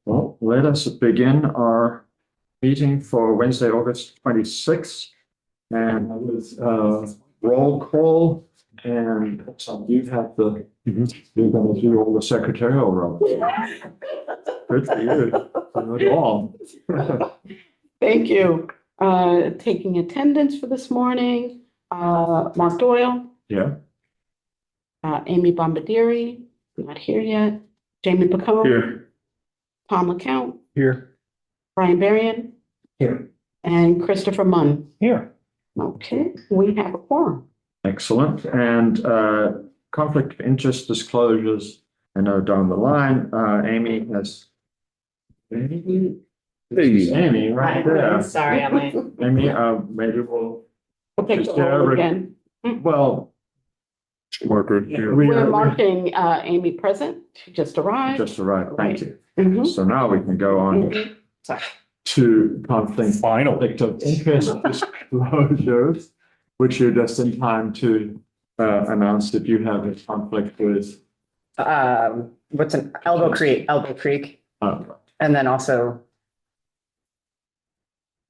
Well, let us begin our meeting for Wednesday, August 26th. And with roll call, and so you have the, you're going to do all the secretarial role. Good for you. Not all. Thank you. Taking attendance for this morning, Mark Doyle, Yeah. Amy Bombardieri, not here yet. Jamie Pacone. Here. Tom LeCount. Here. Brian Berrien. Here. And Christopher Munn. Here. Okay, we have a quorum. Excellent. And conflict of interest disclosures, I know down the line, Amy has. Amy right there. Sorry, Emily. Amy, maybe we'll. Okay, Just, so roll again. Well. Marker. We're marking Amy present. She just arrived. Just arrived. Thank you. Mhm. So now we can go on Mhm. to conflict Final. of interest disclosures, which you're just in time to announce that you have a conflict with. What's an Elbow Creek, and then also,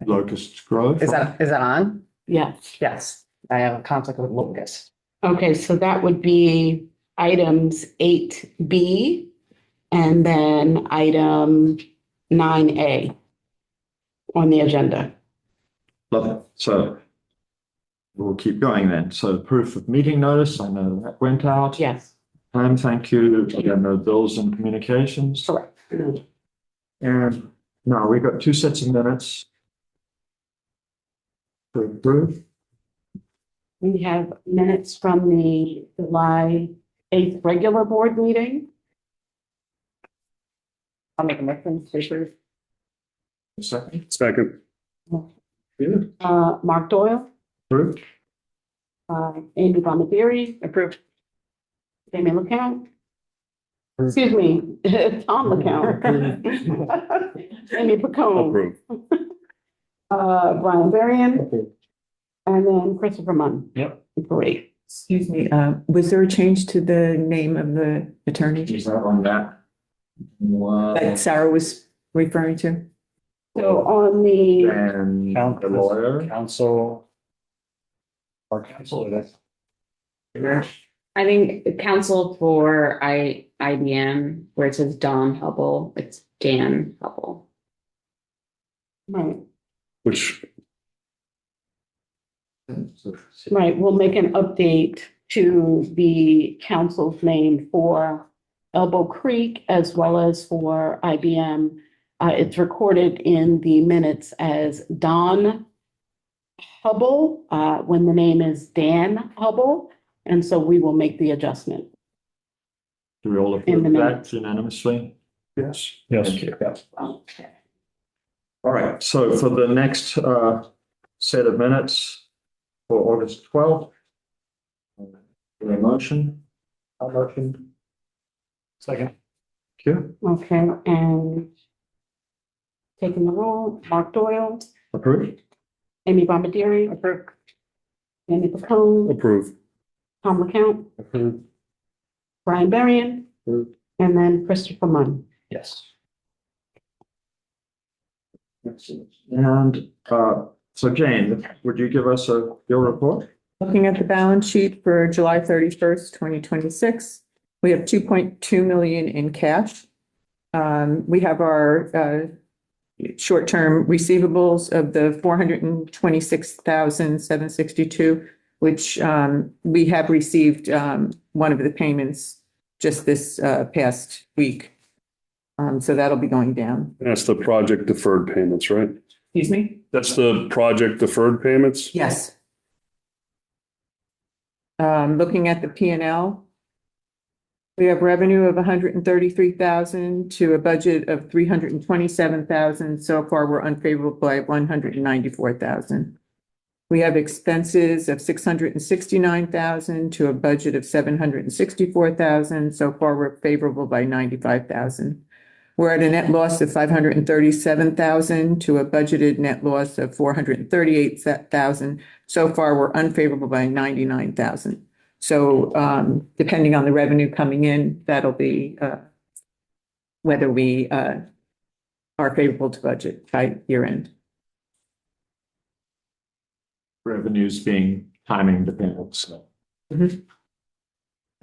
Locust Grove. is that on? Yes. Yes, I have a conflict with Locust. Okay, so that would be items 8B and then item 9A on the agenda. Love it. So we'll keep going then. So proof of meeting notice, I know that went out. Yes, Thank you. Again, no bills and communications. correct. And now we've got 2 sets of minutes to approve. We have minutes from the July 8th regular board meeting. I'll make a motion to approve. A second. Second. Good. Mark Doyle, Approved. Amy Bombardieri, Approved. Jamie LeCount. Excuse me, Tom LeCount. Amy Pacone, Approved. Brian Berrien, and then Christopher Munn. Yep. Great. Excuse me, was there a change to the name of the attorney Is that on that? Wow. that Sarah was referring to? So on the, And the lawyer. Counsel. Our counsel, that's. I think counsel for IBM, where it says Don Hubble, it's Dan Hubble. right, Which, we'll make an update to the council's name for Elbow Creek as well as for IBM. It's recorded in the minutes as Don Hubble, when the name is Dan Hubble. And so we will make the adjustment. Do we all In approve the that minutes. unanimously? yes. Thank you. Okay. All right, so for the next set of minutes for August 12th. A motion? A motion? Second. Thank you. Okay, and taking the roll, Mark Doyle, Approved? Amy Bombardieri, Approved. Amy Pacone, Approved. Tom LeCount, Approved. Brian Berrien, Approved. and then Christopher Munn. Yes. Excellent. And so Jane, would you give us your report? Looking at the balance sheet for July 31st, 2026, we have 2.2 million in cash. We have our short-term receivables of the 426,762, which we have received one of the payments just this past week. So that'll be going down. That's the project deferred payments, right? Excuse me? That's the project deferred payments? Yes. Looking at the P&L, we have revenue of 133,000 to a budget of 327,000. So far, we're unfavorable by 194,000. We have expenses of 669,000 to a budget of 764,000. So far, we're favorable by 95,000. We're at a net loss of 537,000 to a budgeted net loss of 438,000. So far, we're unfavorable by 99,000. So depending on the revenue coming in, that'll be whether we are favorable to budget by year end. Revenues being timing dependent, so. Mhm.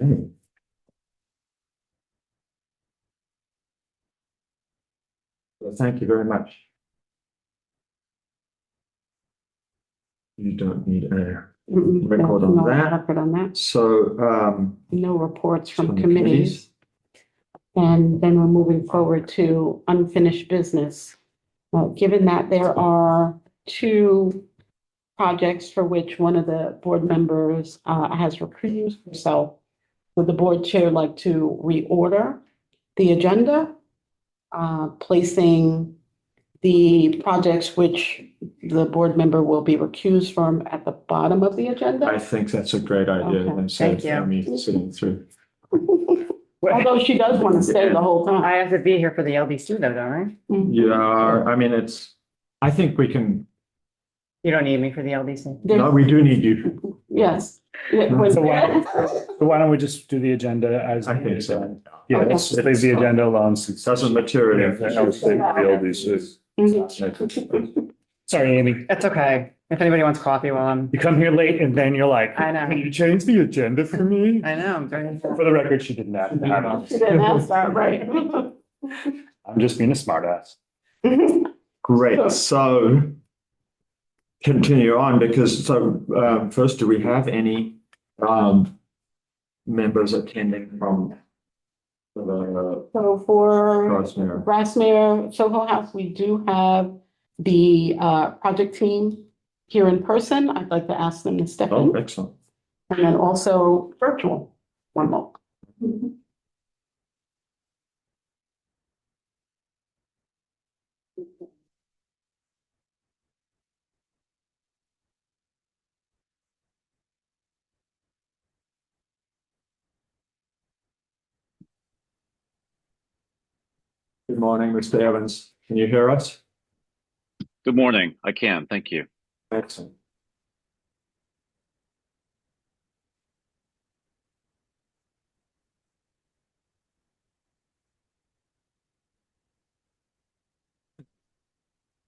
Okay. Well, thank you very much. You don't need a record on No that. record on that. So, No reports from From the committees. And then we're moving forward to unfinished business. Given that there are two projects for which one of the board members has recused herself, would the board chair like to reorder the agenda, placing the projects which the board member will be recused from at the bottom of the I agenda? think that's a great idea. Okay. Instead Thank of you. me sitting through. Although she does want to stay the whole time. I have to be here for the LDC though, don't I? Yeah, I mean, I think we can, You don't need me for the LDC. There- no, we do need you. Yes. Yeah, when- So why don't we just do the agenda as? I think so. Yeah, let's just leave the agenda alone since. Doesn't materially. Yeah, I was thinking the LDC. Mhm. Sorry, Amy. It's okay. If anybody wants coffee while I'm, You come here late and then you're like, I know. can you change the agenda for me? I know, I'm very. For the record, she didn't have to have She didn't ask that, right? I'm just being a smartass. Great, so continue on because first, do we have any members attending from the So for Grosvenor? Grassmere Soho House, we do have the project team here in person. I'd like to ask them to step Oh, in, excellent. and then also virtual, one more. Good morning, Mr. Evans. Can you hear us? Good morning. I can. Thank you. Excellent.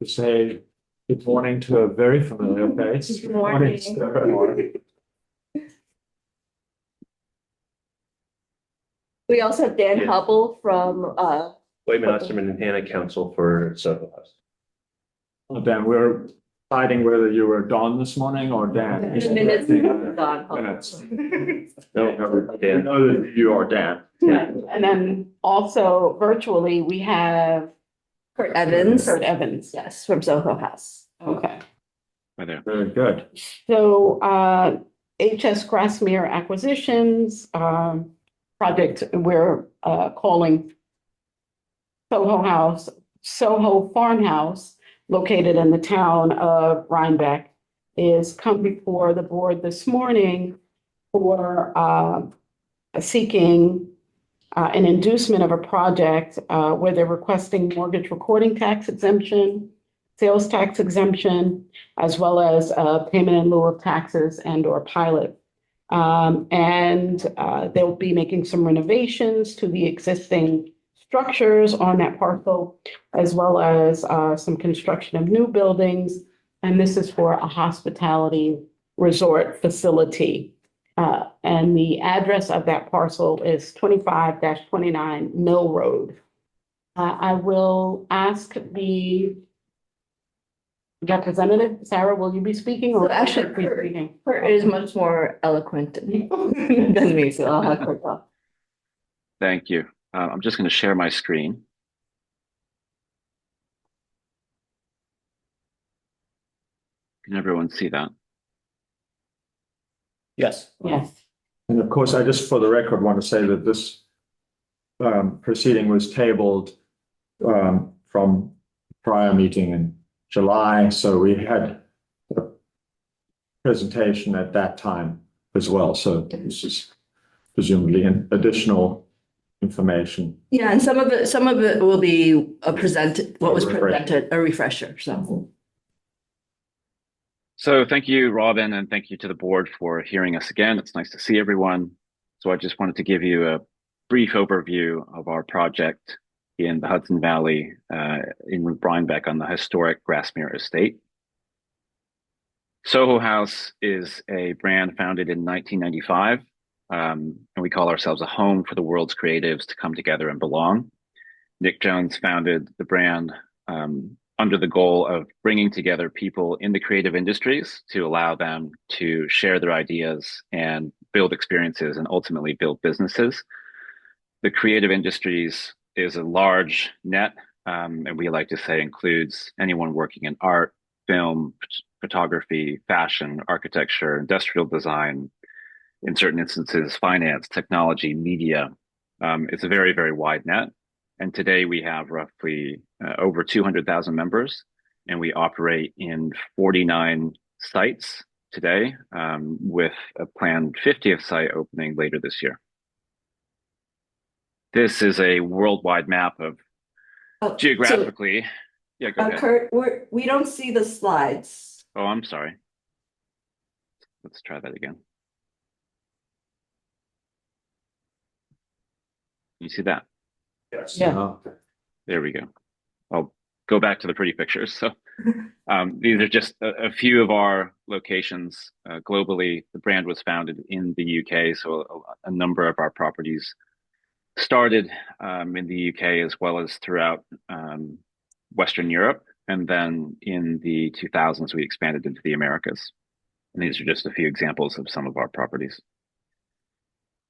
To say good morning to a very familiar face. Good morning. Sarah. We also have Dan Hubble from, Whitman Osterman and Hannah counsel for Soho House. Oh, Dan, we're fighting whether you were Don this morning or Dan. minutes, Don Hubble. Minutes. No, We Dan. know that you are Dan. And then also virtually, we have Kurt Evans, Kurt Evans. yes, from Soho House. Okay. Hi there. Very good. So HS Grassmere Acquisitions project, we're calling Soho House, Soho Farmhouse, located in the town of Rhinebeck, is come before the board this morning for seeking an inducement of a project where they're requesting mortgage recording tax exemption, sales tax exemption, as well as payment in lieu of taxes and or pilot. And they'll be making some renovations to the existing structures on that parcel, as well as some construction of new buildings. And this is for a hospitality resort facility. And the address of that parcel is 25-29 Mill Road. I will ask the representative, Sarah, will you be speaking or? So actually, Be speaking? Kurt is much more eloquent than me, so I'll have Kurt talk. Thank you. I'm just going to share my screen. Can everyone see that? Yes. Yes. And of course, I just for the record want to say that this proceeding was tabled from prior meeting in July, so we had a presentation at that time as well. So this is presumably an additional information. Yeah, and some of it will be presented, what was A refresher. presented, a refresher, so. So thank you, Robin, and thank you to the board for hearing us again. It's nice to see everyone. So I just wanted to give you a brief overview of our project in the Hudson Valley in Rhinebeck on the historic Grassmere Estate. Soho House is a brand founded in 1995, and we call ourselves a home for the world's creatives to come together and belong. Nick Jones founded the brand under the goal of bringing together people in the creative industries to allow them to share their ideas and build experiences and ultimately build businesses. The creative industries is a large net, and we like to say includes anyone working in art, film, photography, fashion, architecture, industrial design, in certain instances, finance, technology, media. It's a very, very wide net. And today we have roughly over 200,000 members, and we operate in 49 sites today, with a planned 50th site opening later this year. This is a worldwide map of geographically. Yeah, go ahead. Kurt, we don't see the slides. Oh, I'm sorry. Let's try that again. You see that? Yes. Yeah. There we go. I'll go back to the pretty pictures. So these are just a few of our locations globally. The brand was founded in the UK, so a number of our properties started in the UK as well as throughout Western Europe. And then in the 2000s, we expanded into the Americas. And these are just a few examples of some of our properties.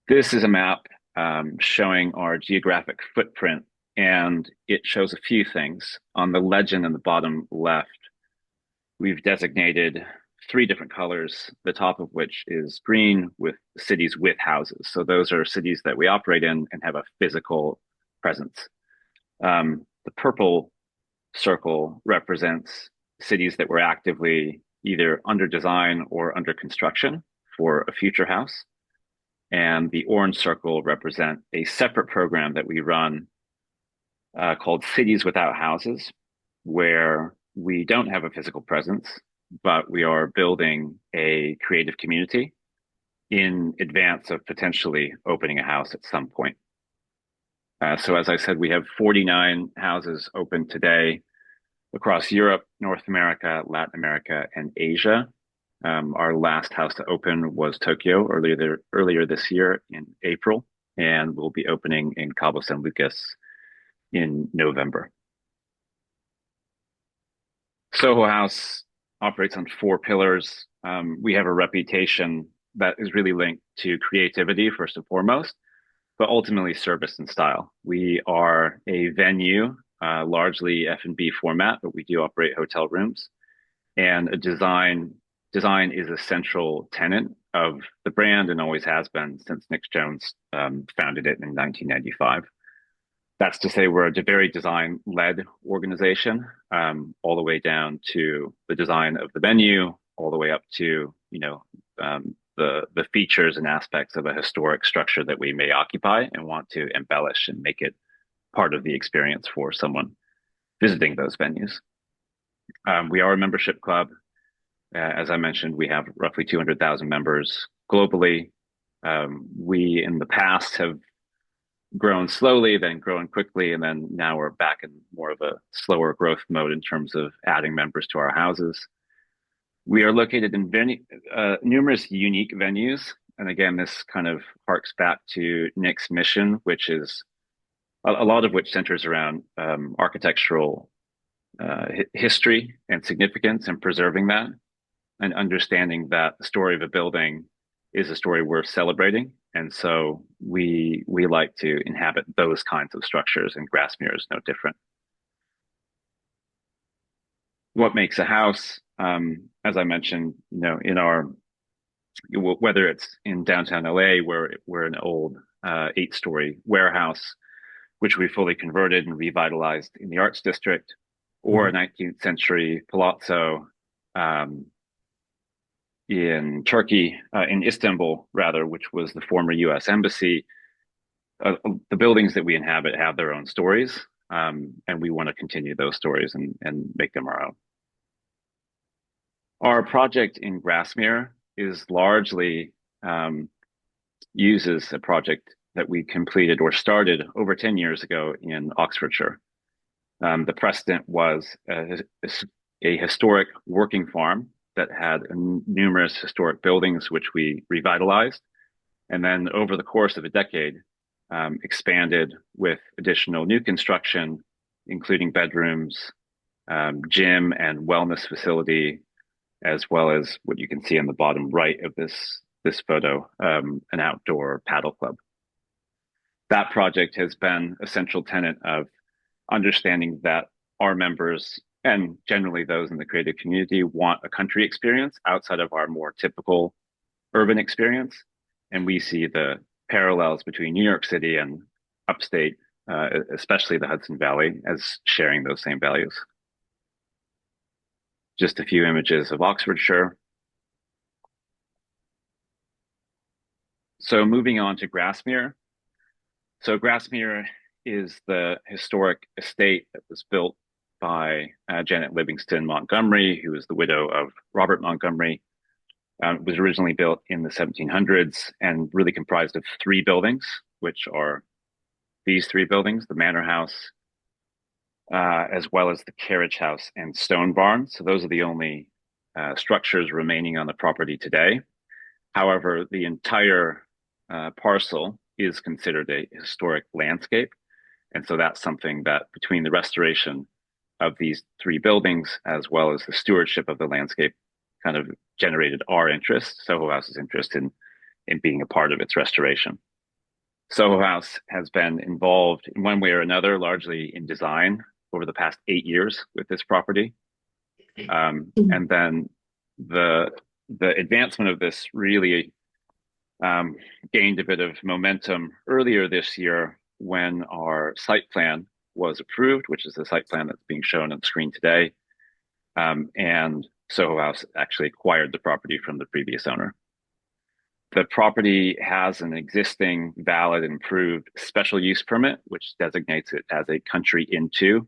This is a map showing our geographic footprint, and it shows a few things. On the legend in the bottom left, we've designated 3 different colors, the top of which is green, with cities with houses. So those are cities that we operate in and have a physical presence. The purple circle represents cities that we're actively either under design or under construction for a future house. And the orange circle represent a separate program that we run called Cities Without Houses, where we don't have a physical presence, but we are building a creative community in advance of potentially opening a house at some point. So as I said, we have 49 houses open today across Europe, North America, Latin America, and Asia. Our last house to open was Tokyo earlier this year in April, and we'll be opening in Cabo San Lucas in November. Soho House operates on 4 pillars. We have a reputation that is really linked to creativity first and foremost, but ultimately service and style. We are a venue, largely F&B format, but we do operate hotel rooms, and a design is a central tenet of the brand and always has been since Nick Jones founded it in 1995. That's to say we're a very design-led organization, all the way down to the design of the venue, all the way up to the features and aspects of a historic structure that we may occupy and want to embellish and make it part of the experience for someone visiting those venues. We are a membership club. As I mentioned, we have roughly 200,000 members globally. We, in the past, have grown slowly, then grown quickly, and then now we're back in more of a slower growth mode in terms of adding members to our houses. We are located in numerous unique venues. And again, this kind of harks back to Nick's mission, which is a lot of which centers around architectural history and significance and preserving that, and understanding that the story of a building is a story worth celebrating. And so we like to inhabit those kinds of structures, and Grassmere is no different. What makes a house? As I mentioned, whether it's in downtown LA, where we're an old 8-story warehouse, which we fully converted and revitalized in the Arts District, or a 19th century palazzo in Turkey, in Istanbul, rather, which was the former US Embassy. The buildings that we inhabit have their own stories, and we want to continue those stories and make them our own. Our project in Grassmere is largely uses a project that we completed or started over 10 years ago in Oxfordshire. The precedent was a historic working farm that had numerous historic buildings, which we revitalized. And then over the course of a decade, expanded with additional new construction, including bedrooms, gym and wellness facility, as well as what you can see on the bottom right of this photo, an outdoor paddle club. That project has been a central tenet of understanding that our members and generally those in the creative community want a country experience outside of our more typical urban experience. And we see the parallels between New York City and upstate, especially the Hudson Valley, as sharing those same values. Just a few images of Oxfordshire. So moving on to Grassmere. So Grassmere is the historic estate that was built by Janet Livingston Montgomery, who was the widow of Robert Montgomery. It was originally built in the 1700s and really comprised of 3 buildings, which are these 3 buildings, the Manor House, as well as the Carriage House and Stone Barn. So those are the only structures remaining on the property today. However, the entire parcel is considered a historic landscape. And so that's something that between the restoration of these 3 buildings, as well as the stewardship of the landscape, kind of generated our interest, Soho House's interest in being a part of its restoration. Soho House has been involved in one way or another, largely in design over the past 8 years with this property. And then the advancement of this really gained a bit of momentum earlier this year when our site plan was approved, which is the site plan that's being shown on the screen today. And Soho House actually acquired the property from the previous owner. The property has an existing valid and approved special use permit, which designates it as a country inn two,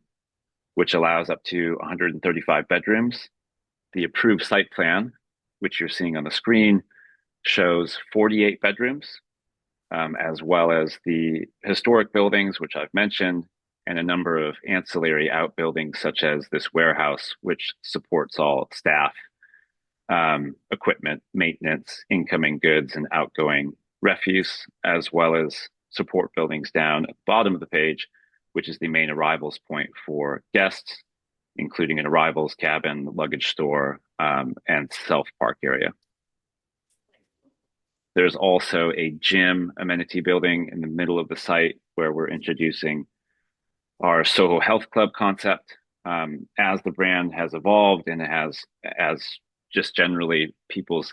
which allows up to 135 bedrooms. The approved site plan, which you're seeing on the screen, shows 48 bedrooms, as well as the historic buildings, which I've mentioned, and a number of ancillary outbuildings, such as this warehouse, which supports all staff, equipment, maintenance, incoming goods, and outgoing refuse, as well as support buildings down at the bottom of the page, which is the main arrivals point for guests, including an arrivals cabin, luggage store, and self-park area. There's also a gym amenity building in the middle of the site where we're introducing our Soho Health Club concept. As the brand has evolved and as just generally people's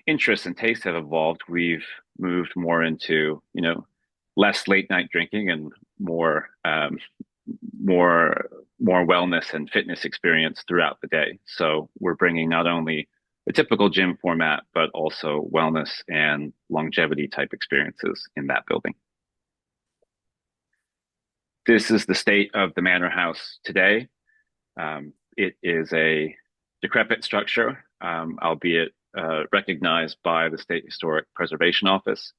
interests and tastes have evolved, we've moved more into, less late night drinking and more wellness and fitness experience throughout the day. So we're bringing not only a typical gym format, but also wellness and longevity type experiences in that building. This is the state of the Manor House today. It is a decrepit structure, albeit recognized by the State Historic Preservation Office,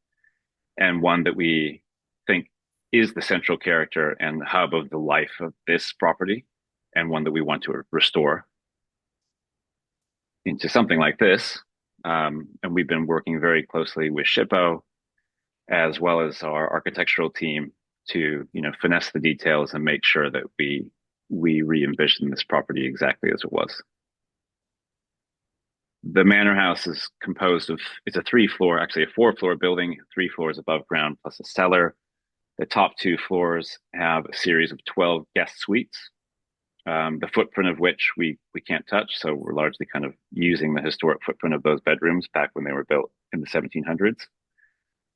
and one that we think is the central character and hub of the life of this property, and one that we want to restore into something like this. And we've been working very closely with SHPO, as well as our architectural team, to finesse the details and make sure that we re-envision this property exactly as it was. The Manor House is composed of, it's a 4-floor building, 3 floors above ground plus a cellar. The top 2 floors have a series of 12 guest suites, the footprint of which we can't touch. So we're largely kind of using the historic footprint of those bedrooms back when they were built in the 1700s.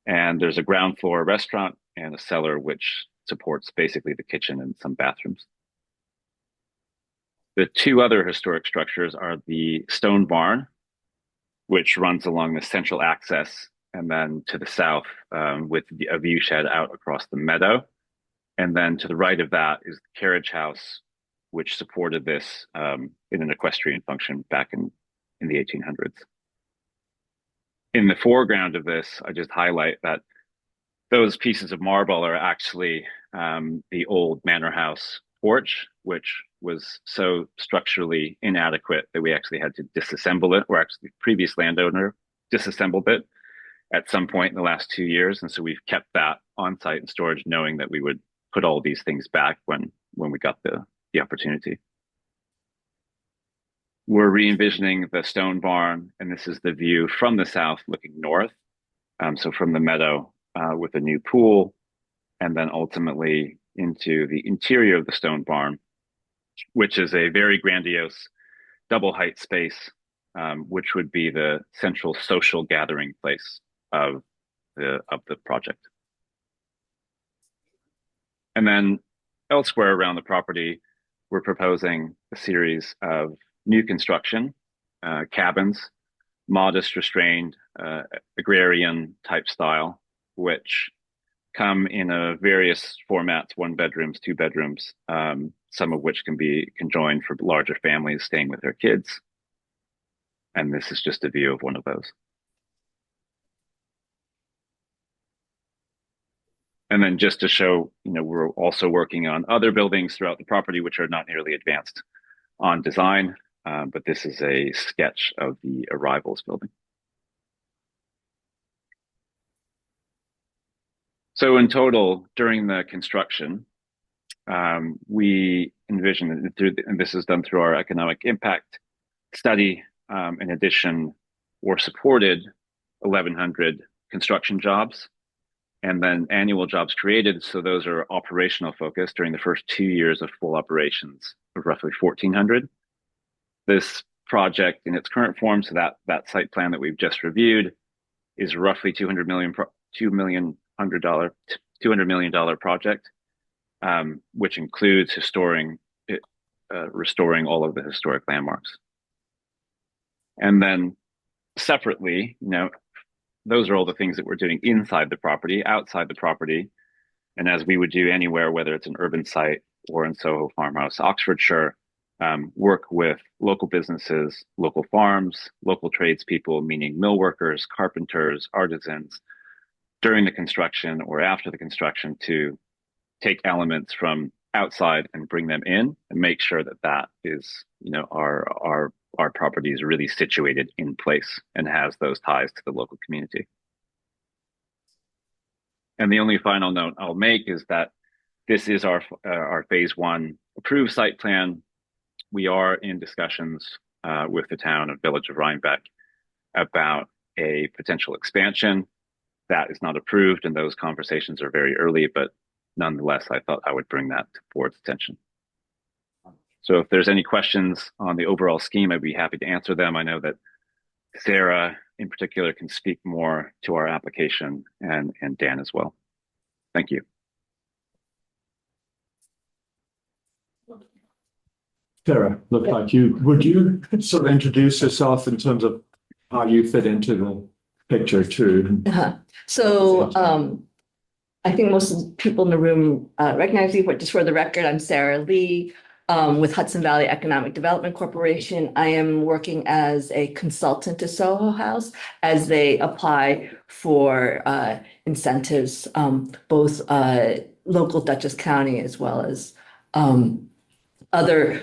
And there's a ground floor restaurant and a cellar, which supports basically the kitchen and some bathrooms. The 2 other historic structures are the Stone Barn, which runs along the central axis and then to the south with a view shed out across the meadow. And then to the right of that is the Carriage House, which supported this in an equestrian function back in the 1800s. In the foreground of this, I just highlight that those pieces of marble are actually the old manor house porch, which was so structurally inadequate that we actually had to disassemble it, or actually the previous landowner disassembled it at some point in the last 2 years. And so we've kept that on site in storage, knowing that we would put all these things back when we got the opportunity. We're re-envisioning the stone barn, and this is the view from the south looking north. So from the meadow with a new pool, and then ultimately into the interior of the stone barn, which is a very grandiose double height space, which would be the central social gathering place of the project. And then elsewhere around the property, we're proposing a series of new construction, cabins, modest, restrained, agrarian type style, which come in various formats, 1 bedrooms, 2 bedrooms, some of which can be conjoined for larger families staying with their kids. And this is just a view of one of those. And then just to show, we're also working on other buildings throughout the property, which are not nearly advanced on design, but this is a sketch of the Arrivals building. So in total, during the construction, we envision, and this is done through our economic impact study, in addition, or supported 1,100 construction jobs, and then annual jobs created. So those are operational focused during the first 2 years of full operations of roughly 1,400. This project in its current form, so that site plan that we've just reviewed, is roughly $200 million project, which includes restoring all of the historic landmarks. And then separately, those are all the things that we're doing inside the property. Outside the property, and as we would do anywhere, whether it's an urban site or in Soho Farmhouse, Oxfordshire, work with local businesses, local farms, local tradespeople, meaning mill workers, carpenters, artisans, during the construction or after the construction, to take elements from outside and bring them in and make sure that is, our property is really situated in place and has those ties to the local community. And the only final note I'll make is that this is our phase 1 approved site plan. We are in discussions with the town of Village of Rhinebeck about a potential expansion. That is not approved, and those conversations are very early, but nonetheless, I thought I would bring that to the board's attention. So if there's any questions on the overall scheme, I'd be happy to answer them. I know that Sarah in particular can speak more to our application, and Dan as well. Thank you. Sarah, would you sort of introduce yourself in terms of how you fit into the picture too? So I think most of the people in the room recognize me, but just for the record, I'm Sarah Lee with Hudson Valley Economic Development Corporation. I am working as a consultant to Soho House as they apply for incentives, both local Dutchess County as well as other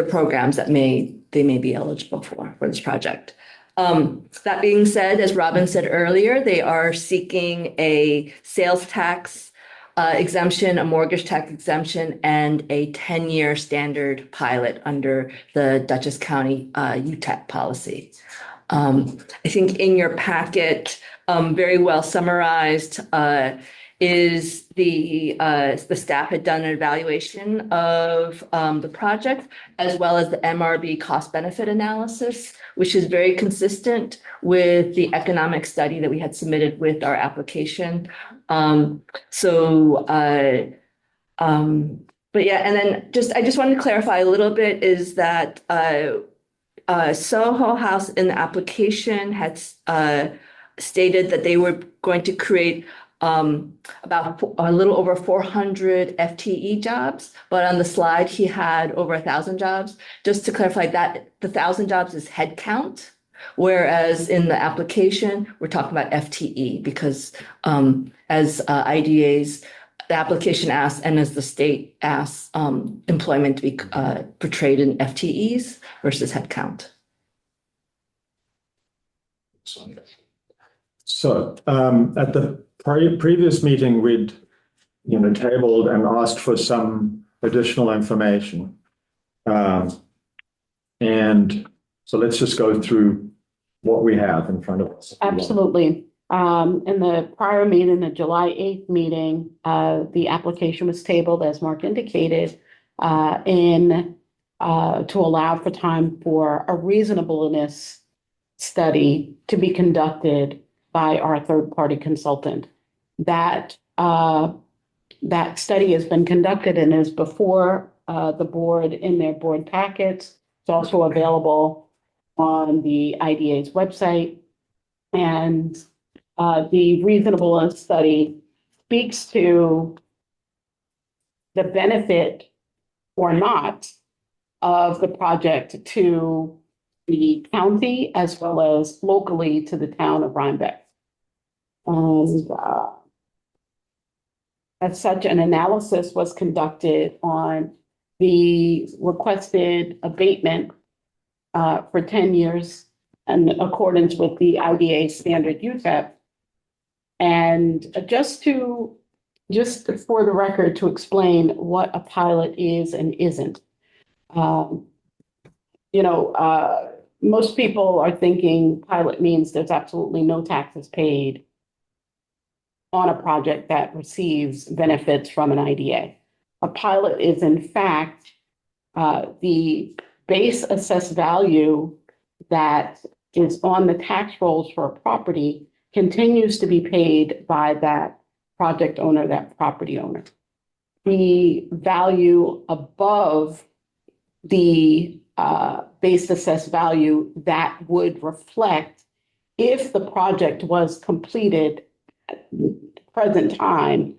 programs that they may be eligible for this project. That being said, as Robin said earlier, they are seeking a sales tax exemption, a mortgage tax exemption, and a 10-year standard pilot under the Dutchess County UTEP policy. I think in your packet, very well summarized, is the staff had done an evaluation of the project as well as the MRB cost benefit analysis, which is very consistent with the economic study that we had submitted with our application. But yeah, and then I just wanted to clarify a little bit is that Soho House in the application had stated that they were going to create about a little over 400 FTE jobs, but on the slide he had over 1,000 jobs. Just to clarify that the 1,000 jobs is head count. Whereas in the application, we're talking about FTE because as IDAs, the application asks, and as the state asks, employment to be portrayed in FTEs versus headcount. So at the previous meeting, we'd, tabled and asked for some additional information. And so let's just go through what we have in front of us. Absolutely. In the prior meeting, the July 8th meeting, the application was tabled, as Mark indicated, to allow for time for a reasonableness study to be conducted by our third-party consultant. That study has been conducted and is before the board in their board packets. It's also available on the IDA's website. And the reasonableness study speaks to the benefit or not of the project to the county as well as locally to the town of Rhinebeck. And as such, an analysis was conducted on the requested abatement for 10 years in accordance with the IDA standard UTEP. And just for the record, to explain what a pilot is and isn't. Most people are thinking pilot means there's absolutely no taxes paid on a project that receives benefits from an IDA. A pilot is, in fact, the base assessed value that is on the tax rolls for a property continues to be paid by that project owner, that property owner. The value above the base assessed value that would reflect if the project was completed at the present time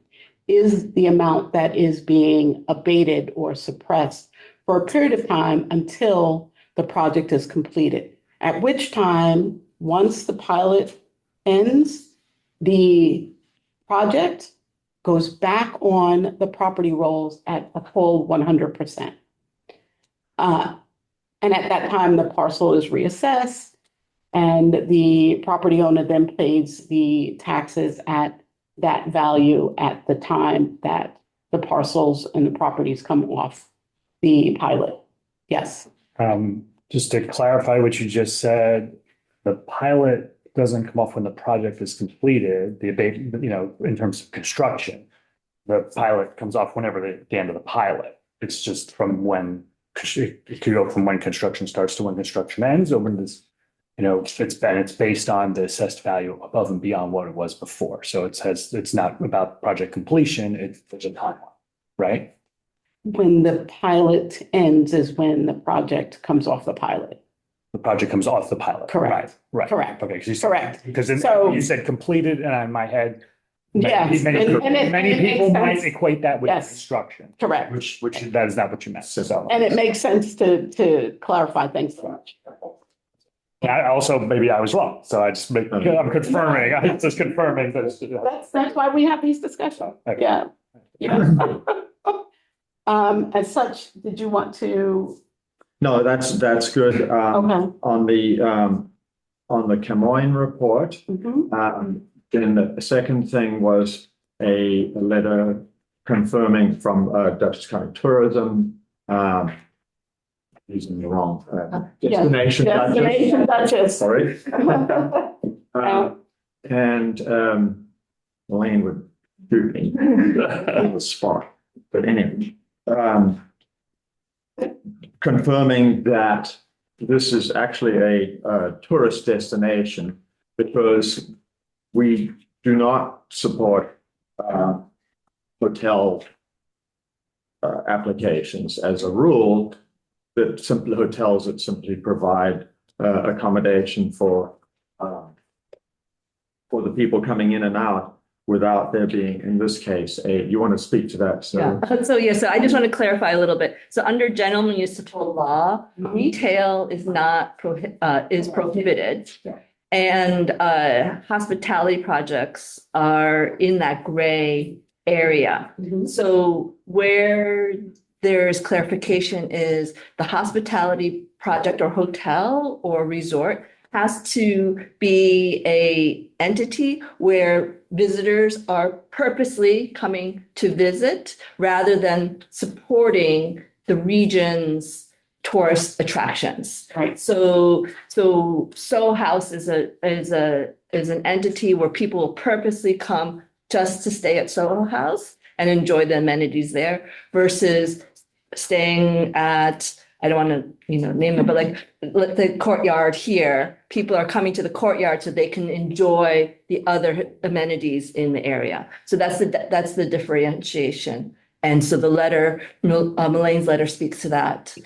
is the amount that is being abated or suppressed for a period of time until the project is completed. At which time, once the pilot ends, the project goes back on the property rolls at a full 100%. And at that time, the parcel is reassessed and the property owner then pays the taxes at that value at the time that the parcels and the properties come off the pilot. Yes. Just to clarify what you just said, the pilot doesn't come off when the project is completed, the abatement, in terms of construction. The pilot comes off whenever the end of the pilot. It's just from when it could go from when construction starts to when construction ends, or when this, it's based on the assessed value above and beyond what it was before. So it's not about project completion, there's a timeline, right? When the pilot ends is when the project comes off the pilot. The project comes off the pilot. Correct. Right. Correct. Okay. Correct. Because So- you said completed, and in my head, Yes, many and it people makes might sense. equate that with Yes. construction. Correct. Which that is not what you meant. So, And it makes sense to clarify things so much. I also, maybe I was wrong, so I'm confirming, I'm just confirming that. That's why we have these discussions. Okay. Yeah. As such, did you want to? No, that's good. Okay. On the Camoin report, Mhm. then the second thing was a letter confirming from Dutchess County Tourism, using the wrong destination. Destination Dutchess. Sorry. And Elaine would do me on the spot. But anyway, confirming that this is actually a tourist destination because we do not support hotel applications as a rule. That simply hotels that simply provide accommodation for the people coming in and out without there being, in this case, you want to speak to that, so. Yeah, so I just want to clarify a little bit. So under general municipal law, retail is not is prohibited. Yeah. And hospitality projects are in that gray area. So where there's clarification is the hospitality project or hotel or resort has to be a entity where visitors are purposely coming to visit rather than supporting the region's tourist attractions. Right. So Soho House is an entity where people will purposely come just to stay at Soho House and enjoy the amenities there versus staying at, I don't want to, name it, but like the courtyard here, people are coming to the courtyard so they can enjoy the other amenities in the area. So that's the differentiation. And so the letter, Elaine's letter speaks to that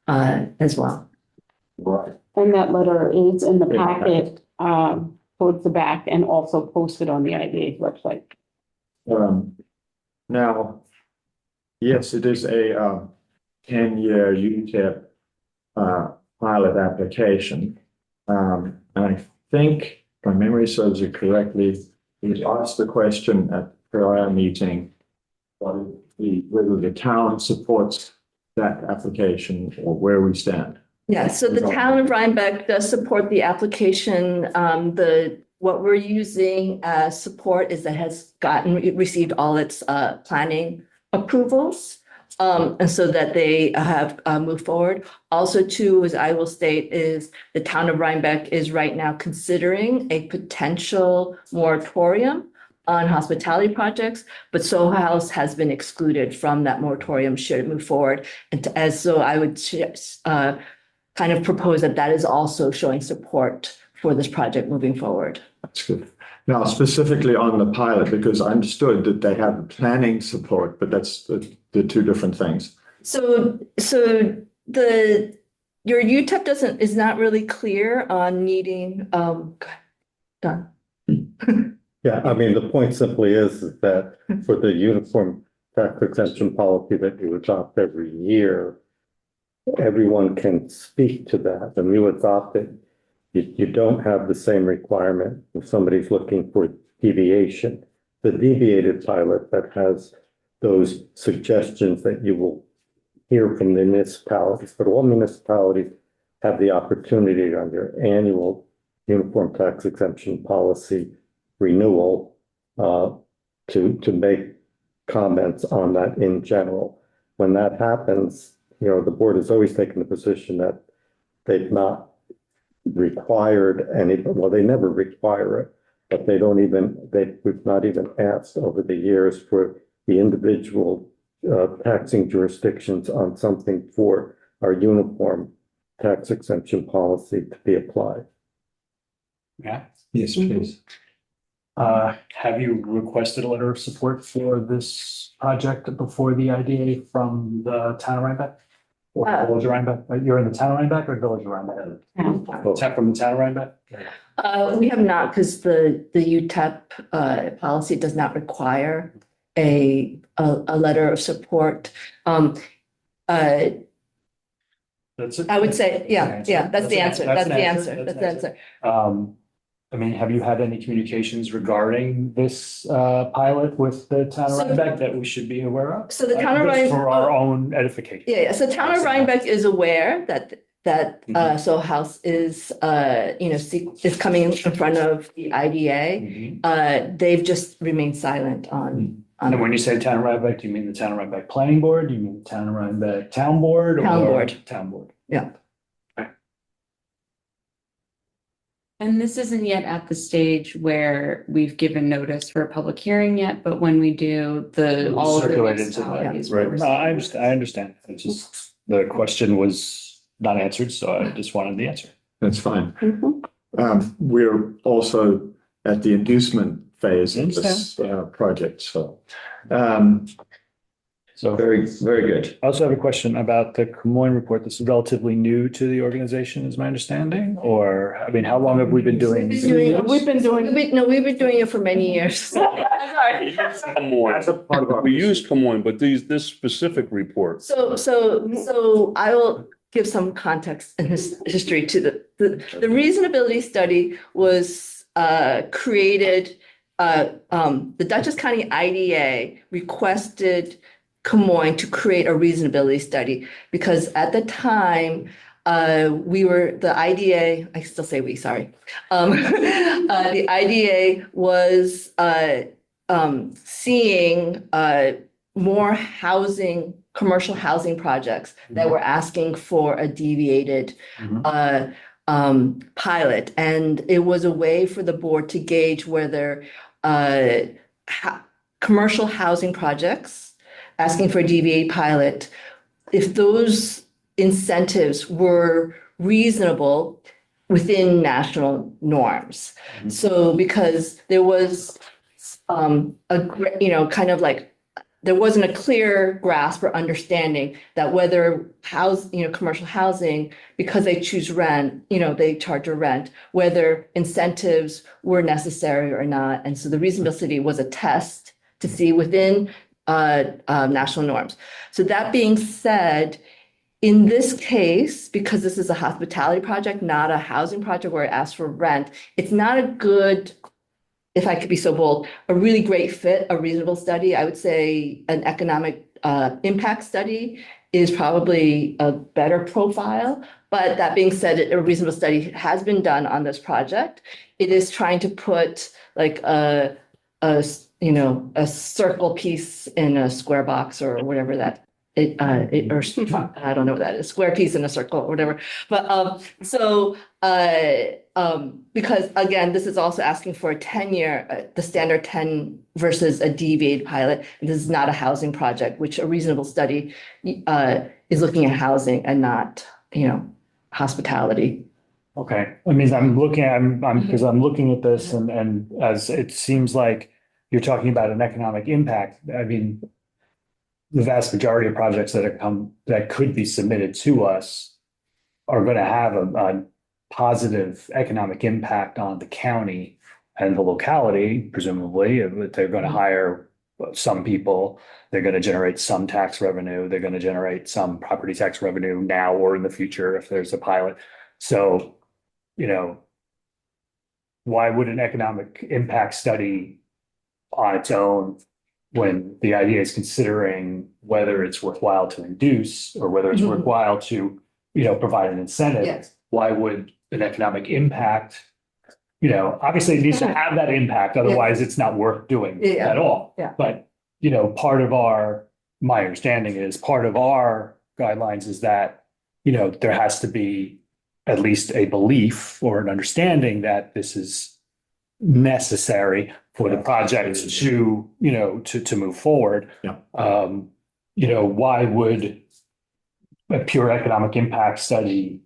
as well. Right. And that letter is in the packet, towards the back and also posted on the IDA website. Now, yes, it is a 10-year UTIP pilot application. And I think, if my memory serves it correctly, we asked the question at the prior meeting whether the town supports that application or where we stand. Yeah, so the town of Rhinebeck does support the application. What we're using as support is that has received all its planning approvals. And so that they have moved forward. Also, too, as I will state, is the town of Rhinebeck is right now considering a potential moratorium on hospitality projects, but Soho House has been excluded from that moratorium should it move forward. And so I would kind of propose that is also showing support for this project moving forward. That's good. Now, specifically on the pilot, because I understood that they have planning support, but that's the two different things. So your UTEP is not really clear on needing, done. Yeah, I mean, the point simply is that for the uniform tax exemption policy that you adopt every year, everyone can speak to that. And you adopt it. You don't have the same requirement if somebody's looking for deviation. The deviated pilot that has those suggestions that you will hear from the municipalities, but all municipalities have the opportunity on your annual uniform tax exemption policy renewal to make comments on that in general. When that happens, the board has always taken the position that they've not required well, they never require it, but we've not even asked over the years for the individual taxing jurisdictions on something for our uniform tax exemption policy to be applied. Yeah. Yes, please. Have you requested a letter of support for this project before the IDA from the town of Rhinebeck? Or Village of Rhinebeck? You're in the town of Rhinebeck or Village of Rhinebeck? From the town of Rhinebeck? We have not, because the UTEP policy does not require a letter of support. That's it. I would say, yeah, that's the answer. That's That's the answer. I mean, have you had any communications regarding this pilot with the town of Rhinebeck that we should be aware of? So the town of Just Rhinebeck. for our own edification. Yeah. So town of Rhinebeck is aware that Soho House is is coming in front of the IDA. They've just remained silent on. And when you say town of Rhinebeck, do you mean the town of Rhinebeck Planning Board? Do you mean the town of Rhinebeck Town Board? Town Board. Town Board. Yeah. And this isn't yet at the stage where we've given notice for a public hearing yet, but when we do, all of the Circulate into that, municipalities right? will No, I understand. It's just, the question was not answered, so I just wanted the answer. That's fine. We're also at the inducement phase of this project, so. So Very, very good. I also have a question about the Camoin report. This is relatively new to the organization, is my understanding, or, I mean, how long have we been doing? We've been doing it. We've been doing, We've been doing it for many years. Sorry. Come on. As a part of our. We use Come on, but this specific report. So I will give some context and history to the reasonability study was created. The Dutchess County IDA requested Camoin to create a reasonability study because at the time the IDA, I still say we, sorry. The IDA was seeing more housing, commercial housing projects that were asking for a deviated pilot. And it was a way for the board to gauge whether commercial housing projects asking for a deviated pilot, if those incentives were reasonable within national norms. So because there was there wasn't a clear grasp or understanding that whether commercial housing, because they choose rent, they charge a rent, whether incentives were necessary or not. And so the reasonability was a test to see within national norms. So that being said, in this case, because this is a hospitality project, not a housing project where it asks for rent, it's not a good, if I could be so bold, a really great fit, a reasonable study. I would say an economic impact study is probably a better profile. But that being said, a reasonable study has been done on this project. It is trying to put like a circle piece in a square box or whatever that or I don't know what that is, square piece in a circle or whatever. But because again, this is also asking for a 10-year, the standard 10 versus a deviated pilot. And this is not a housing project, which a reasonable study is looking at housing and not, hospitality. Okay, I mean, I'm looking at this and as it seems like you're talking about an economic impact. I mean, the vast majority of projects that could be submitted to us are going to have a positive economic impact on the county and the locality, presumably. They're going to hire some people, they're going to generate some tax revenue, they're going to generate some property tax revenue now or in the future if there's a pilot. So, why would an economic impact study on its own, when the idea is considering whether it's worthwhile to induce or whether it's worthwhile to, provide an incentive? Yes. Why would an economic impact, obviously it needs to have that impact, otherwise it's not worth doing at all. Yeah. But, my understanding is part of our guidelines is that, there has to be at least a belief or an understanding that this is necessary for the project to move forward. Yeah. Why would a pure economic impact study,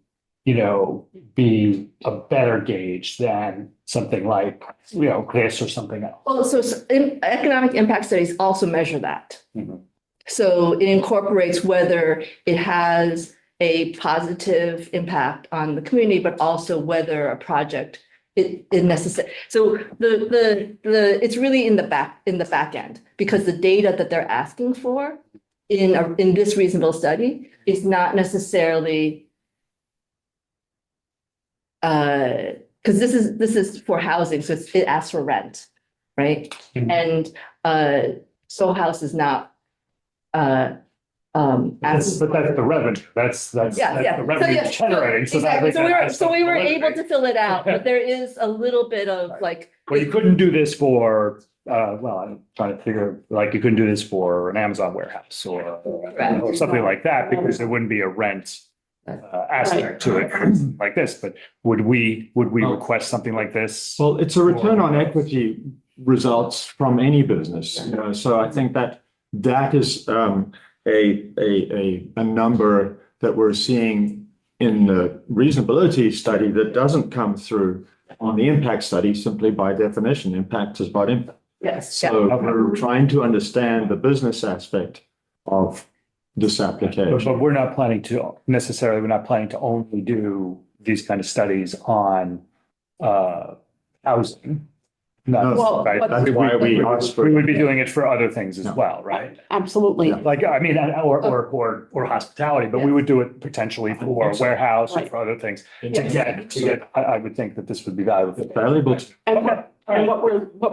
be a better gauge than something like, this or something else? Well, so economic impact studies also measure that. Mhm. So it incorporates whether it has a positive impact on the community, but also whether a project is necessary. So it's really in the back end, because the data that they're asking for in this reasonable study is not necessarily because this is for housing, so it asks for rent, right? Mhm. And Soul House is not But that's the revenue. That's the revenue it's generating. So Exactly. So we were able to fill it out, but there is a little bit of like. Well, you couldn't do this for, I'm trying to figure, like, you couldn't do this for an Amazon warehouse or something like that, because there wouldn't be a rent aspect to it like this. But would we request something like this? Well, it's a return on equity results from any business, so I think that is a number that we're seeing in the reasonability study that doesn't come through on the impact study. Simply by definition, impact is about impact. Yes. So we're trying to understand the business aspect of this But application. we're not planning to necessarily, we're not planning to only do these kind of studies on housing. No, Well, Right. but- that's why we asked for. We would be doing it for other things as No. well, right? Absolutely. Yeah. Like, I mean, or hospitality, but we would do it potentially for warehouse or Right. for other things. Yeah. I would think that this would be valuable. Valuable. And what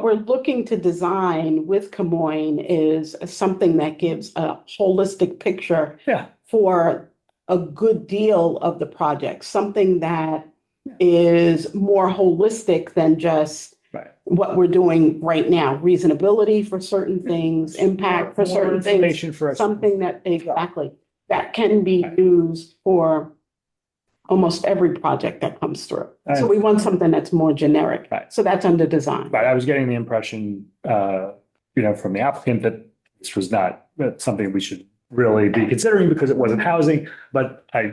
we're looking to design with Camoin is something that gives a holistic picture Yeah. for a good deal of the project, something that is more holistic than just Right. what we're doing right now, reasonability for certain things, impact for More certain things, information for us. something that exactly that can be used for almost every project that comes through. So we want something that's more generic. Right. So that's under design. But I was getting the impression, from the applicant that this was not something we should really be considering because it wasn't housing. But I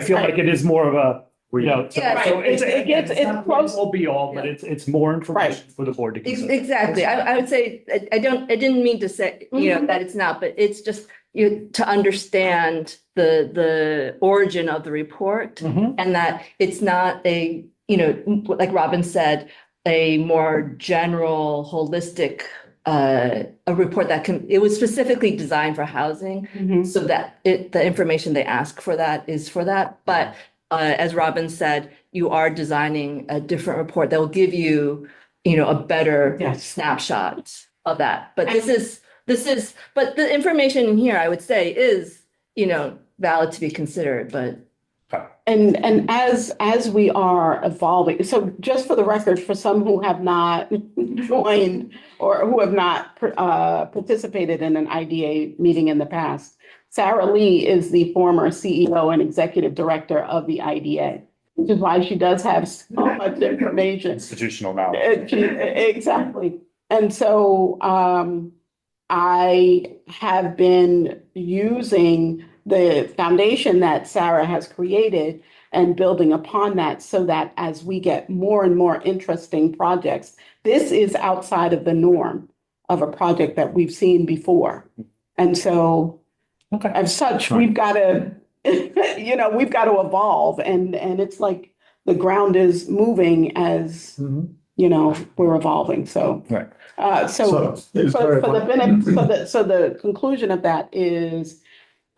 feel like it is more of a, Yeah, so it's, it gets- it's it's not close. will be all, but it's more information for the board to consider. Exactly. I would say, I didn't mean to say, that it's not, but it's just to understand the origin of the report Mhm. and that it's not a, like Robin said, a more general, holistic, a report that it was specifically designed for housing. Mhm. So that the information they ask for that is for that. But as Robin said, you are designing a different report that will give you, a better Yes. snapshot of that. But but the information in here, I would say, is, valid to be considered, but. And as we are evolving, so just for the record, for some who have not joined or who have not participated in an IDA meeting in the past, Sarah Lee is the former CEO and executive director of the IDA, which is why she does have so much information. Institutional knowledge. Exactly. And so I have been using the foundation that Sarah has created and building upon that so that as we get more and more interesting projects, this is outside of the norm of a project that we've seen before. And so as such, we've got to, we've got to evolve and it's like the ground is moving as, we're evolving. So, Right. so the conclusion of that is,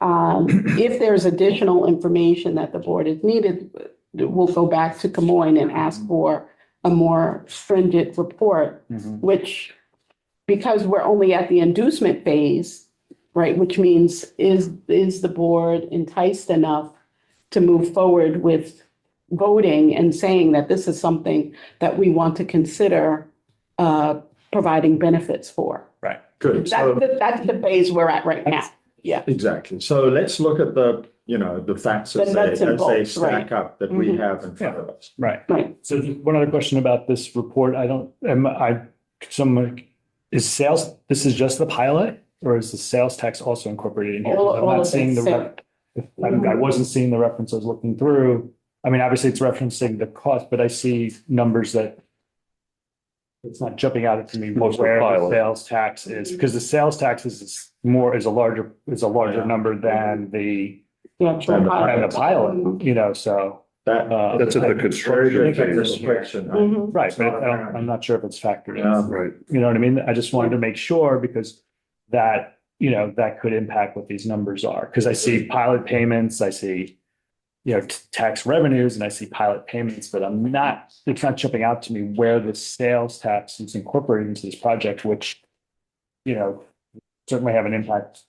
if there's additional information that the board has needed, we'll go back to Camoin and ask for a more stringent report, which, because we're only at the inducement phase, right, which means is the board enticed enough to move forward with voting and saying that this is something that we want to consider providing benefits for. Right. Good. So, That's the phase we're at right now. Yeah. exactly. So let's look at the, the facts The as nuts and they bolts, stack right. up that we have in front of us. Right. Right. So one other question about this report, this is just the pilot or is the sales tax also incorporated in here? All I'm not of seeing it's I wasn't seeing the reference I was looking through. I mean, obviously it's referencing the cost, but I see numbers that it's not jumping out at me Most of where the pilot. sales tax is, because the sales tax is a larger number than the pilot, so. That's at the construction Very phase. good question. Right, but I'm not sure if it's factored in. Yeah. Right. You know what I mean? I just wanted to make sure because that, that could impact what these numbers are. Because I see pilot payments, I see, tax revenues and I see pilot payments, but it's not jumping out to me where the sales tax is incorporated into this project, which, certainly have an impact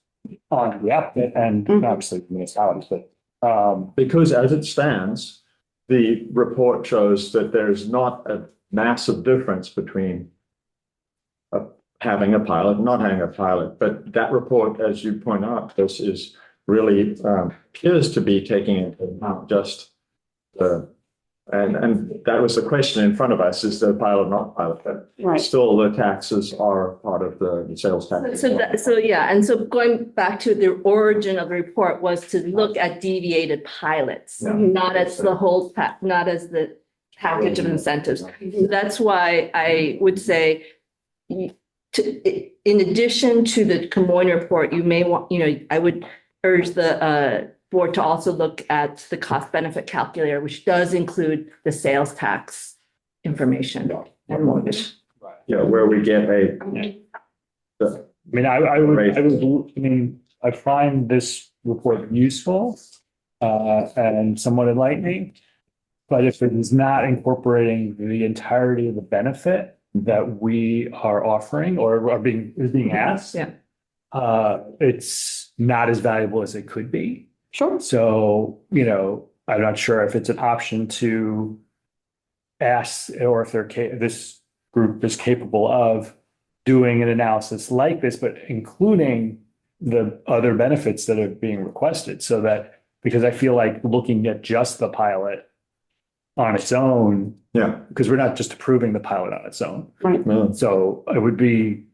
on the applicant and obviously the municipalities, but Because as it stands, the report shows that there's not a massive difference between having a pilot and not having a pilot. But that report, as you point out, this is really appears to be taking into account just and that was the question in front of us, is there a pilot or not pilot? But Right. still the taxes are part of the sales tax. And so going back to the origin of the report was to look at deviated pilots, Yeah. not as the whole, not as the package of incentives. That's why I would say in addition to the Camoin report, you may want, I would urge the board to also look at the cost benefit calculator, which does include the sales tax information and mortgage. Yeah, where we get a. I mean, I find this report useful, and somewhat enlightening. But if it is not incorporating the entirety of the benefit that we are offering or are being asked. Yeah. It's not as valuable as it could be. Sure. So, I'm not sure if it's an option to ask or if this group is capable of doing an analysis like this, but including the other benefits that are being requested so that, because I feel like looking at just the pilot on its own, because we're not just approving the pilot on its own. Right. So it would be,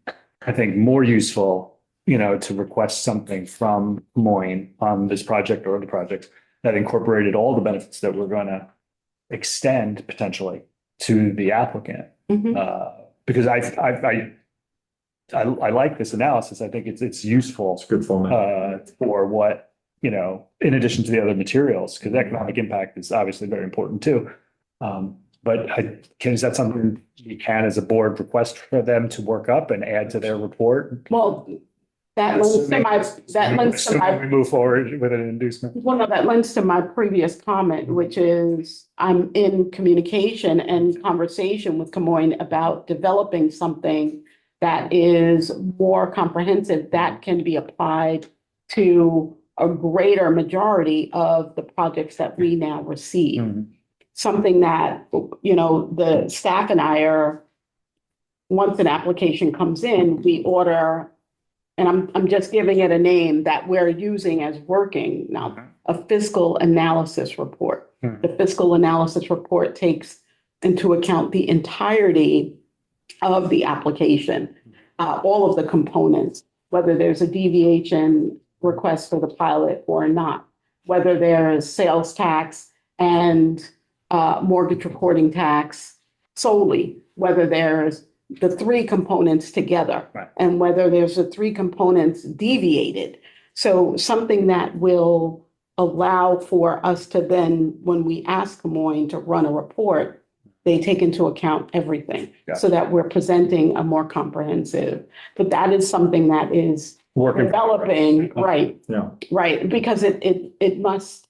I think, more useful, to request something from Moyne on this project or the project that incorporated all the benefits that we're going to extend potentially to the applicant. Because I like this analysis. I think it's useful. It's good format. For what, in addition to the other materials, because economic impact is obviously very important too. But is that something you can, as a board, request for them to work up and add to their report? Well, that lends to my We move forward with an inducement. Well, no, that lends to my previous comment, which is I'm in communication and conversation with Camoin about developing something that is more comprehensive that can be applied to a greater majority of the projects that we now receive. Something that, the staff and I are, once an application comes in, we order, and I'm just giving it a name that we're using as working now, a fiscal analysis report. The fiscal analysis report takes into account the entirety of the application, all of the components, whether there's a deviation request for the pilot or not, whether there is sales tax and mortgage recording tax solely, whether there's the three components together, and whether there's the three components deviated. So something that will allow for us to then, when we ask Camoin to run a report, they take into account everything so that we're presenting a more comprehensive. But that is something that is developing, right? Yeah. Right, because it must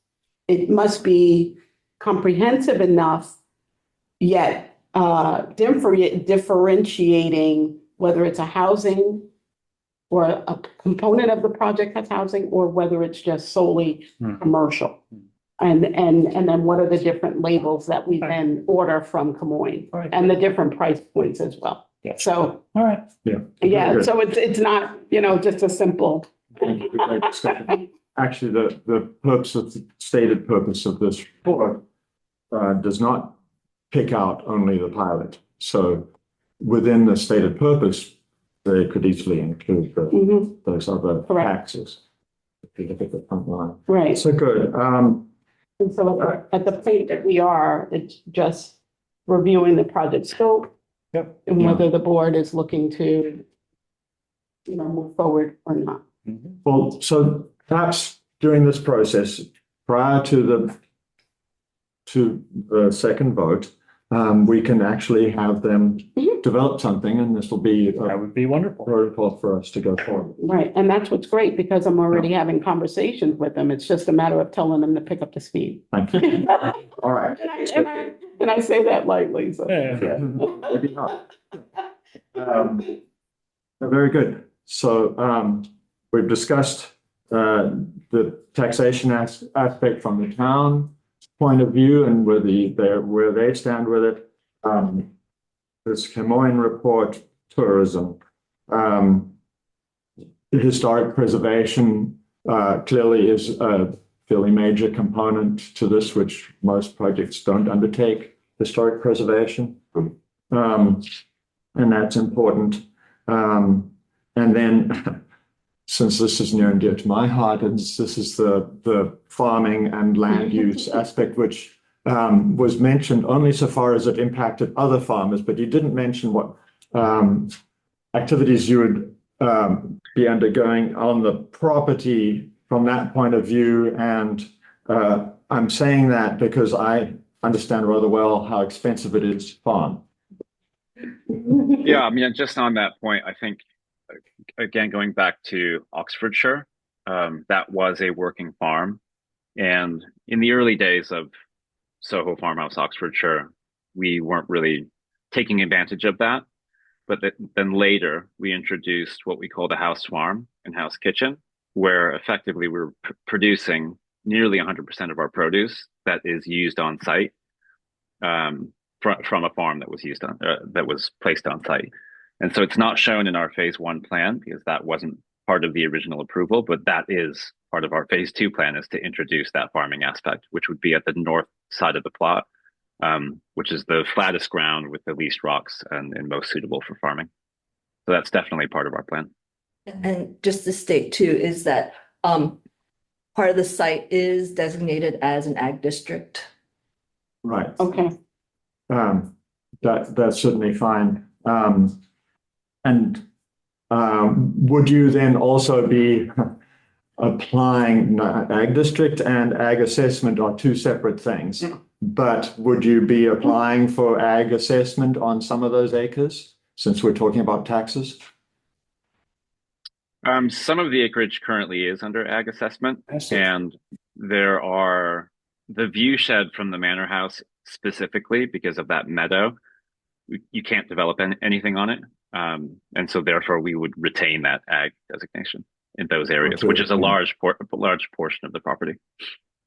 be comprehensive enough, yet differentiating whether it's a housing or a component of the project that's housing, or whether it's just solely commercial. And then what are the different labels that we then order from Camoin, and the different price points as well. So, all right. Yeah. So it's not, just a simple. Actually, the stated purpose of this report does not pick out only the pilot. So within the stated purpose, they could easily include those other taxes. If you look at the front line. Right. So good. And so at the point that we are, it's just reviewing the project scope. And whether the board is looking to, move forward or not. Well, so perhaps during this process, prior to the second vote, we can actually have them develop something, and this will be that would be wonderful protocol for us to go forward. Right, and that's what's great, because I'm already having conversations with them. It's just a matter of telling them to pick up the speed. Thank you. All right. And I say that lightly, so. Maybe not. Very good. So we've discussed the taxation aspect from the town point of view and where they stand with it. This Camoin report, tourism, historic preservation clearly is a fairly major component to this, which most projects don't undertake historic preservation. And that's important. And then, since this is near and dear to my heart, and this is the farming and land use aspect, which was mentioned only so far as it impacted other farmers, but you didn't mention what activities you would be undergoing on the property from that point of view. And I'm saying that because I understand rather well how expensive it is to farm. Yeah, I mean, just on that point, I think, again, going back to Oxfordshire, that was a working farm. And in the early days of Soho Farmhouse, Oxfordshire, we weren't really taking advantage of that. But then later, we introduced what we call the house farm and house kitchen, where effectively we're producing nearly 100% of our produce that is used on site from a farm that was used on that was placed on site. And so it's not shown in our phase one plan because that wasn't part of the original approval, but that is part of our phase two plan, is to introduce that farming aspect, which would be at the north side of the plot, which is the flattest ground with the least rocks and most suitable for farming. So that's definitely part of our plan. And just to state too, is that part of the site is designated as an ag district. Right. Okay. That's certainly fine. And would you then also be applying, ag district and ag assessment are two separate things, but would you be applying for ag assessment on some of those acres since we're talking about taxes? Some of the acreage currently is under ag assessment, and there are the view shed from the manor house specifically because of that meadow. You can't develop anything on it. And so therefore we would retain that ag designation in those areas, which is a large portion of the property.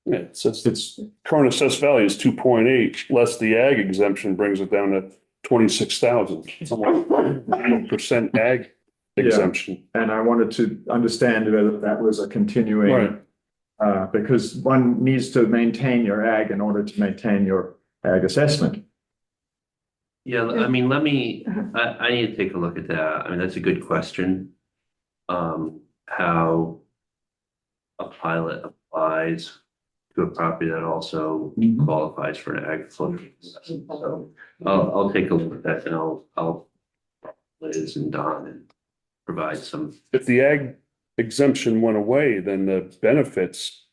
Yeah, it says its current assessed value is 2.8, less the ag exemption brings it down to 26,000. Somewhat 9% ag exemption. And I wanted to understand whether that was a continuing, because one needs to maintain your ag in order to maintain your ag assessment. Yeah, I mean, I need to take a look at that. I mean, that's a good question. How a pilot applies to a property that also qualifies for an agricultural assessment. So I'll take a look at that, and I'll Liz and Don and provide some. If the ag exemption went away, then the benefits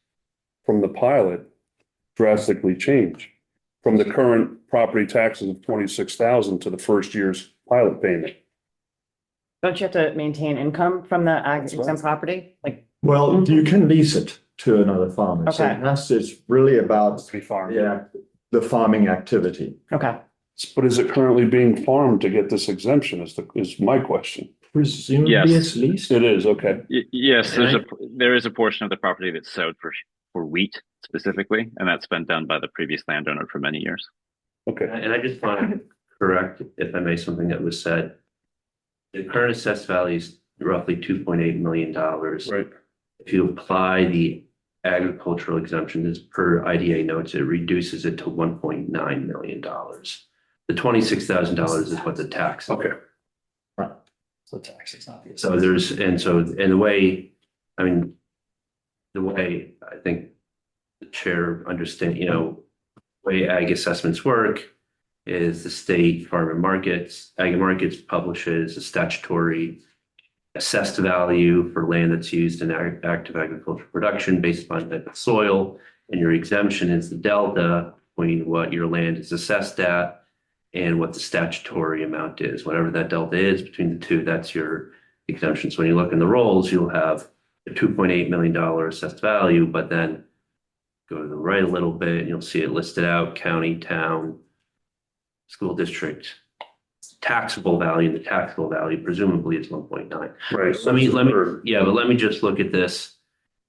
from the pilot drastically change. From the current property taxes of 26,000 to the first year's pilot payment. Don't you have to maintain income from the ag exempt property? Like, Well, you can lease it to another farmer. So Okay. it's really about, To be farmed. the farming activity. okay. But is it currently being farmed to get this exemption is my question. Presumably Yes. it's leased. It is, okay. Yes, there is a portion of the property that's sowed for wheat specifically, and that's been done by the previous landowner for many years. Okay. And I just want to correct, if I may, something that was said. The current assessed value is roughly $2.8 million. Right. If you apply the agricultural exemption as per IDA notes, it reduces it to $1.9 million. The $26,000 is what the tax. Okay. So taxes, not the. So the way I think the chair understand, the way ag assessments work is the state farm and ag markets publishes a statutory assessed value for land that's used in active agricultural production based upon type of soil, and your exemption is the delta between what your land is assessed at and what the statutory amount is. Whatever that delta is between the two, that's your exemption. So when you look in the rolls, you'll have a $2.8 million assessed value, but then go to the right a little bit and you'll see it listed out: county, town, school district, taxable value. And the taxable value presumably is 1.9. Right. Let me just look at this.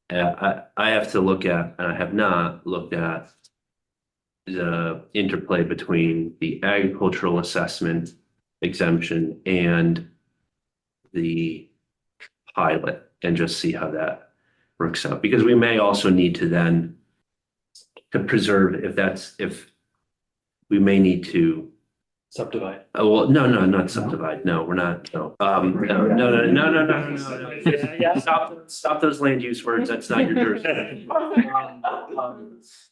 I have to look at, and I have not looked at, the interplay between the agricultural assessment exemption and the pilot, and just see how that works out. Because we may also need to then to preserve, if we may need to Subdivide. Oh, well, no, not subdivide. No, we're not. No. No. Stop those land use words. That's not your jurisdiction.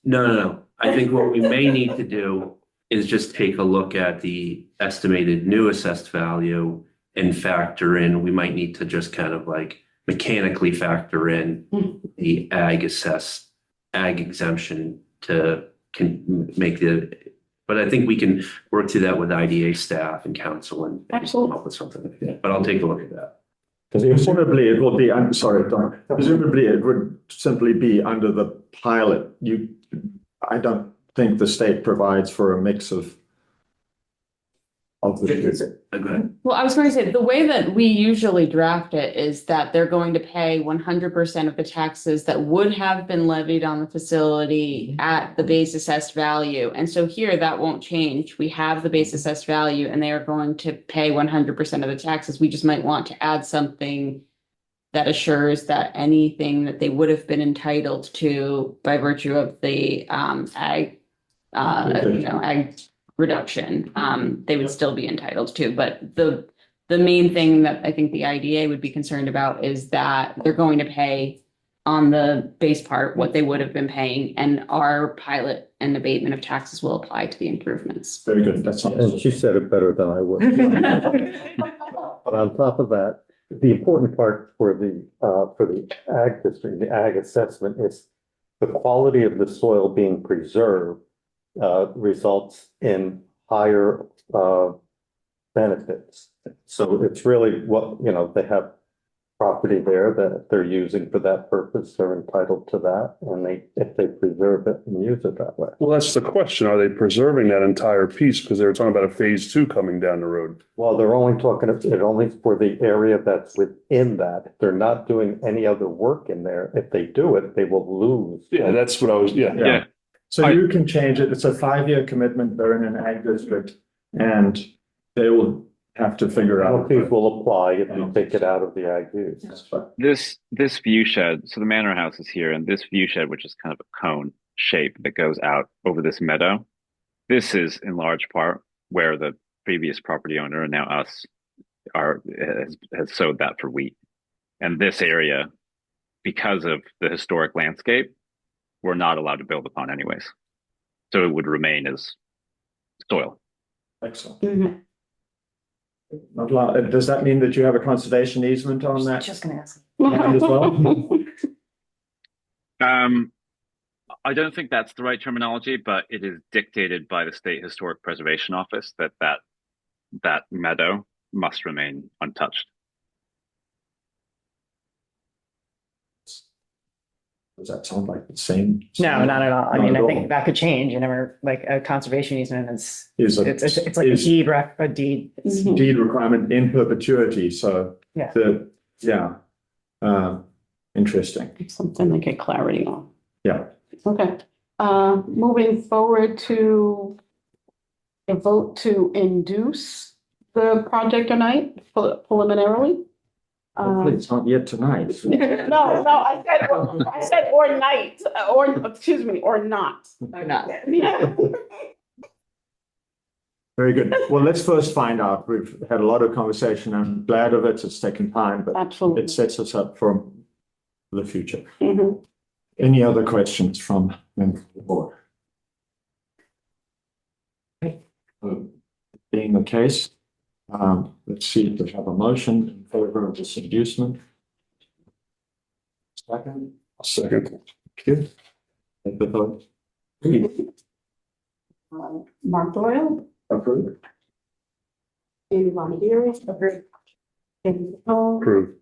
No. I think what we may need to do is just take a look at the estimated new assessed value and factor in, we might need to just kind of like mechanically factor in the ag exemption to make but I think we can work through that with IDA staff and council and come Absolutely. up with something. But I'll take a look at that. Presumably it will be, I'm sorry, Don, presumably it would simply be under the pilot. I don't think the state provides for a mix of the. Well, I was going to say, the way that we usually draft it is that they're going to pay 100% of the taxes that would have been levied on the facility at the base assessed value. And so here that won't change. We have the base assessed value and they are going to pay 100% of the taxes. We just might want to add something that assures that anything that they would have been entitled to by virtue of the ag reduction, they would still be entitled to. But the main thing that I think the IDA would be concerned about is that they're going to pay on the base part what they would have been paying, and our pilot and abatement of taxes will apply to the improvements. Very good. That's not. And she said it better than I would. But on top of that, the important part for the ag district, the ag assessment, is the quality of the soil being preserved results in higher benefits. So it's really what, they have property there that they're using for that purpose, they're entitled to that, and if they preserve it and use it that way. Well, that's the question. Are they preserving that entire piece? Because they were talking about a phase 2 coming down the road. Well, they're only talking it only for the area that's within that. They're not doing any other work in there. If they do it, they will lose. Yeah, that's what I was, Yeah. So you can change it. It's a 5-year commitment. They're in an ag district and they will have to figure out. Penalties will apply if you take it out of the ag use. This view shed, so the manor house is here, and this view shed, which is kind of a cone shape that goes out over this meadow, this is in large part where the previous property owner, and now us, has sowed that for wheat. And this area, because of the historic landscape, we're not allowed to build upon anyways. So it would remain as soil. Excellent. Mhm. Not allowed. Does that mean that you have a conservation easement on that? Just gonna ask. land as well? I don't think that's the right terminology, but it is dictated by the State Historic Preservation Office that meadow must remain untouched. Does that sound like the same? No, not at all. I Not mean, at I think all. that could change. You never, like a conservation easement is, Is a- it's like a is- deed, a deed. Mhm. Deed requirement in perpetuity, so. Yeah. Interesting, Something to get clarity on. yeah. Okay, moving forward to a vote to induce the project tonight preliminarily. Hopefully it's not yet tonight. No, I said or night, or, excuse me, or not. Or not. Yeah. Very good. Well, let's first find out. We've had a lot of conversation. I'm glad of it. It's taken time, but Absolutely. it sets us up for the future. Mhm. Any other questions from members of the board? Being the case, let's see if we have a motion in favor of this inducement. Second. Second. Thank you. Take the vote. Mark Doyle, Approved. Amy Bondieri, approved. James Cole, Approved.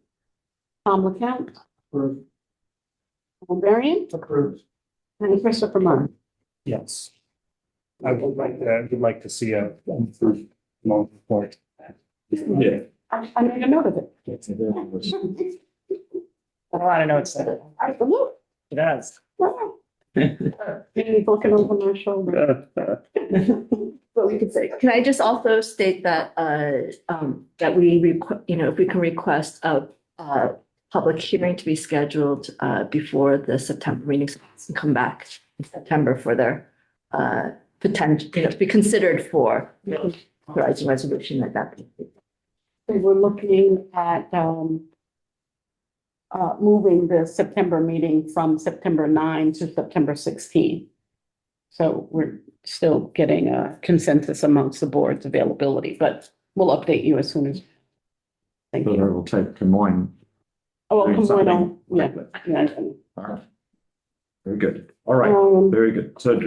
Tom LaCount, Approved. Paul Varian, Approved. and Christopher Martin. Yes. I would like to see a long report. Yeah. I made a note of it. A lot of notes there. I believe. It does. He's looking over my shoulder. What we could say. Can I just also state that, that if we can request a public hearing to be scheduled, before the September meeting, so they can come back in September for their, potential, to be considered for authorizing resolution at that point. So we're looking at, moving the September meeting from September 9 to September 16. So we're still getting a consensus amongst the board's availability, but we'll update you as soon as. Thank So that you. will take Des Moines. Oh, doing come on, something yeah, like that. yeah. All right. Very good. All right, very good. So,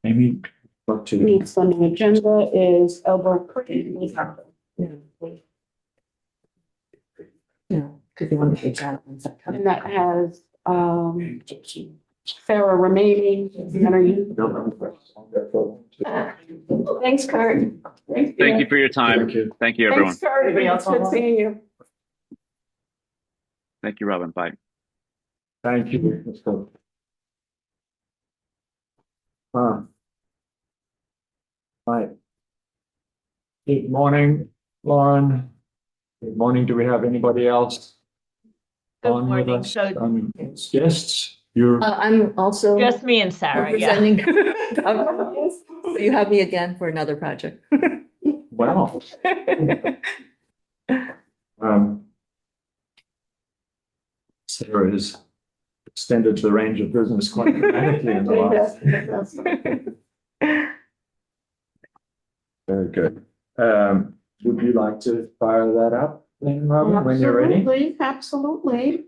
Amy, up to you. Next on the agenda is Elbow Creek. Yeah, because they want to take that in September. And that has, Sarah remaining. Thanks, Kurt. Thank you for your time. Thank you. Thank you, everyone. Thanks, Kurt. Anybody else Good online? seeing you. Thank you, Robin. Bye. Thank you. Let's go. Right. Good morning, Lauren. Good morning. Do we have anybody else? Good on with morning. us? So Guests, you're, I'm also just me and Sarah, yeah. representing. You have me again for another project. well. Um, Sarah has extended the range of business quite dramatically in the last. Very good. Would you like to fire that up then, Robin, when you're ready? Absolutely.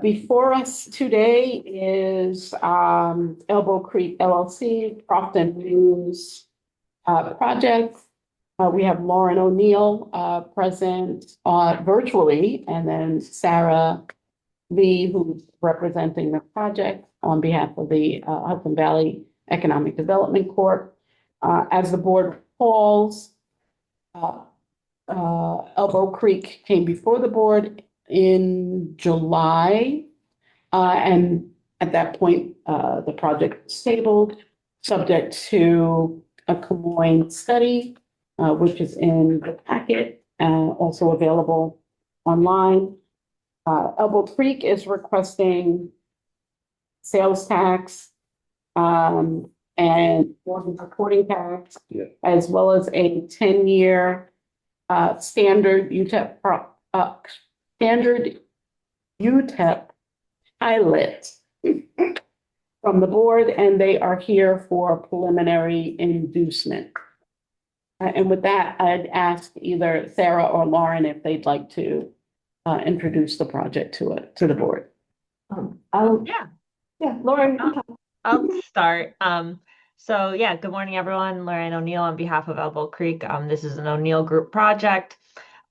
Before us today is Elbow Creek LLC, Crofton News project. We have Lauren O'Neill present virtually, and then Sarah Lee, who's representing the project on behalf of the Hudson Valley Economic Development Corp. As the board recalls, Elbow Creek came before the board in July. And at that point, the project was tabled, subject to a Camoin study, which is in the packet, also available online. Elbow Creek is requesting sales tax and mortgage reporting tax, as well as a 10-year standard UTEP pilot from the board, and they are here for preliminary inducement. And with that, I'd ask either Sarah or Lauren if they'd like to introduce the project to the board. Lauren. I'll start. So yeah, good morning, everyone. Lauren O'Neill on behalf of Elbow Creek. This is an O'Neill Group project.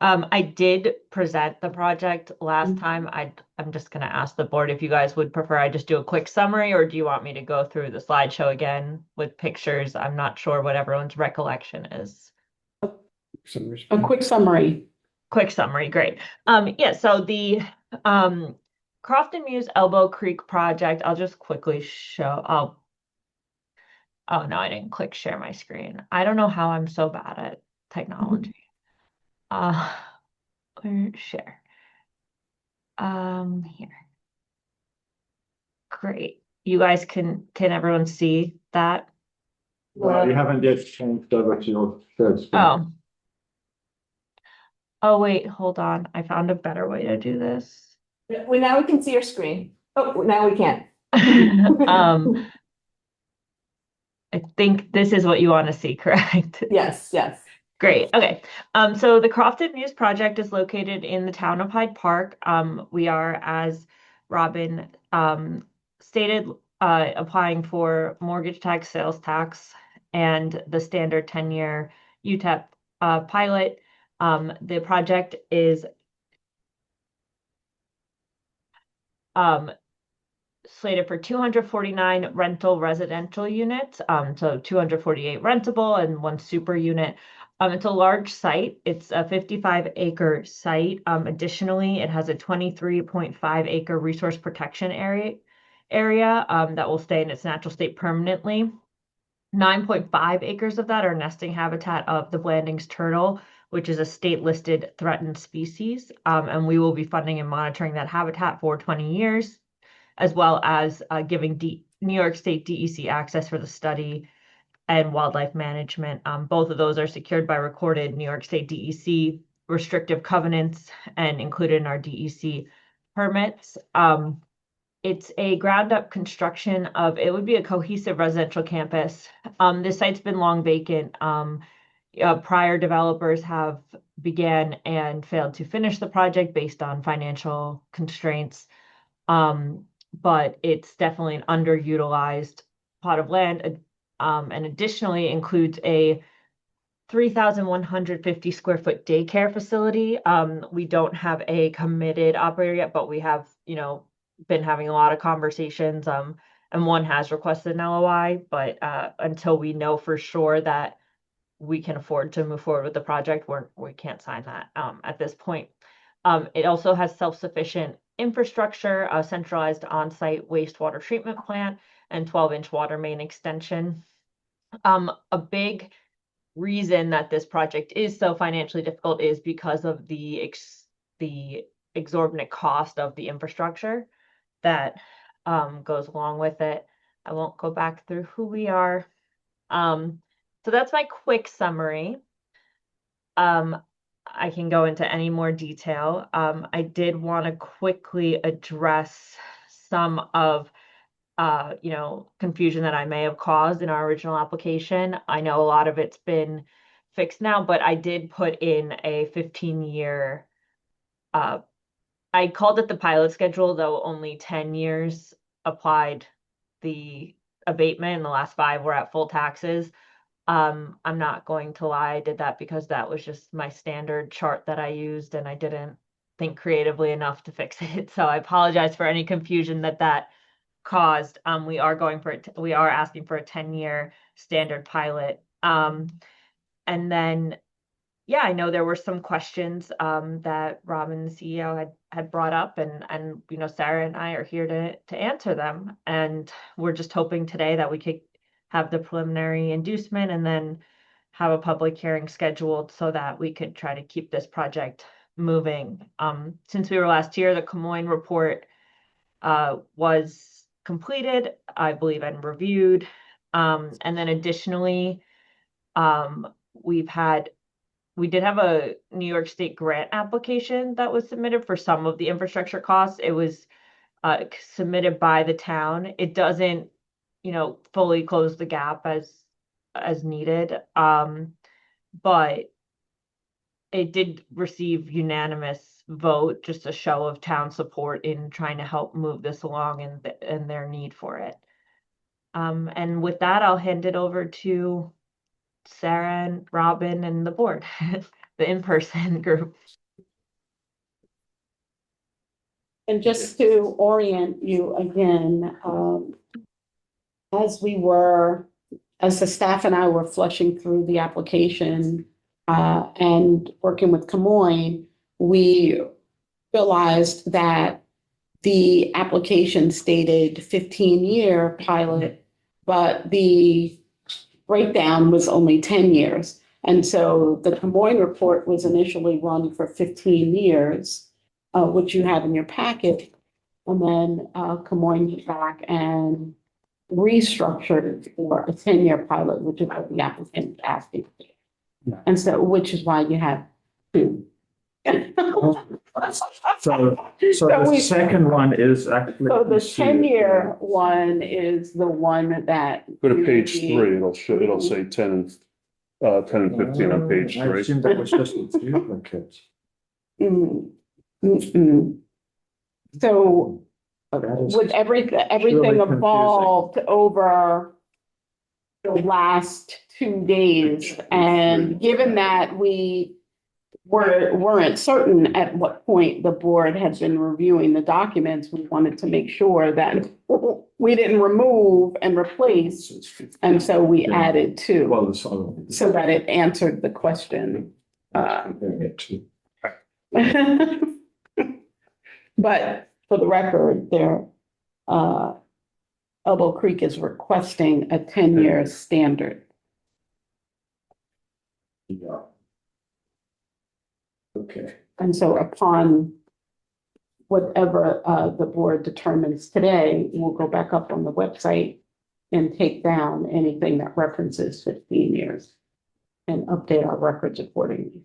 I did present the project last time. I'm just going to ask the board if you guys would prefer I just do a quick summary, or do you want me to go through the slideshow again with pictures? I'm not sure what everyone's recollection is. A quick summary. Quick summary, great. Yeah, so the Crofton Muse Elbow Creek project, I'll just quickly show. Oh no, I didn't click share my screen. I don't know how I'm so bad at technology. Share. Here. Great. You guys can everyone see that? Well, you haven't yet changed over to your third screen. Oh. Oh wait, hold on. I found a better way to do this. Well, now we can see your screen. Oh, now we can't. I think this is what you want to see, correct? Yes. Great. Okay. So the Crofton Muse project is located in the town of Hyde Park. We are, as Robin stated, applying for mortgage tax, sales tax, and the standard 10-year UTEP pilot. The project is slated for 249 rental residential units, so 248 rentable and 1 super unit. It's a large site. It's a 55-acre site. Additionally, it has a 23.5-acre resource protection area that will stay in its natural state permanently. 9.5 acres of that are nesting habitat of the Blandings turtle, which is a state-listed threatened species. And we will be funding and monitoring that habitat for 20 years, as well as giving New York State DEC access for the study and wildlife management. Both of those are secured by recorded New York State DEC restrictive covenants and included in our DEC permits. It's a ground up construction of, it would be a cohesive residential campus. This site's been long vacant. Prior developers have began and failed to finish the project based on financial constraints. But it's definitely an underutilized plot of land, and additionally includes a 3,150 square foot daycare facility. We don't have a committed operator yet, but we have, been having a lot of conversations. And one has requested an LOI, but until we know for sure that we can afford to move forward with the project, we can't sign that at this point. It also has self-sufficient infrastructure, a centralized on-site wastewater treatment plant, and 12-inch water main extension. A big reason that this project is so financially difficult is because of the exorbitant cost of the infrastructure that goes along with it. I won't go back through who we are. So that's my quick summary. I can go into any more detail. I did want to quickly address some of confusion that I may have caused in our original application. I know a lot of it's been fixed now, but I did put in a 15-year, I called it the pilot schedule, though only 10 years applied the abatement and the last 5 were at full taxes. I'm not going to lie, I did that because that was just my standard chart that I used and I didn't think creatively enough to fix it. So I apologize for any confusion that caused. We are asking for a 10-year standard pilot. And then, yeah, I know there were some questions that Robin, the CEO, had brought up, and Sarah and I are here to answer them. And we're just hoping today that we could have the preliminary inducement and then have a public hearing scheduled so that we could try to keep this project moving. Since we were last here, the Camoin report was completed, I believe, and reviewed. And then additionally, we did have a New York State grant application that was submitted for some of the infrastructure costs. It was submitted by the town. It doesn't, fully close the gap as needed. But it did receive unanimous vote, just a show of town support in trying to help move this along and their need for it. And with that, I'll hand it over to Sarah and Robin and the board, the in-person group. And just to orient you again, as the staff and I were flushing through the application and working with Camoin, we realized that the application stated 15-year pilot, but the breakdown was only 10 years. And so the Camoin report was initially run for 15 years, which you have in your packet. And then Camoin went back and restructured for a 10-year pilot, which is what the applicant is asking. And so, which is why you have 2. So the second one is actually. So the 10-year one is the one that. Go to page 3, it'll say 10 and 15 on page 3. I assume that was just a duplicate. So with everything really evolved over the last 2 days, and given that we weren't certain at what point the board had been reviewing the documents, we wanted to make sure that we didn't remove and replace, and so we added 2 Well, so that it answered the question. But for the record, Elbow Creek is requesting a 10-year standard. Yeah. Okay. And so upon whatever the board determines today, we'll go back up on the website and take down anything that references 15 years and update our records accordingly.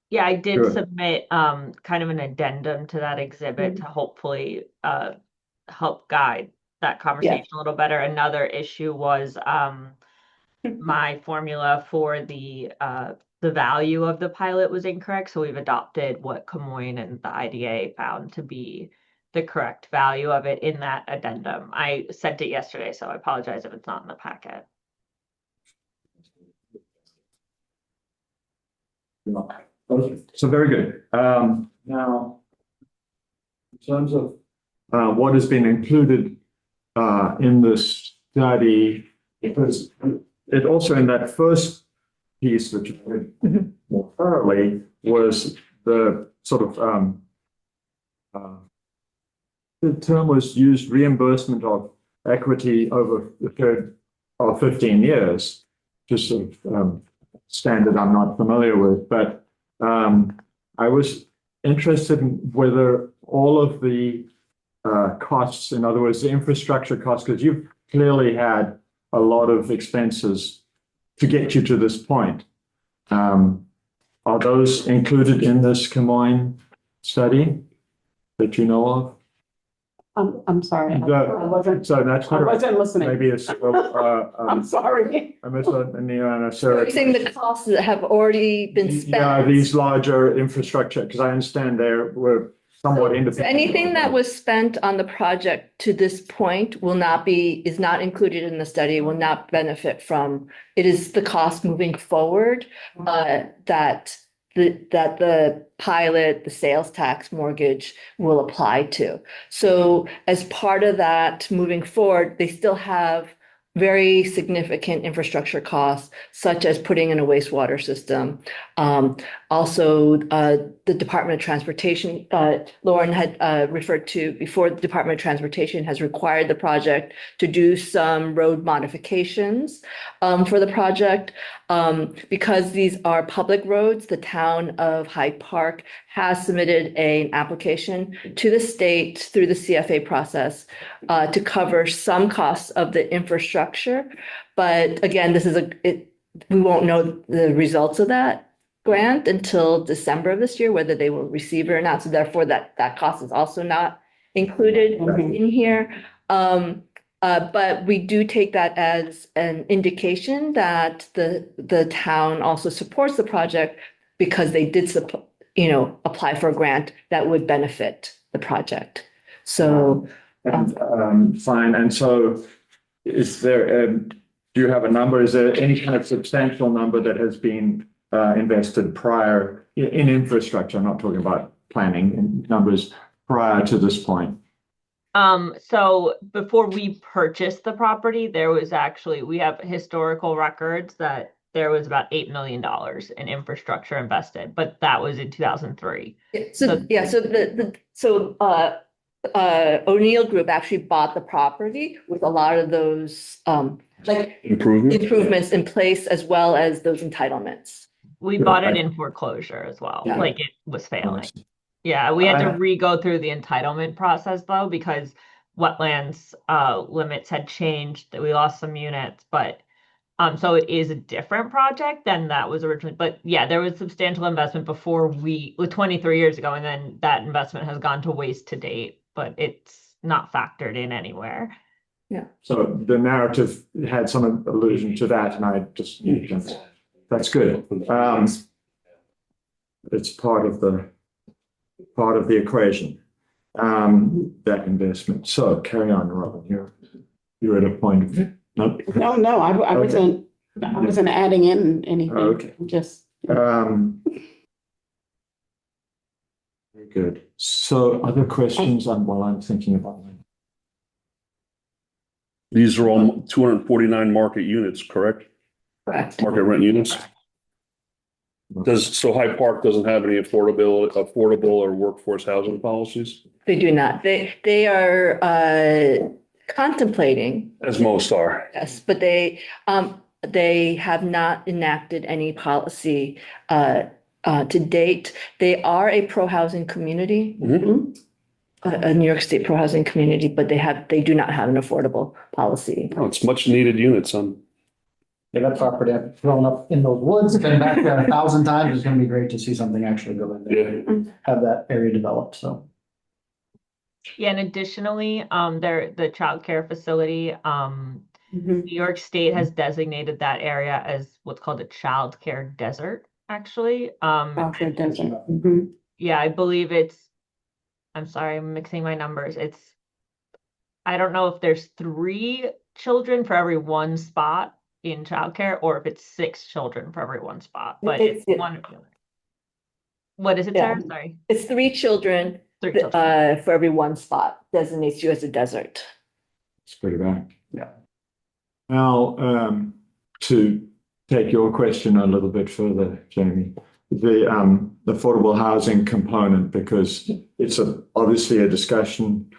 Yeah, I did Good. submit kind of an addendum to that exhibit to hopefully help guide that conversation a little better. Another issue was my formula for the the value of the pilot was incorrect, so we've adopted what Camoin and the IDA found to be the correct value of it in that addendum. I sent it yesterday, so I apologize if it's not in the packet. So very good. Now, in terms of what has been included in this study, because it also in that first piece, which I read more thoroughly, was the sort of the term was used, reimbursement of equity over the period of 15 years, just sort of standard I'm not familiar with, but I was interested in whether all of the costs, in other words, the infrastructure costs, because you've clearly had a lot of expenses to get you to this point. Are those included in this Camoin study that you know of? I'm sorry. I wasn't, So that's I wasn't listening. maybe it's I'm sorry. I missed a You're saying the costs that have already been spent. Yeah, these larger infrastructure, because I understand they were somewhat independent. Anything that was spent on the project to this point is not included in the study, will not benefit from. It is the cost moving forward that the pilot, the sales tax mortgage will apply to. So as part of that moving forward, they still have very significant infrastructure costs, such as putting in a wastewater system. Also, the Department of Transportation, Lauren had referred to before, the Department of Transportation has required the project to do some road modifications for the project. Because these are public roads, the town of Hyde Park has submitted an application to the state through the CFA process to cover some costs of the infrastructure. But again, we won't know the results of that grant until December of this year, whether they will receive it or not. So therefore, that cost is also not included in here. But we do take that as an indication that the town also supports the project because they did apply for a grant that would benefit the project. So fine. And so is there, do you have a number? Is there any kind of substantial number that has been invested prior in infrastructure? I'm not talking about planning and numbers prior to this point. So before we purchased the property, we have historical records that there was about $8 million in infrastructure invested, but that was in 2003. So O'Neill Group actually bought the property with a lot of those improvements in place, as well as those entitlements. We bought it in foreclosure as well, Yeah. like it was failing. Yeah, we had to re-go through the entitlement process though, because wetlands limits had changed, that we lost some units, but so it is a different project than that was originally. But yeah, there was substantial investment before 23 years ago, and then that investment has gone to waste to date, but it's not factored in anywhere. Yeah. So the narrative had some allusion to that, and I just, that's good. It's part of the equation, that investment. So carry on, Robin. You're at a point of no. No, I wasn't adding in anything. Okay. Just. Very good. So other questions while I'm thinking about them. These are all 249 market units, correct? Correct. Market rent units? So Hyde Park doesn't have any affordable or workforce housing policies? They do not. They are contemplating. As most are. Yes, but they have not enacted any policy to date. They are a pro-housing community, a New York State pro-housing community, but they do not have an affordable policy. Oh, it's much needed units on. Yeah, that property, I've grown up in those woods, been back there 1,000 times. It's gonna be great to see something actually go in there. Yeah. Have that area developed, so. Yeah, and additionally, the childcare facility, New York State has designated that area as what's called a childcare desert, actually. Crawford Desert. Mhm. Yeah, I believe I'm sorry, I'm mixing my numbers. I don't know if there's 3 children for every 1 spot in childcare or if it's 6 children for every 1 spot, but it's one or the other. What is it, Yeah. Sarah? Sorry. It's 3 children, 3 children. for every 1 spot designates you as a desert. It's pretty bad. Yeah. Now, to take your question a little bit further, Jamie, the affordable housing component, because it's obviously a discussion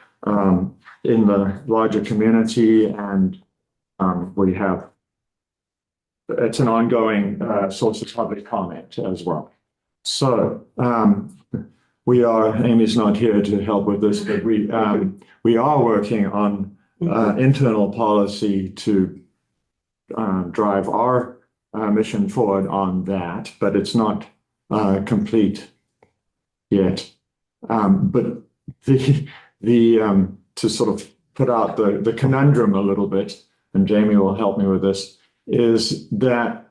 in the larger community, and it's an ongoing source of public comment as well. So Amy's not here to help with this, but we are working on internal policy to drive our mission forward on that, but it's not complete yet. But to sort of put out the conundrum a little bit, and Jamie will help me with this, is that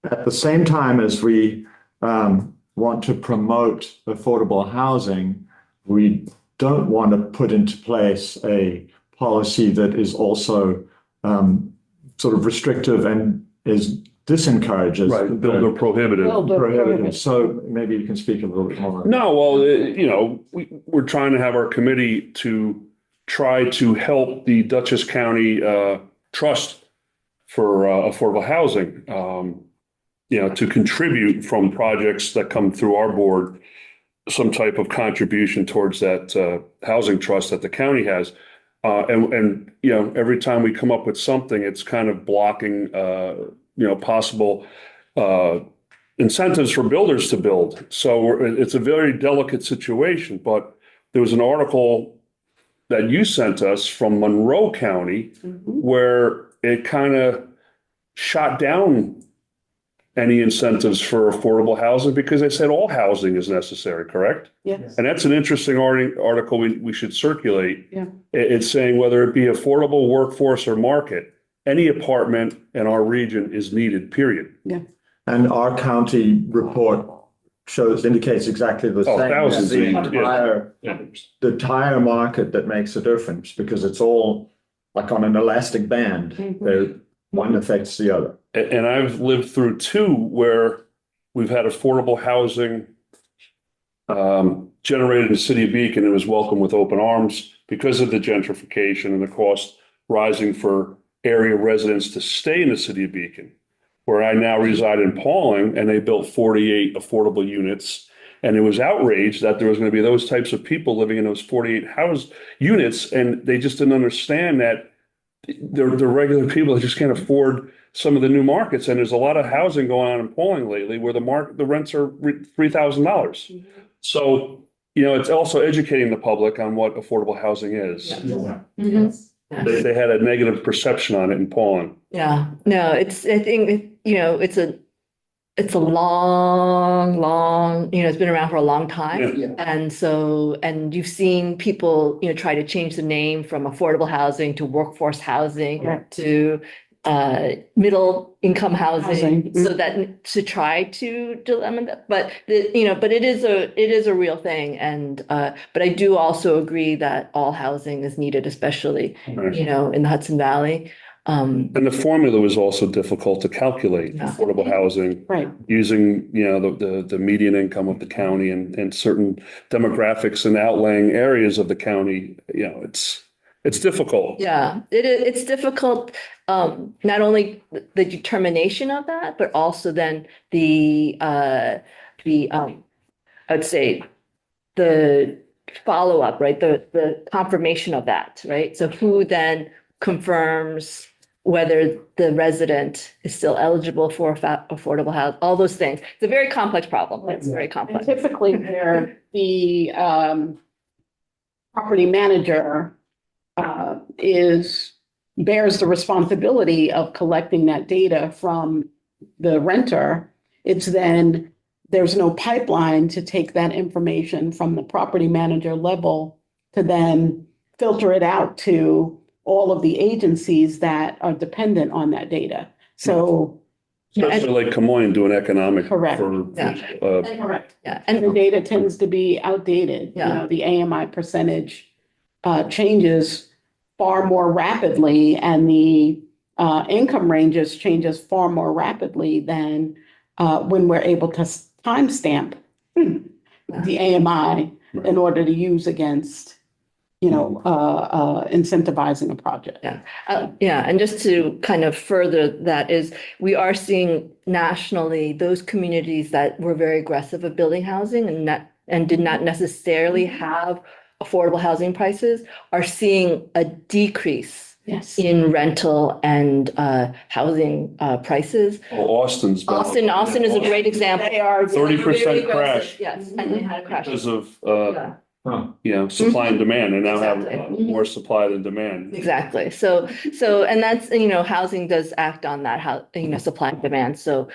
at the same time as we want to promote affordable housing, we don't want to put into place a policy that is also sort of restrictive and disencourages. Right, builder prohibitive. Prohibitive. So maybe you can speak a little bit more. No, well, we're trying to have our committee to try to help the Dutchess County Trust for affordable housing, to contribute from projects that come through our board, some type of contribution towards that housing trust that the county has. And every time we come up with something, it's kind of blocking, possible incentives for builders to build. So it's a very delicate situation. But there was an article that you sent us from Monroe County where it kind of shot down any incentives for affordable housing because they said all housing is necessary, correct? Yes. And that's an interesting article we should circulate. Yeah. It's saying whether it be affordable, workforce, or market, any apartment in our region is needed, period. Yeah. And our county report indicates exactly the same. Thousands The need, the entire market that makes a difference because it's all like on an elastic band. One affects the other. And I've lived through 2 where we've had affordable housing generated in the city of Beacon. It was welcomed with open arms because of the gentrification and the cost rising for area residents to stay in the city of Beacon, where I now reside in Pauling, and they built 48 affordable units. And it was outraged that there was going to be those types of people living in those 48 house units. And they just didn't understand that they're regular people that just can't afford some of the new markets. And there's a lot of housing going on in Pauling lately where the rents are $3,000. So, it's also educating the public on what affordable housing is. They had a negative perception on it in Pauling. Yeah, no, I think, it's a long, it's been around for a long time. Yeah. And you've seen people, try to change the name from affordable housing to workforce housing to middle income housing, so that to try to limit that. But it is a real thing. And but I do also agree that all housing is needed, especially, in the Hudson Valley. And the formula was also difficult to calculate affordable housing, using, the median income of the county and certain demographics and outlying areas of the county. It's difficult. Yeah, it's difficult. Not only the determination of that, but also then I'd say the follow-up, right? The confirmation of that, right? So who then confirms whether the resident is still eligible for affordable housing, all those things. It's a very complex problem. It's very complex. And typically where the property manager bears the responsibility of collecting that data from the renter, it's then there's no pipeline to take that information from the property manager level to then filter it out to all of the agencies that are dependent on that data. So Especially like Camoin doing economic. Correct. For, Yeah. Correct. Yeah, And the data tends to be outdated, you Yeah. know, the AMI percentage changes far more rapidly and the income ranges changes far more rapidly than when we're able to timestamp the AMI in order to use against, you know, incentivizing a project. Yeah, and just to kind of further that is, we are seeing nationally those communities that were very aggressive of building housing and did not necessarily have affordable housing prices are seeing a decrease Yes. in rental and housing prices. oh, Austin's. been- Austin is a great example. They are 30% crash. Yes, and they had a crash. Because of, Yeah. supply and demand, and now have Exactly. more supply than demand. Exactly. So, and that's, housing does act on that, how, supply and demand. So,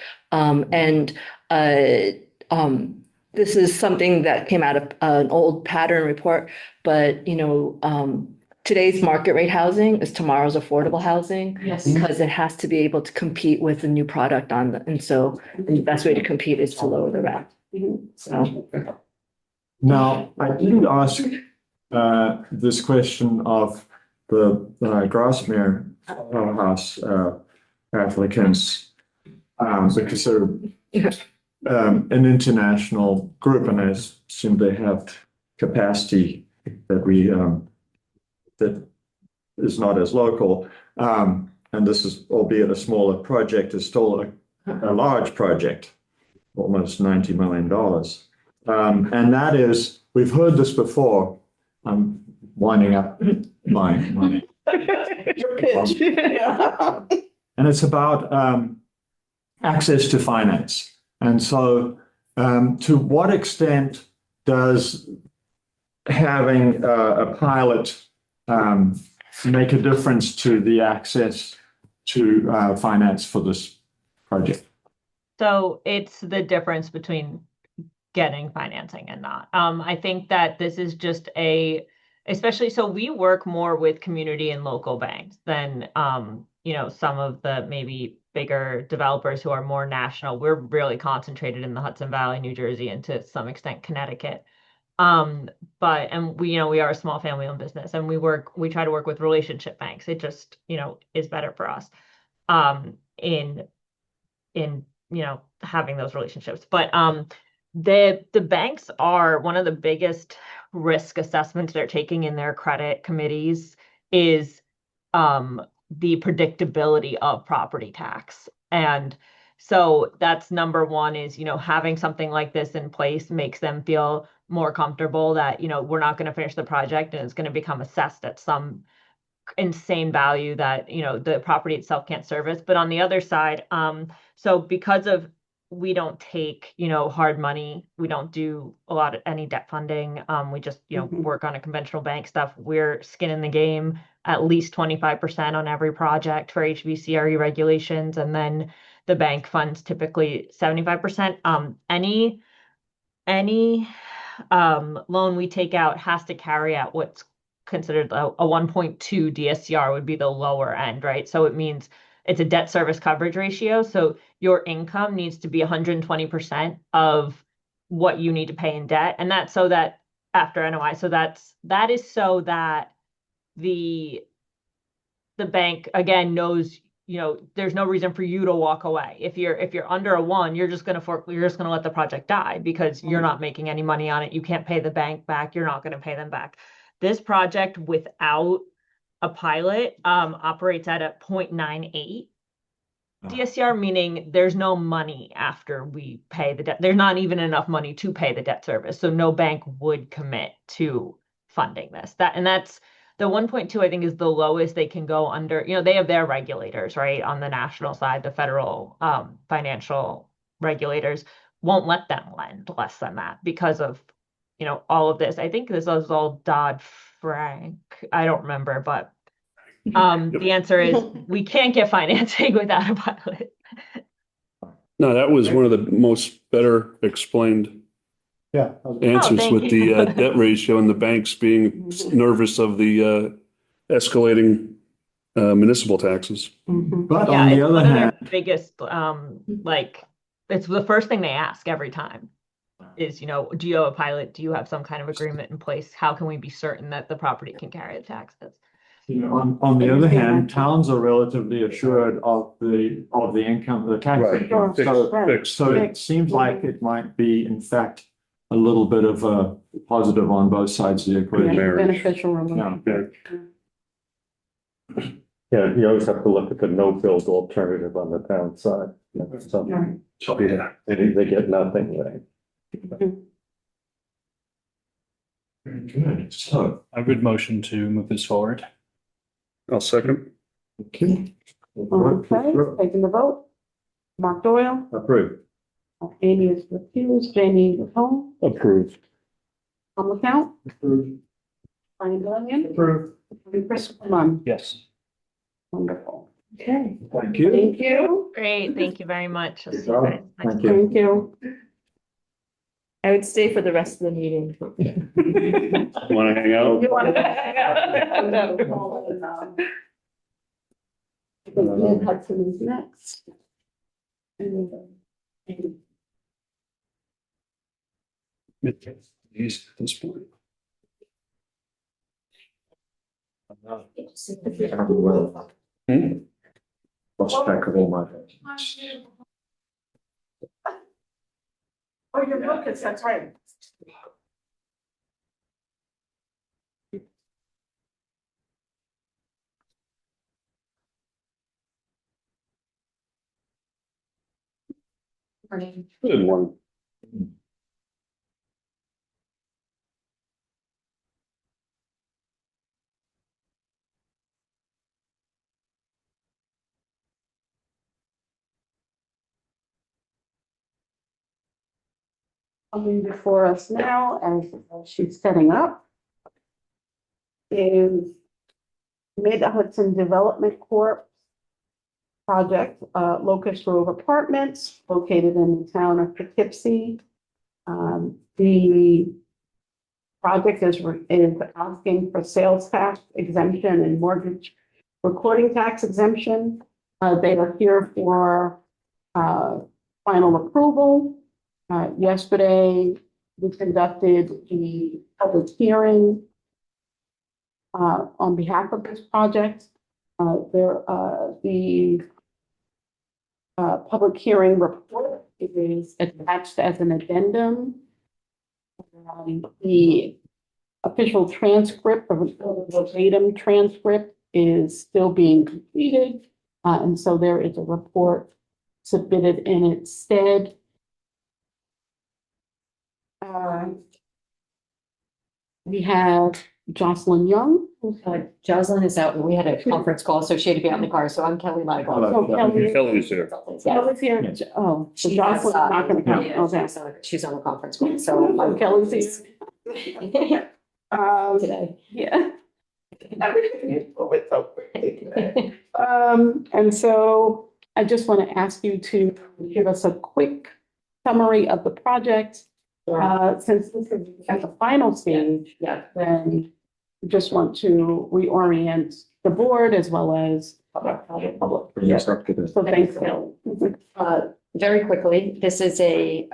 this is something that came out of an old pattern report, but, today's market rate housing is tomorrow's affordable housing. Yes. Because it has to be able to compete with a new product and so the best way to compete is to lower the rent. So. Now, I didn't ask this question of the Grassmere House applicants because they're an international group, and I assume they have capacity that that is not as local. And this is, albeit a smaller project, is still a large project, almost $90 million. And that is, we've heard this before. I'm winding up my Your pitch. and it's about access to finance. And so, to what extent does having a pilot make a difference to the access to finance for this project? So it's the difference between getting financing and not. I think that this is just especially, so we work more with community and local banks than, some of the maybe bigger developers who are more national. We're really concentrated in the Hudson Valley, New Jersey, and to some extent Connecticut. We are a small family-owned business, and we try to work with relationship banks. It just, is better for us, in having those relationships. But, the banks are one of the biggest risk assessments they're taking in their credit committees is, the predictability of property tax. And so that's number one is, having something like this in place makes them feel more comfortable that, we're not going to finish the project and it's going to become assessed at some insane value that, the property itself can't service. But on the other side, so because of we don't take, hard money, we don't do any debt funding. We just, work on a conventional bank stuff. We're skin in the game, at least 25% on every project for HVCRE regulations. And then the bank funds typically 75%. Any loan we take out has to carry out what's considered a 1.2 DSCR would be the lower end, right? So it means it's a debt service coverage ratio. So your income needs to be 120% of what you need to pay in debt. And that's so that after NOI, so that is so that the bank again knows, there's no reason for you to walk away. If you're under a 1, you're just going to let the project die because you're not making any money on it. You can't pay the bank back. You're not going to pay them back. This project without a pilot operates at a 0.98 DSCR, meaning there's no money after we pay the debt. There's not even enough money to pay the debt service. So no bank would commit to funding this. That's the 1.2, I think, is the lowest they can go under. They have their regulators, right? On the national side, the federal financial regulators won't let them lend less than that because of, all of this. I think this was all Dodd-Frank. I don't remember, but the answer is we can't get financing without a pilot. No, that was one of the most better explained answers thank with you. the debt ratio and the banks being nervous of the escalating municipal taxes. Mhm. But Yeah, on the it's other one of hand, their biggest, like, it's the first thing they ask every time is, do you have a pilot? Do you have some kind of agreement in place? How can we be certain that the property can carry the taxes? on the other hand, towns are relatively assured of the income, the tax Right. income. Fixed- So, fixed. so it seems like it might be, in fact, a little bit of a positive on both sides of the equation. Marriage. Beneficial relationship. Yeah. Yeah, you always have to look at the no-build alternative on the downside. So Yeah. they get nothing, right? Very good. So, I would motion to move this forward. I'll second. okay. Okay, taking the vote. Mark Doyle, Approved. Amy is refused, Jamie is home, Approved. on the count, Approved. Brian Gillian, Approved. and Chris Plum. Yes. Wonderful. Okay, Thank you. thank you. Great, thank you very much. I'll Good see you job. guys next Thank time. you. Thank you. I would stay for the rest of the meeting. Want to hang out? You want to hang out? I think Lynn Hudson is next. These at this point. Hmm? Lost track of all my. Oh, your book is, that's right. Good one. Coming before us now, as she's setting up, is Mid Hudson Development Corp. Project, Locust Grove Apartments, located in the town of Poughkeepsie. The project is asking for sales tax exemption and mortgage recording tax exemption. They are here for final approval. Yesterday, we conducted the public hearing on behalf of this project. The public hearing report is attached as an addendum. The official transcript, of the verbatim transcript, is still being completed. And so there is a report submitted in its stead. We have Jocelyn Young. Jocelyn is out, we had a conference call, so she had to be out in the car, so I'm Kelly Lible. So Kelly, Kelly's here. Kelly's here. Oh, so Jocelyn's not gonna come. Okay. She's on a conference call, so Oh, Kelly's here. today. Yeah. Everything is always so quick. And so I just want to ask you to give us a quick summary of the project. Since this is at the final stage, then we just want to reorient the board as well as public. Yes, up to this. So thanks, Kelly. Very quickly, this is a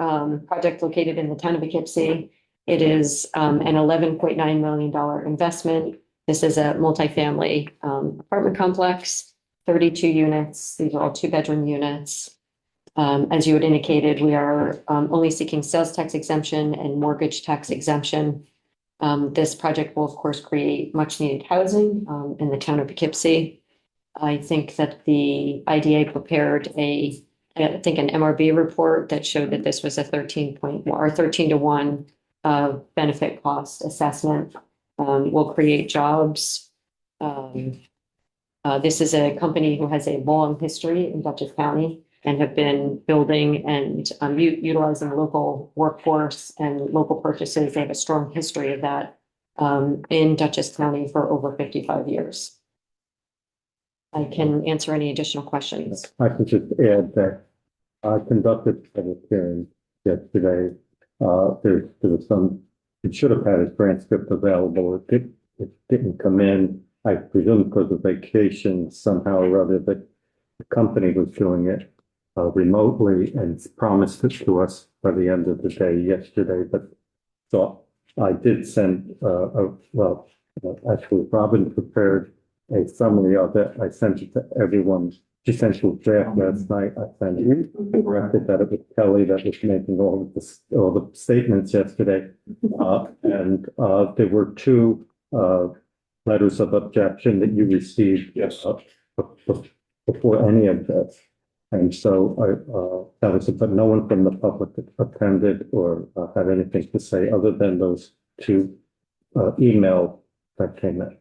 project located in the town of Poughkeepsie. It is an $11.9 million investment. This is a multifamily apartment complex, 32 units. These are all two-bedroom units. As you had indicated, we are only seeking sales tax exemption and mortgage tax exemption. This project will, of course, create much-needed housing in the town of Poughkeepsie. I think that the IDA prepared an MRB report that showed that this was a 13 to 1 benefit cost assessment. Will create jobs. This is a company who has a long history in Dutchess County and have been building and utilizing local workforce and local purchases. They have a strong history of that in Dutchess County for over 55 years. I can answer any additional questions. I can just add that I conducted public hearing yesterday. There was some, it should have had a transcript available. It didn't come in. I presume because of vacation somehow or other, that the company was doing it remotely and promised it to us by the end of the day yesterday. But so I did send, actually, Robin prepared a summary of it. I sent it to everyone. She sent you a draft last night. I sent it, corrected that it was Kelly that was making all the statements yesterday. And there were two letters of objection that you received. Yes. Before any of this. And so that was it, but no one from the public attended or had anything to say other than those two email that came in.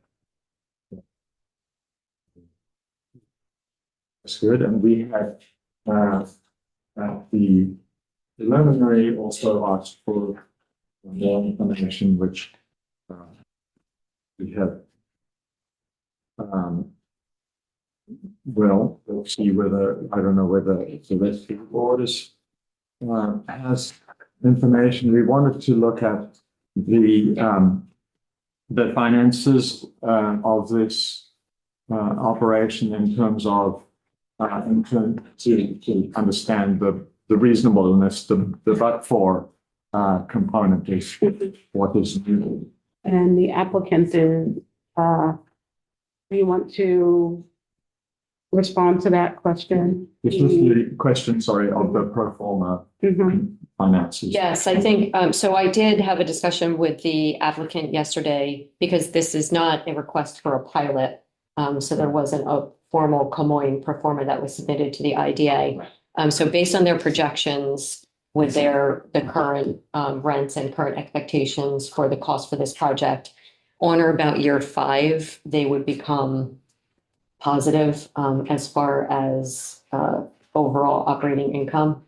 That's good. And we had the preliminary also asked for more information, which we have. Well, we'll see whether, I don't know whether the rest of the board has information. We wanted to look at the finances of this operation in terms of to understand the reasonableness, the but-for component is what is needed. And the applicant is, do you want to respond to that question? This is the question, sorry, of the pro forma finances. Yes, I think, so I did have a discussion with the applicant yesterday because this is not a request for a pilot. So there wasn't a formal Comoin pro forma that was submitted to the IDA. So based on their projections with the current rents and current expectations for the cost for this project, on or about year 5, they would become positive as far as overall operating income.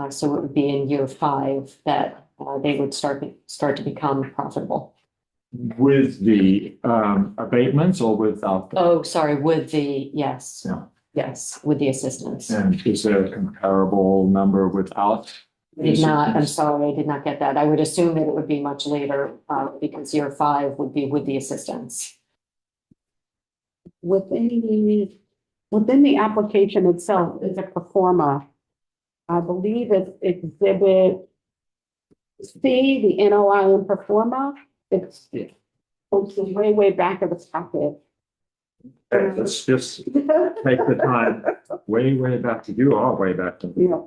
So it would be in year 5 that they would start to become profitable. With the abatements or without? Oh, sorry, with the, yes. Yeah. Yes, with the assistance. And is there a comparable number without? Did not, I'm sorry, I did not get that. I would assume that it would be much later because year 5 would be with the assistance. Within the application itself is a pro forma. I believe it's exhibit C, the NOI and pro forma. It's way back of the packet. Let's just take the time, way back. You are way back. Yeah.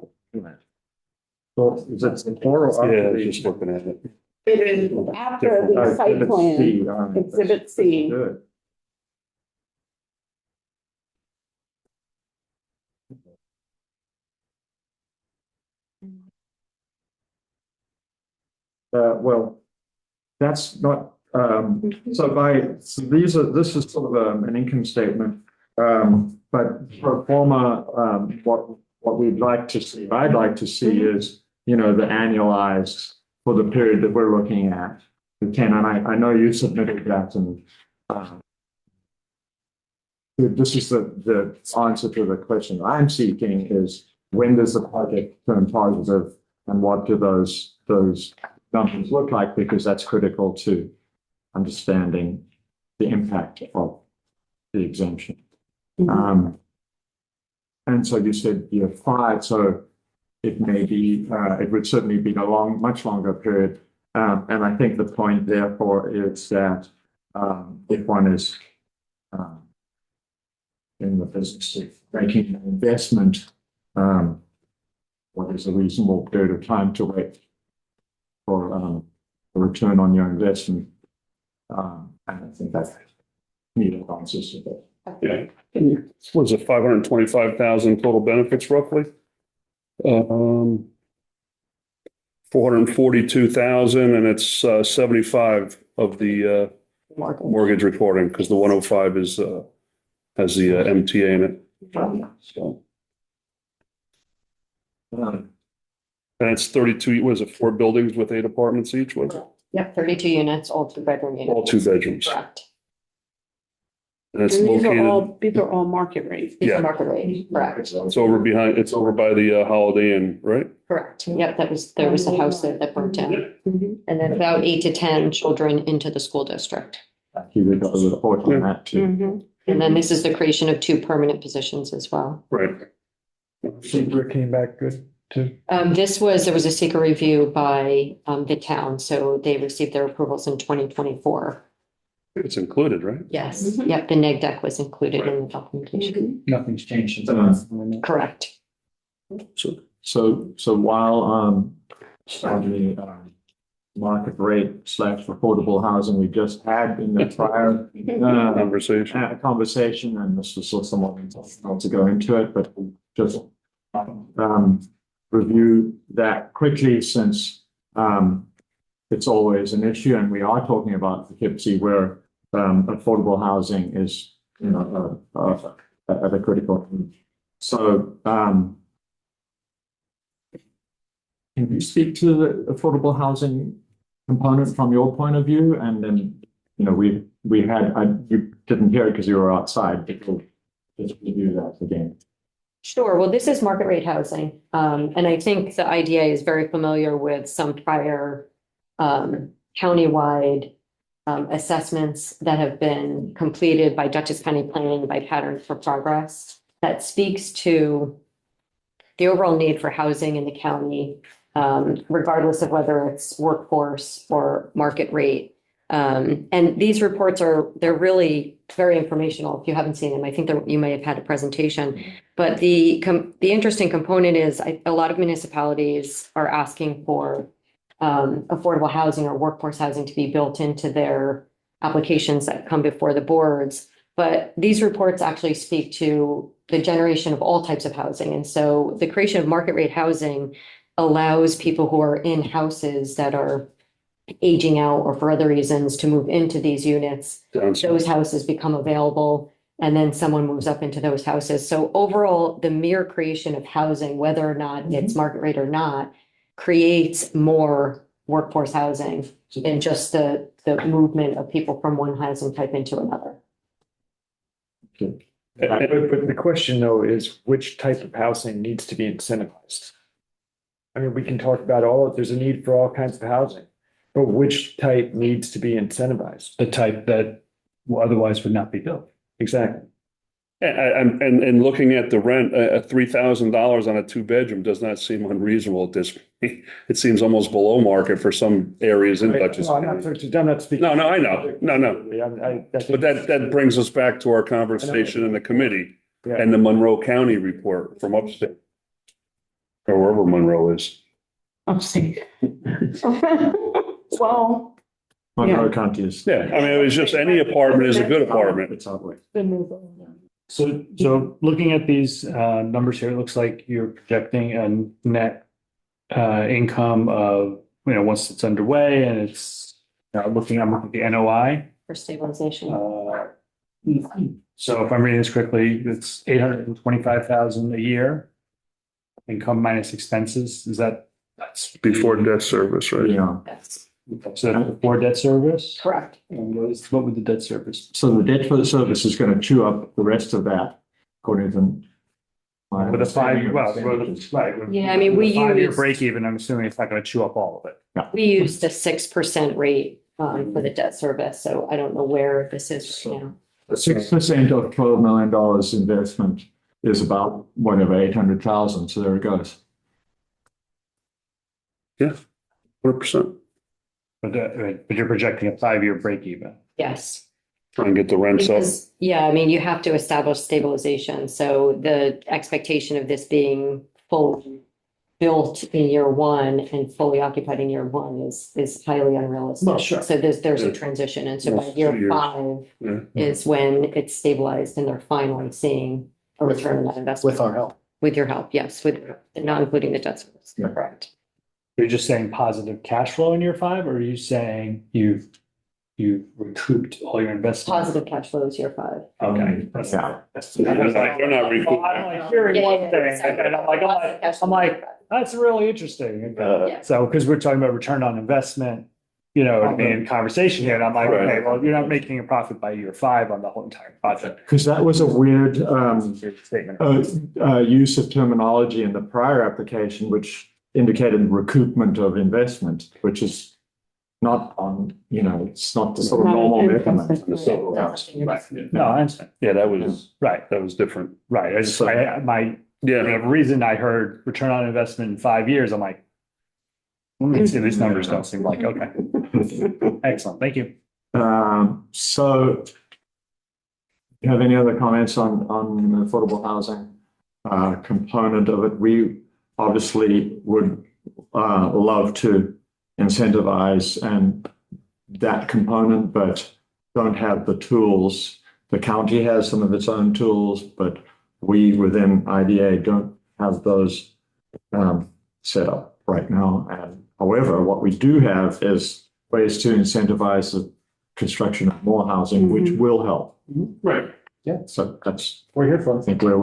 So is it before or after? Yeah, the- just looking at it. It is after the site Exhibit plan, C, all right. exhibit C. Good. Well, that's not, so this is sort of an income statement. But pro forma, what we'd like to see, I'd like to see is, the annualized for the period that we're looking at. Ken, and I know you submitted that and this is the answer to the question I'm seeking is when does the project turn positive and what do those numbers look like? Because that's critical to understanding the impact of the exemption. And so you said year 5, so it may be, it would certainly be a much longer period. And I think the point therefore is that if one is in the business of making an investment, what is a reasonable period of time to wait for a return on your investment? And I think that's needed answers to that. Yeah. Was it 525,000 total benefits roughly? 442,000 and it's 75 of the mortgage reporting because the 105 has the MTA in it. So. And it's 32, was it 4 buildings with 8 apartments each? Was it? Yep, 32 units, all 2-bedroom units. All 2 bedrooms. Correct. And it's And located. these are all market rates. These Yeah. are market rate, correct. It's over by the Holiday Inn, right? Correct. Yep, there was a house there that burnt down. And then about 8 to 10 children into the school district. we got a report on that too. Mhm. And then this is the creation of 2 permanent positions as well. Right. Secret came back good too. There was a secret review by the town, so they received their approvals in 2024. It's included, right? Yes, yep, the neg deck was included in the documentation. Nothing's changed since. Correct. So while on the market rate / affordable housing we just had in the prior conversation, and this was sort of somewhat not to go into it, but just review that quickly since it's always an issue, and we are talking about Poughkeepsie where affordable housing is, you know, at a critical. So can you speak to the affordable housing component from your point of view? And then, you know, you didn't hear it because you were outside, but we'll just review that again. Sure. Well, this is market rate housing. And I think the IDA is very familiar with some prior countywide assessments that have been completed by Dutchess County Planning, by Patterns for Progress, that speaks to the overall need for housing in the county, regardless of whether it's workforce or market rate. And these reports they're really very informational if you haven't seen them. I think you may have had a presentation, but the interesting component is a lot of municipalities are asking for affordable housing or workforce housing to be built into their applications that come before the boards. But these reports actually speak to the generation of all types of housing. And so the creation of market rate housing allows people who are in houses that are aging out or for other reasons to move into these units. Those houses become available and then someone moves up into those houses. So overall, the mere creation of housing, whether or not it's market rate or not, creates more workforce housing than just the movement of people from one housing type into another. But the question though is which type of housing needs to be incentivized? I mean, we can talk about there's a need for all kinds of housing, but which type needs to be incentivized? The type that otherwise would not be built. Exactly. And looking at the rent, $3,000 on a 2-bedroom does not seem unreasonable at this point. It seems almost below market for some areas in Dutchess. No, I'm not speaking. No, I know. No. But that brings us back to our conversation in the committee and the Monroe County report from upstate. Or wherever Monroe is. Upstate. Well. Monroe County is. Yeah, I mean, it was just any apartment is a good apartment. It's ugly. So looking at these numbers here, it looks like you're projecting a net income of, once it's underway and it's I'm looking at the NOI. For stabilization. So if I'm reading this correctly, it's 825,000 a year. Income minus expenses, that's Before debt service, right? Yeah. Yes, so that's before debt service? correct. And what would the debt service? So the debt for the service is going to chew up the rest of that, according to my With a 5, understanding. right. Yeah, I mean, we 5-year use- break even, I'm assuming it's not going to chew up all of it. We use the 6% rate for the debt service, so I don't know where this is right now. 6% of $12 million investment is about whatever, 800,000. So there it goes. 100%. But you're projecting a 5-year break even. Yes. Try and get the rents up. Because, yeah, I mean, you have to establish stabilization. So the expectation of this being fully built in year 1 and fully occupied in year 1 is highly unrealistic. Well, sure. So there's a transition. And so by Yes, year 2 years. 5 Yeah. is when it's stabilized and they're finally seeing a return on that investment. With our help. With your help, yes, not including the debt service. Yeah. Correct. You're just saying positive cash flow in year 5, or are you saying you've recouped all your investment? Positive cash flow is year 5. Okay. Yeah. They're not recouping. I'm like hearing one thing, and I'm like, that's really interesting. Yeah. So, because we're talking about return on investment, in conversation here, and I'm like, Right. okay, well, you're not making a profit by year 5 on the whole entire project. Because that was a weird Statement. use of terminology in the prior application, which indicated recoupment of investment, which is not on, it's not the sort of Not normal an measurement. income in the civil housing. No, I understand. Yeah, that was, Right, that was different. right. I just, So- the Yeah, reason I heard return on investment in 5 years, I'm like, these numbers don't seem like, okay, excellent, thank you. So you have any other comments on the affordable housing component of it? We obviously would love to incentivize and that component, but don't have the tools. The county has some of its own tools, but we within IDA don't have those set up right now. And however, what we do have is ways to incentivize the construction of more housing, which will help. right. So that's, We're here for I think, where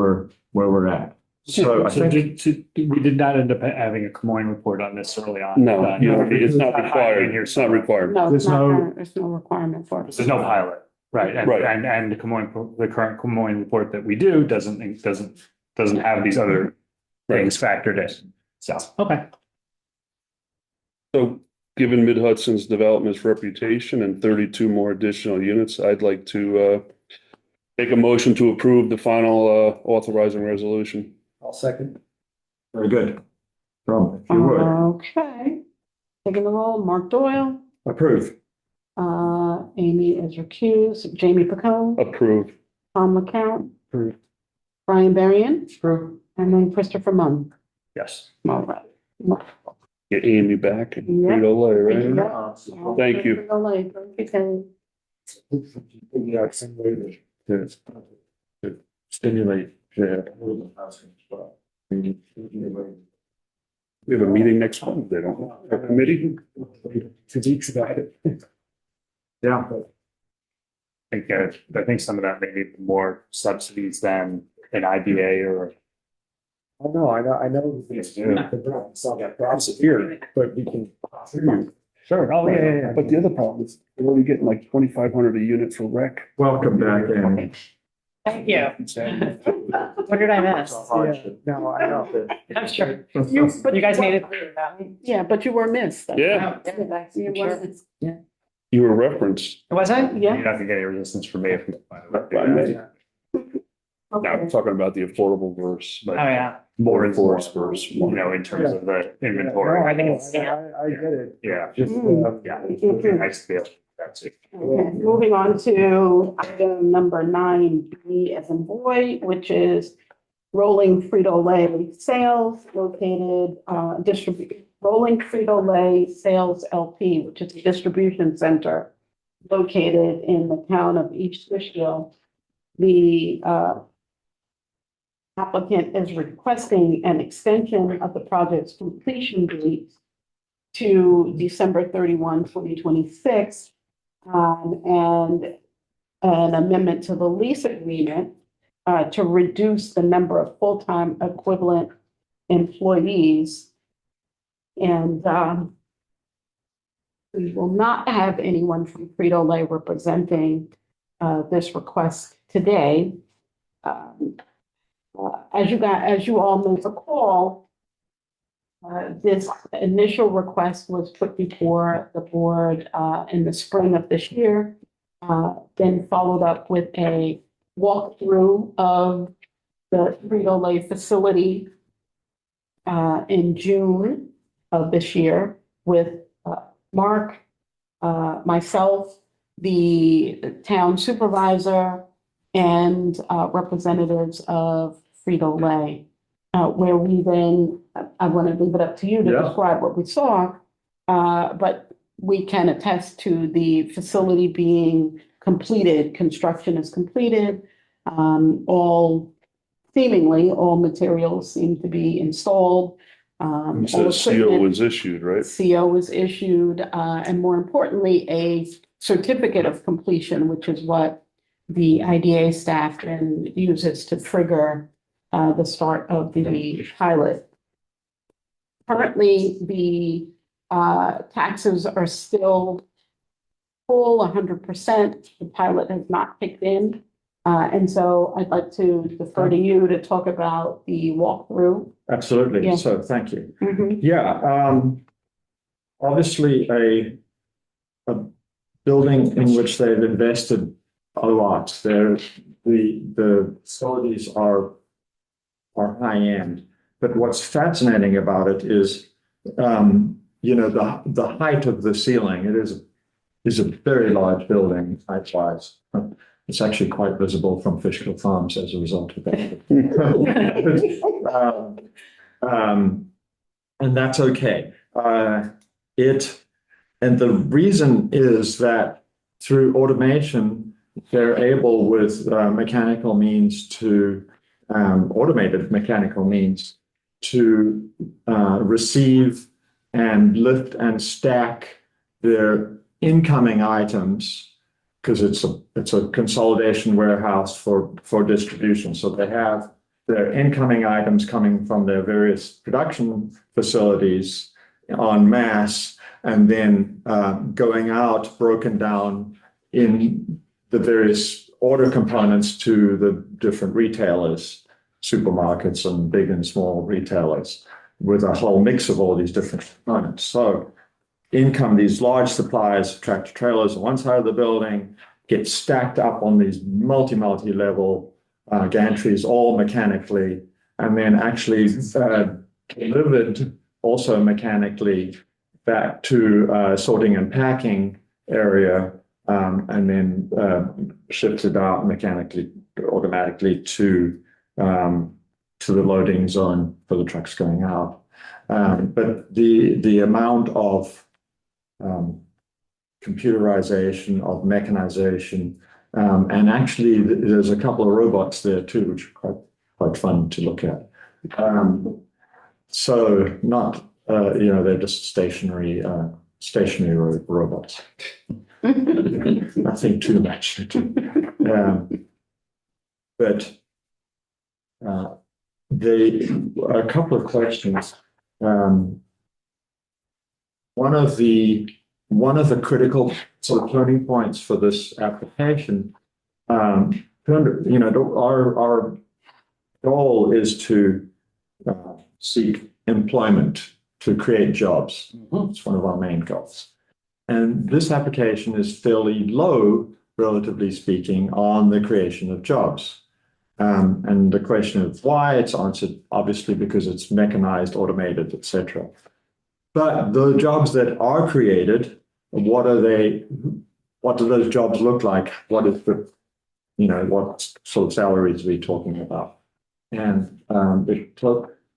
we're at. So I think, we did not end up having a Comoin report on this early on. No, it's not highlighted required. here. It's not required. No, There's there's no requirement for it. There's no pilot, right? Right. And the current Comoin report that we do doesn't have these other things factored in. So, okay. So given Mid Hudson's development's reputation and 32 more additional units, I'd like to make a motion to approve the final authorizing resolution. I'll second. very good. Rob, if you would, Okay. Taking the roll, Mark Doyle, approve. Amy is recused, Jamie Pacone, Approve. Tom McCount, Approved. Brian Berrien, True. and then Christopher Munn. Yes. All right. Get Amy back and Yeah. Frito-Lay, right? Thank you. Okay. To stimulate. We have a meeting next Wednesday, don't we? A committee? Yeah, I think some of that may be more subsidies than an IBA or. I know. It's here, but we can. Sure. Oh, yeah. But the other problem is we're only getting like 2,500 a unit for rec. Welcome back, Amy. Thank you. What did I miss? No, I know. I'm sure. You guys made it through that. Yeah, but you were missed. Yeah, You were missed. you were referenced. Was I? Yeah. You're not gonna get any resistance from me if. Now, I'm talking about the affordable verse, Oh, but yeah. More and more, force verse. you know, in terms of the inventory. I think it's, yeah. I get it. Yeah. Yeah. Mhm. Nice to be able to, that's it. Okay, moving on to item number 9B as in boy, which is rolling Frito-Lay sales located, rolling Frito-Lay sales LP, which is a distribution center located in the town of East Fishkill. The applicant is requesting an extension of the project's completion date to December 31, 2026. And an amendment to the lease agreement to reduce the number of full-time equivalent employees. And we will not have anyone from Frito-Lay representing this request today. As you all may recall, this initial request was put before the board in the spring of this year, then followed up with a walkthrough of the Frito-Lay facility in June of this year with Mark, myself, the town supervisor, and representatives of Frito-Lay, where we then, I want to leave it up to you to describe what we saw, but we can attest to the facility being completed, construction is completed, seemingly all materials seem to be installed. It says CO was issued, right? CO was issued, and more importantly, a certificate of completion, which is what the IDA staff then uses to trigger the start of the pilot. Currently, the taxes are still full 100%. The pilot has not kicked in. And so I'd like to defer to you to talk about the walkthrough. Absolutely. Yeah. So thank you. Mhm. Yeah, obviously a building in which they've invested a lot. The facilities are high end. But what's fascinating about it is, the height of the ceiling. It is a very large building height-wise. It's actually quite visible from Fishkill Farms as a result of that. And that's okay. And the reason is that through automation, they're able with mechanical means to automated mechanical means to receive and lift and stack their incoming items, because it's a consolidation warehouse for distribution. So they have their incoming items coming from their various production facilities en masse, and then going out broken down in the various order components to the different retailers, supermarkets and big and small retailers, with a whole mix of all these different components. So these large supplies of tractor trailers on one side of the building get stacked up on these multi-level gantries, all mechanically, and then actually delivered also mechanically back to sorting and packing area, and then shifted out mechanically, automatically to the loading zone for the trucks going out. But the amount of computerization, of mechanization, and actually there's a couple of robots there too, which are quite fun to look at. So not, they're just stationary robots. Nothing too much. But a couple of questions. One of the critical sort of turning points for this application, our goal is to seek employment, to create jobs. It's one of our main goals. And this application is fairly low, relatively speaking, on the creation of jobs. And the question of why, it's answered obviously because it's mechanized, automated, etc. But the jobs that are created, what do those jobs look like? What sort of salaries are we talking about? And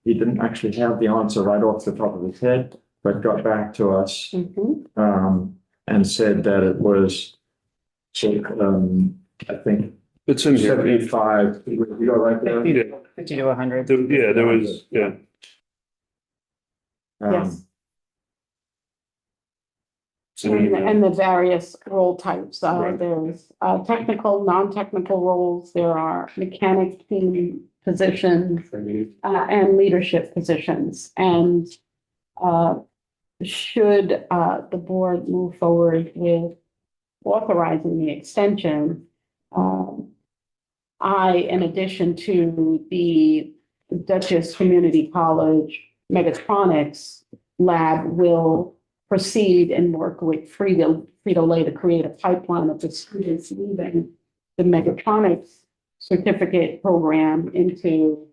he didn't actually have the answer right off the top of his head, but got back to us and said that it was, I think, it's in here. 75. You go right there. 50 to 100. Yeah, there was, yeah. Yes. And the various role types. Right. There's technical, non-technical roles. There are mechanic team positions and leadership positions. And should the board move forward with authorizing the extension, in addition to the Dutchess Community College Mechatronics Lab, will proceed and work with Frito-Lay to create a pipeline of the students leaving the mechatronics certificate program into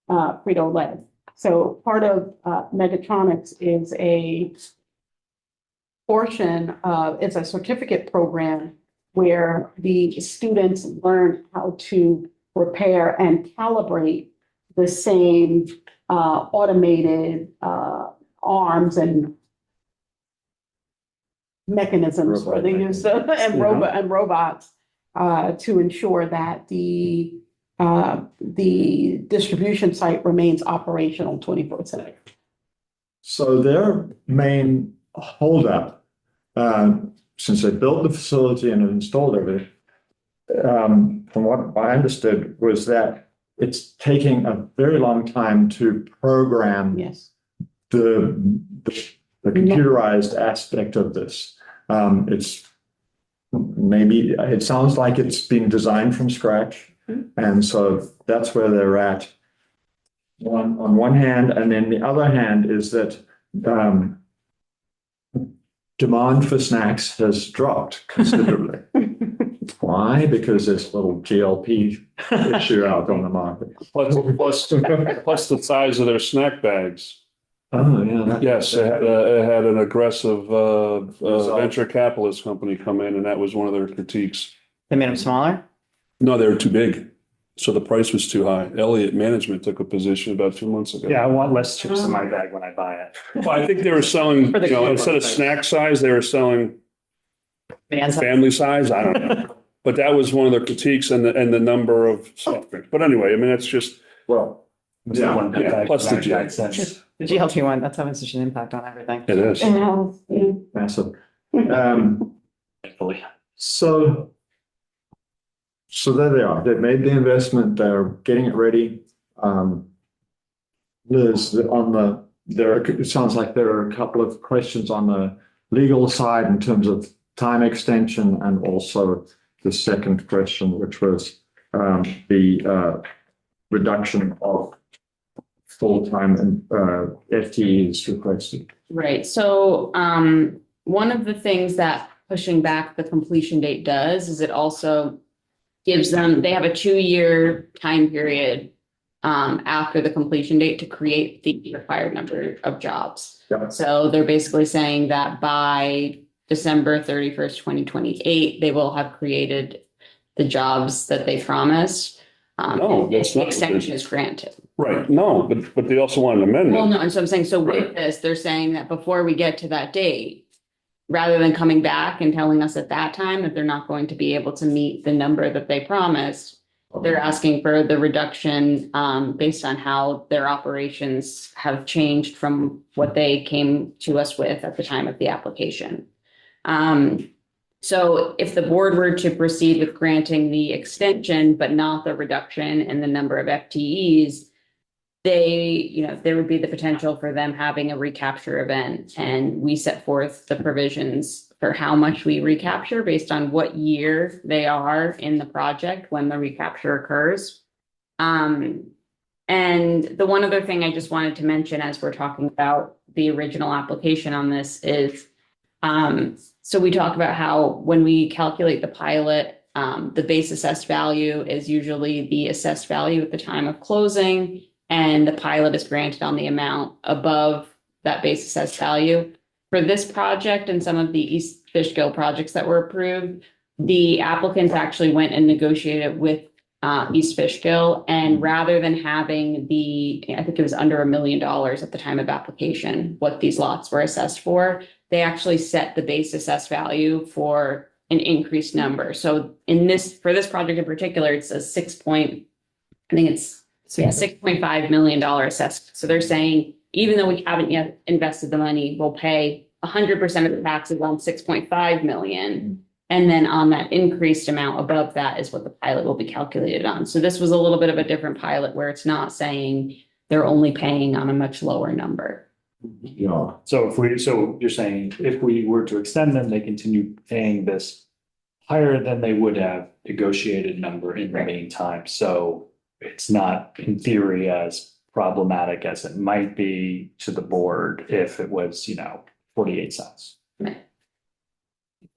Frito-Lay. So part of mechatronics is a portion of, it's a certificate program where the students learn how to repair and calibrate the same automated arms and mechanisms for the use of and robots to ensure that the distribution site remains operational 24/7. So their main holdup, since they built the facility and installed everything, from what I understood, was that it's taking a very long time to program the computerized aspect of this. It sounds like it's been designed from scratch. And so that's where they're at on one hand. And then the other hand is that demand for snacks has dropped considerably. Why? Because there's a little GLP issue out on the market. Plus the size of their snack bags. Oh, yeah. Yes, it had an aggressive venture capitalist company come in, and that was one of their critiques. They made them smaller? No, they were too big. So the price was too high. Elliott Management took a position about 2 months ago. Yeah, I want less chips in my bag when I buy it. Well, I think they were selling, For the instead of snack size, they were selling family size. I don't know. But that was one of their critiques, and the number of soft drinks. But anyway, I mean, that's just, Well, yeah. plus the G. The GLP-1, that's having such an impact on everything. It is. Massive. Thankfully. So there they are. They've made the investment. They're getting it ready. Liz, it sounds like there are a couple of questions on the legal side in terms of time extension, and also the second question, which was the reduction of full-time and FTEs requested. Right, so one of the things that pushing back the completion date does is it also gives them, they have a 2-year time period after the completion date to create the required number of jobs. Yep. So they're basically saying that by December 31st, 2028, they will have created the jobs that they promised. No, that's not. Extension is granted. Right, no, but they also want an amendment. Well, no, and so I'm saying, so with this, they're saying that before we get to that date, rather than coming back and telling us at that time that they're not going to be able to meet the number that they promised, they're asking for the reduction based on how their operations have changed from what they came to us with at the time of the application. So if the board were to proceed with granting the extension, but not the reduction in the number of FTEs, there would be the potential for them having a recapture event. And we set forth the provisions for how much we recapture based on what year they are in the project when the recapture occurs. And the one other thing I just wanted to mention as we're talking about the original application on this is, so we talk about how when we calculate the pilot, the base assessed value is usually the assessed value at the time of closing, and the pilot is granted on the amount above that base assessed value. For this project and some of the East Fishkill projects that were approved, the applicants actually went and negotiated with East Fishkill, and rather than having I think it was under $1 million at the time of application, what these lots were assessed for, they actually set the base assessed value for an increased number. So for this project in particular, it's a $6.5 million assessment. So they're saying, even though we haven't yet invested the money, we'll pay 100% of the taxes on 6.5 million. And then on that increased amount above that is what the pilot will be calculated on. So this was a little bit of a different pilot where it's not saying they're only paying on a much lower number. Yeah. So you're saying if we were to extend them, they continue paying this higher than they would have negotiated number in the meantime. So it's not in theory as problematic as it might be to the board if it was, 48 cents.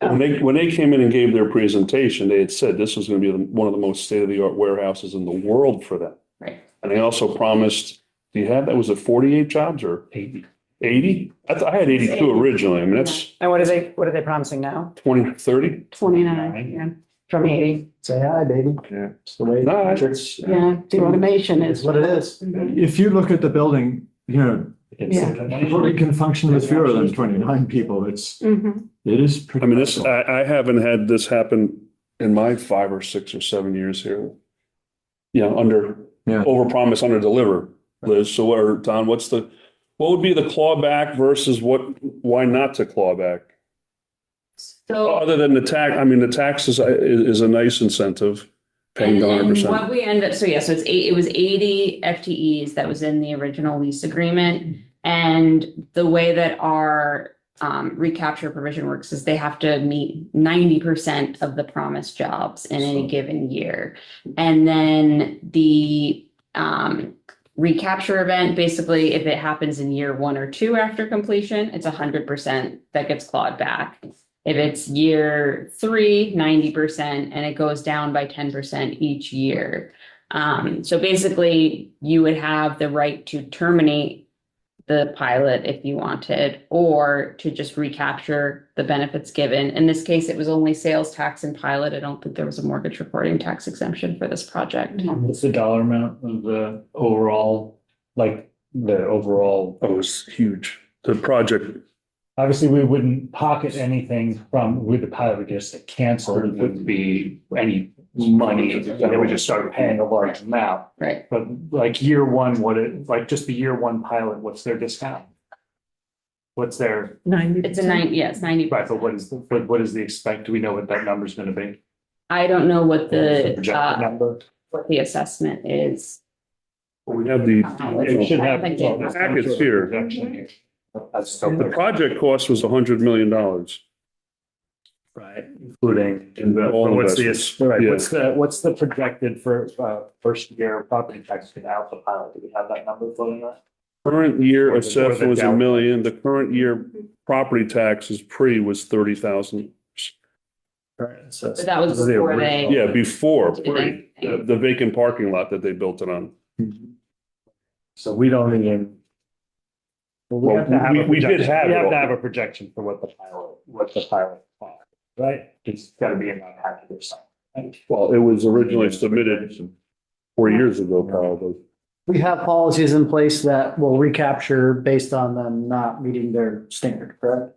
When they came in and gave their presentation, they had said this was going to be one of the most state-of-the-art warehouses in the world for them. Right. And they also promised, was it 48 jobs or 80? 80? I had 82 originally. I mean, that's And what are they promising now? 20, 30? 29, yeah. From 80? Say hi, baby. Yeah. It's the way. No, It's Yeah, the automation is what it is. If you look at the building, it probably can function with fewer than 29 people. It is pretty. I mean, I haven't had this happen in my 5 or 6 or 7 years here. Overpromise, underdeliver, Liz. So, Don, what would be the clawback versus why not to clawback? So Other than the tax, I mean, the tax is a nice incentive, paying the 100%. What we end up, it was 80 FTEs that was in the original lease agreement. And the way that our recapture provision works is they have to meet 90% of the promised jobs in any given year. And then the recapture event, basically, if it happens in year 1 or 2 after completion, it's 100% that gets clawed back. If it's year 3, 90%, and it goes down by 10% each year. So basically, you would have the right to terminate the pilot if you wanted, or to just recapture the benefits given. In this case, it was only sales tax and pilot. I don't think there was a mortgage reporting tax exemption for this project. What's the dollar amount of the overall, like the overall? That was huge. The project, Obviously, we wouldn't pocket anything from, with the pilot, we just cancel, it wouldn't be any money, and then we just start paying a large amount. Right. But like year one, like just the year one pilot, what's their discount? What's their, 90. It's a 90, yes, 90. right, but what is the expect, do we know what that number is gonna be? I don't know what Projected number? what the assessment is. we have the, It should have. I think well, there's some Packets sort of here. projection here. That's the project cost was $100 million. right, including, All what's the, investments. right, Yeah. what's the projected for, first year property tax without the pilot? Do we have that number floating around? Current year Or the assessment was delta. $1 million. The current year property taxes was 30,000. Right, so But that was this is the before original. they- Yeah, before, Did anything. the vacant parking lot that they built it on. So we don't even. Well, have to have a we did projection. have We it have all. to have a projection for what the pilot cost, right? It's gotta be in that package or something. Well, it was originally submitted 4 years ago, probably. We have policies in place that will recapture based on them not meeting their standard, correct?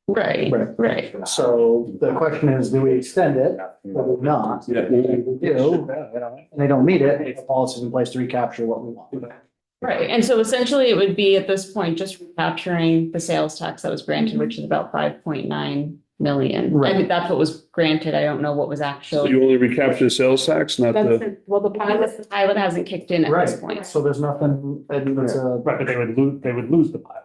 Right, right. So the question is, do we extend it or do we not? Yeah. If we do, and they don't meet it, it's policies in place to recapture what we want. Right, and so essentially it would be at this point just recapturing the sales tax that was granted, which is about 5.9 million. I Right. think that's what was granted. I don't know what was So actually. you only recapture the sales tax, not That's the, it. Well, the pilot hasn't kicked in at this Right, point. so there's nothing, and it's a. Right, but they would lose the pilot.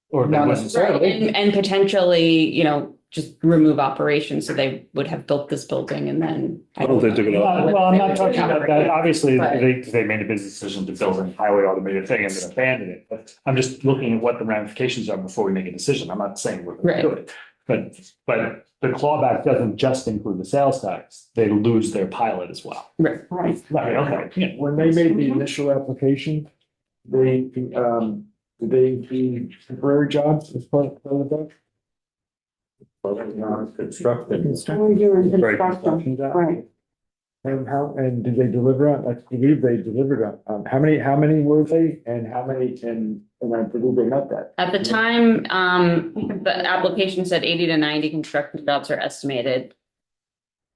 Or they Not wouldn't. necessarily. And potentially, just remove operations, so they would have built this building and then. I don't think they're gonna- Well, I'm not talking about that. Obviously, Right. they made a business decision to build a highway automated thing and then abandon it. But I'm just looking at what the ramifications are before we make a decision. I'm not saying we're gonna do it. But the clawback doesn't just include the sales tax. They lose their pilot as well. Right. Right, okay. Yeah. When they made the initial application, they, did they do temporary jobs as part of that? Constructed. You're in Right. construction, right. And did they deliver on, I believe they delivered on, how many were they and how many, and I believe they met that. At the time, the application said 80 to 90 construction jobs are estimated.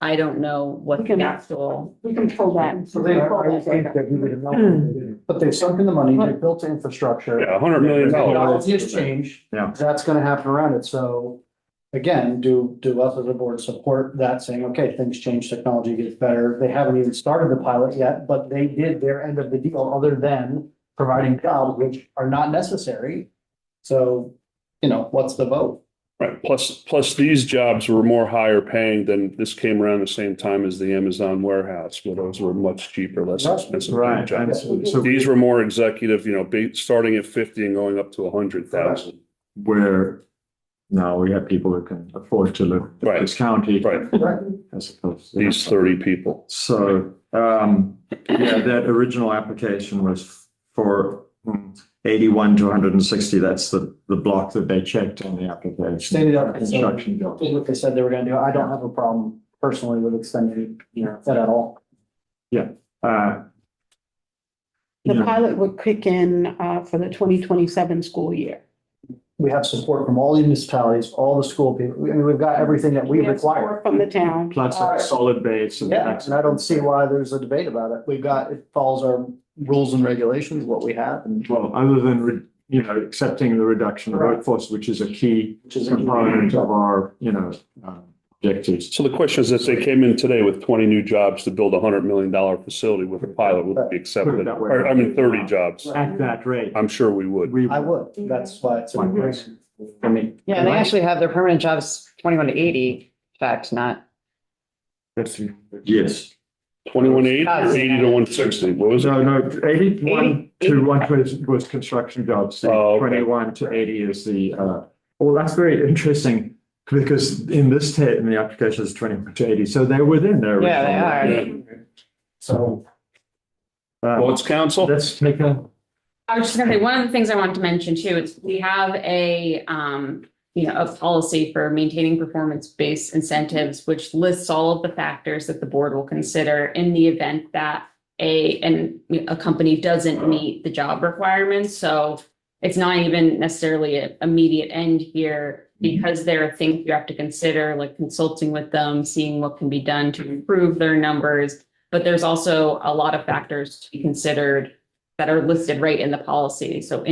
I don't know what We can- the actual. We can pull that. So they- I think that we would have known. But they've sunk in the money, they built the infrastructure. yeah, $100 million. Technology has changed. Yeah. That's gonna happen around it, so. Again, do us as a board support that, saying, okay, things change, technology gets better. They haven't even started the pilot yet, but they did their end of the deal, other than providing jobs which are not necessary. So, what's the vote? Right, plus these jobs were more higher paying than, this came around the same time as the Amazon warehouse, where those were much cheaper, less expensive. Right, jobs. and so These were more executive, starting at 50 and going up to 100,000. where now we have people who can afford to live in Right. this county. Right, As opposed to. these 30 people. So, yeah, that original application was for 81 to 160. That's the block that they checked on the application. Stated up. Construction job. What they said they were gonna do. I don't have a problem personally with extending, that at all. Uh, The Yeah. pilot would kick in for the 2027 school year. We have support from all the municipalities, all the school people. I mean, we've got everything that we We have require. support from the town. Plus a solid base. Yeah, and I don't see why there's a debate about it. It follows our rules and regulations, what we have, and Well, other than, accepting the reduction of workforce, which is a key component of our, objectives. So the question is, if they came in today with 20 new jobs to build a $100 million facility with a pilot, would it be accepted? that way. Or, 30 jobs. At that rate. I'm sure we would. We I would. That's why it's a no-brainer. I mean. Yeah, they actually have their permanent jobs 21 to 80, in fact, not. Yes. 2180, 80 to 160, what was it? No, 81 80. to 120 was construction jobs. The Oh, okay. 21 to 80 is the, well, that's very interesting because in this, in the application is 21 to 80. So they're within their. Yeah, they original- So. What's council? Let's take a, I was just gonna say, one of the things I wanted to mention too, is we have a policy for maintaining performance-based incentives, which lists all of the factors that the board will consider in the event that a company doesn't meet the job requirements. So it's not even necessarily an immediate end here, because there are things you have to consider, like consulting with them, seeing what can be done to improve their numbers. But there's also a lot of factors to be considered that are listed right in the policy. So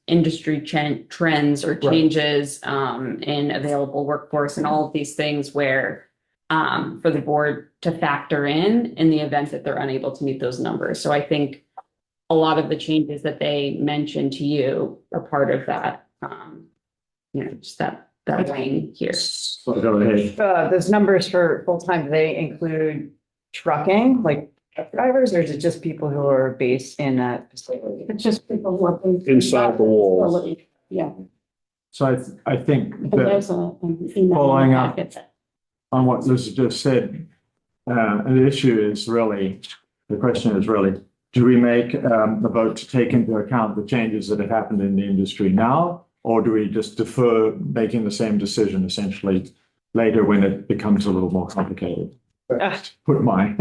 industry trends or changes in available workforce and all of these things where for the board to factor in the event that they're unable to meet those numbers. So I think a lot of the changes that they mentioned to you are part of that, just that lane here. so go ahead. Those numbers for full-time, do they include trucking, like truck drivers, or is it just people who are based in that facility? It's just people working. Inside the walls. Yeah, So I think and that there's an email Following up. packet. on what Liz just said, the issue is really, the question is really, do we make the vote to take into account the changes that have happened in the industry now? Or do we just defer making the same decision essentially later when it becomes a little more complicated? Put my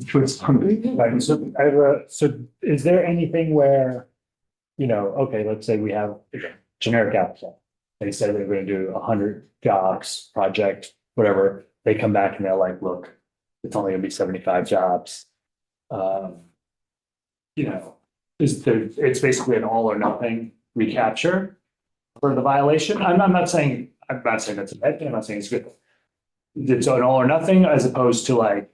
twist on it. Right, so is there anything where, okay, let's say we have generic applicant. They said they're gonna do 100 jobs, project, whatever. They come back and they're like, look, it's only gonna be 75 jobs. It's basically an all or nothing recapture for the violation. I'm not saying that's a bad thing. I'm not saying it's good. It's an all or nothing as opposed to like,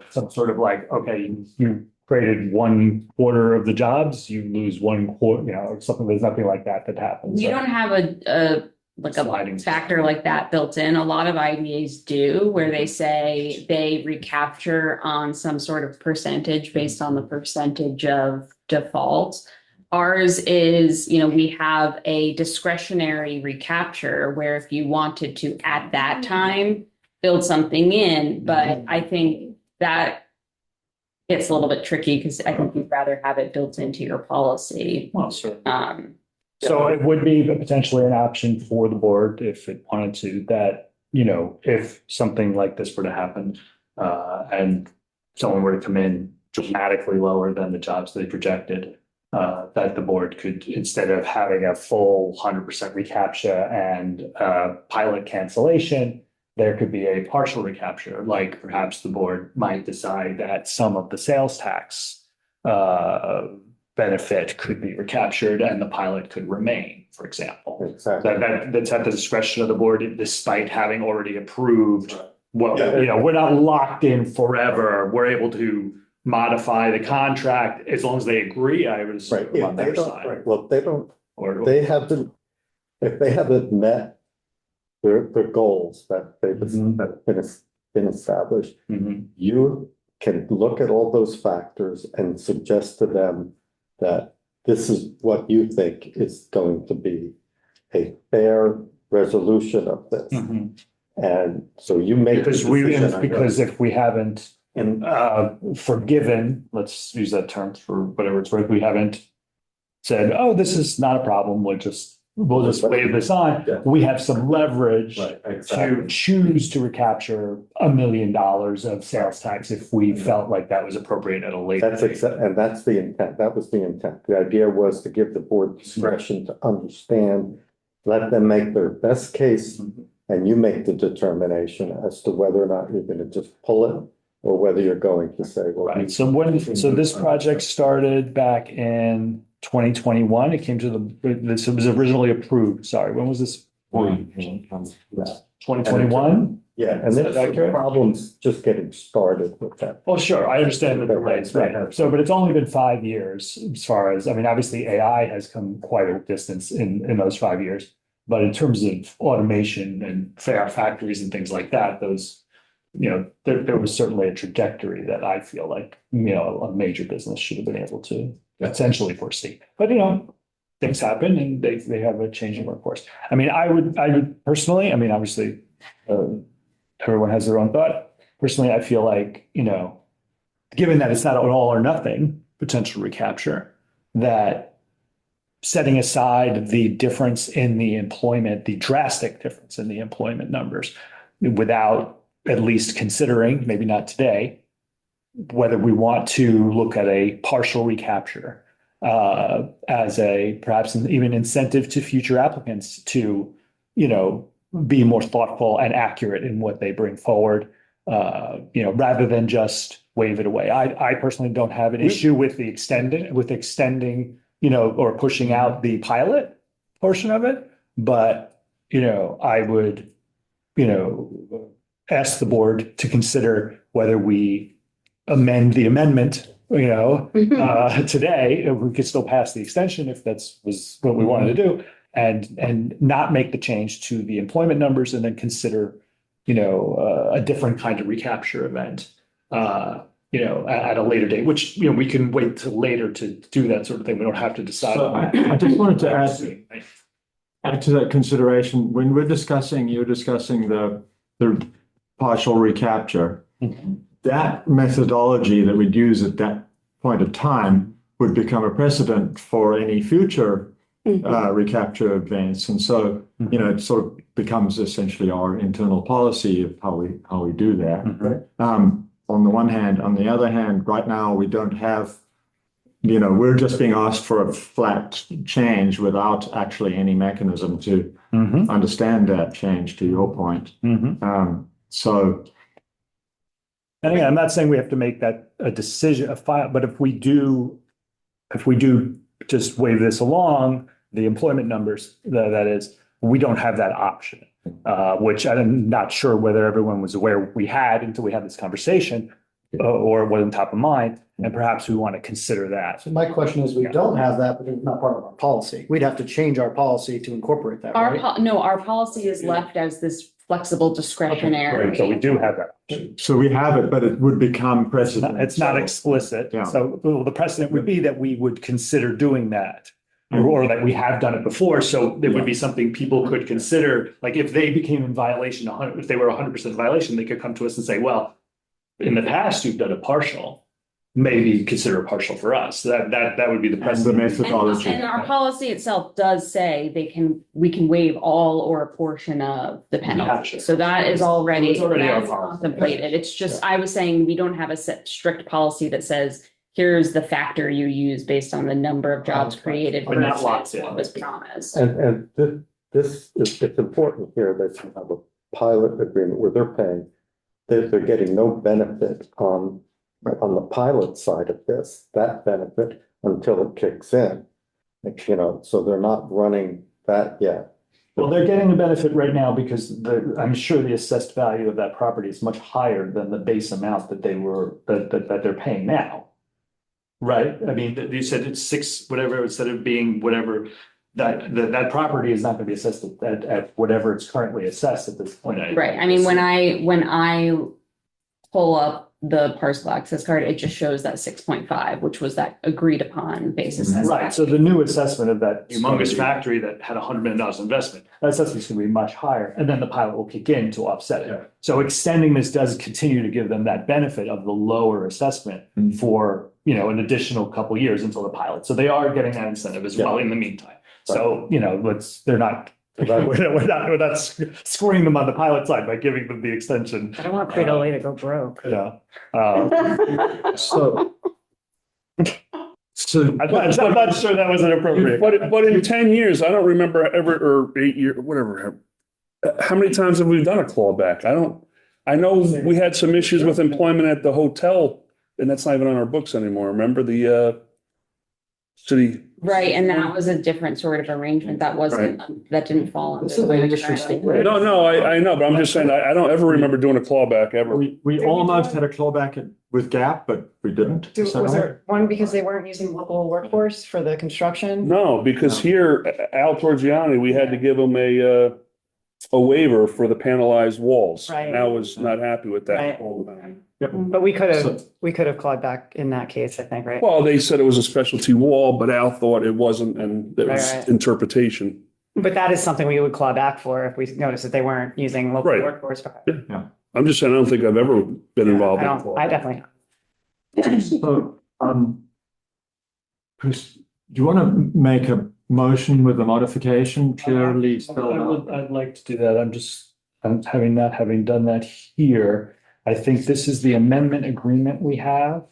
some sort of like, okay, you created 1/4 of the jobs, you lose 1/4, or something. There's nothing like that happens. We don't have a Sliding factor like that built in. A lot of IDAs do, where they say they recapture on some sort of percentage based on the percentage of default. Ours is, we have a discretionary recapture where if you wanted to at that time build something in, but I think that gets a little bit tricky because I think you'd rather have it built into your policy. Well, sure. So it would be potentially an option for the board if it wanted to, that, if something like this were to happen, and someone were to come in dramatically lower than the jobs they projected, that the board could, instead of having a full 100% recapture and pilot cancellation, there could be a partial recapture, like perhaps the board might decide that some of the sales tax benefit could be recaptured and the pilot could remain, for example. Exactly. That's at the discretion of the board, despite having already approved. Well, we're not locked in forever. We're able to modify the contract as long as they agree, I would assume, Right, on if they their don't, side. right, well, they don't, Or they haven't, if they haven't met their goals that they've that have been established, Mhm. you can look at all those factors and suggest to them that this is what you think is going to be a fair resolution of this. Mhm. And so you make. the decision on Because what- if we haven't forgiven, let's use that term for whatever it's worth, we haven't said, oh, this is not a problem, we'll just wave this on. Yeah. We have some leverage Right, to exactly. choose to recapture $1 million of sales tax if we felt like that was appropriate at a later date. And that's the intent. That was the intent. The idea was to give the board discretion to understand, let them make their best case, and you make the determination as to whether or not you're going to just pull it or whether you're going to say, well. Right, so this project started back in 2021, it came to this was originally approved, sorry, when was this? 2021? Yeah, and Is that there's accurate? problems just getting started with that. Well, sure, I understand the delays, right? So, but it's only been 5 years as far as, obviously AI has come quite a distance in those 5 years. But in terms of automation and fair factories and things like that, those there was certainly a trajectory that I feel like, a major business should have been able to essentially foresee. But, things happen and they have a changing workforce. I mean, I would personally, I mean, obviously, everyone has their own thought. Personally, I feel like, given that it's not an all or nothing potential recapture, that setting aside the difference in the employment, the drastic difference in the employment numbers, without at least considering, maybe not today, whether we want to look at a partial recapture as a perhaps even incentive to future applicants to, be more thoughtful and accurate in what they bring forward, rather than just wave it away. I personally don't have an issue with extending, or pushing out the pilot portion of it, but, I would, ask the board to consider whether we amend the amendment, today, if we could still pass the extension if was what we wanted to do, and not make the change to the employment numbers, and then consider, a different kind of recapture event, at a later date, which, we can wait till later to do that sort of thing. We don't have to decide. So I just wanted to add to that consideration, when you're discussing the partial recapture, that methodology that we'd use at that point of time would become a precedent for any future recapture events. And so, it sort of becomes essentially our internal policy of how we do that. On the one hand. On the other hand, right now, we don't have, we're just being asked for a flat change without actually any mechanism to understand that change, to your point. So. And again, I'm not saying we have to make that a decision, a file, but if we do just wave this along, the employment numbers, that is, we don't have that option, which I'm not sure whether everyone was aware we had until we had this conversation, or it wasn't top of mind, and perhaps we want to consider that. So my question is, we don't have that, but it's not part of our policy. We'd have to change our policy to incorporate that, right? Our policy is left as this flexible discretionary. Right, so we do have that. So we have it, but it would become precedent. It's not explicit. Yeah. So the precedent would be that we would consider doing that. Or that we have done it before, so there would be something people could consider, like if they became in violation, if they were 100% violation, they could come to us and say, well, in the past, you've done a partial, maybe consider a partial for us. That would be the precedent. The methodology. And our policy itself does say we can waive all or a portion of the penalty. Gotcha. So that is already, It's already our that's policy. contemplated. It's just, I was saying, we don't have a set strict policy that says, here's the factor you use based on the number of jobs created. We're not locked versus in. what was promised. And this is, it's important here that you have a pilot agreement where they're paying, they're getting no benefit on the pilot side of that benefit until it kicks in. So they're not running that yet. Well, they're getting the benefit right now because I'm sure the assessed value of that property is much higher than the base amount that that they're paying now. Right? I mean, you said it's 6, whatever, instead of being whatever, that property is not going to be assessed at whatever it's currently assessed at this point. Right. I mean, when I pull up the parcel access card, it just shows that 6.5, which was that agreed upon basis. Right. So the new assessment of that humongous factory that had $100 million investment, that assessment's going to be much higher. And then the pilot will kick in to offset it. Yeah. So extending this does continue to give them that benefit of the lower assessment for, an additional couple years until the pilot. So they are getting that incentive as well in the meantime. So, they're not, we're not scoring them on the pilot side by giving them the extension. I don't want Frito-Lay to go broke. Yeah. So I'm not sure that was inappropriate. But in 10 years, I don't remember ever, or 8 years, whatever. How many times have we done a clawback? I know we had some issues with employment at the hotel, and that's not even on our books anymore. Remember the city? Right, and that was a different sort of arrangement. That wasn't, that didn't fall under. This is an industry secret. No, I know, but I'm just saying, I don't ever remember doing a clawback ever. we almost had a clawback with GAP, but we didn't. Is that Was right? there one because they weren't using local workforce for the construction? No, because here, Al Torgiani, we had to give him a waiver for the panelized walls. Right. And I was not happy with that. But we could have clawed back in that case, I think, right? Well, they said it was a specialty wall, but Al thought it wasn't, and there was Right. interpretation. But that is something we would claw back for if we noticed that they weren't using local Right. workforce. I'm just saying, I don't think I've ever been involved in it. I definitely. So, Chris, do you want to make a motion with the modification clearly spelled out? I'd like to do that. I'm having done that here. I think this is the amendment agreement we have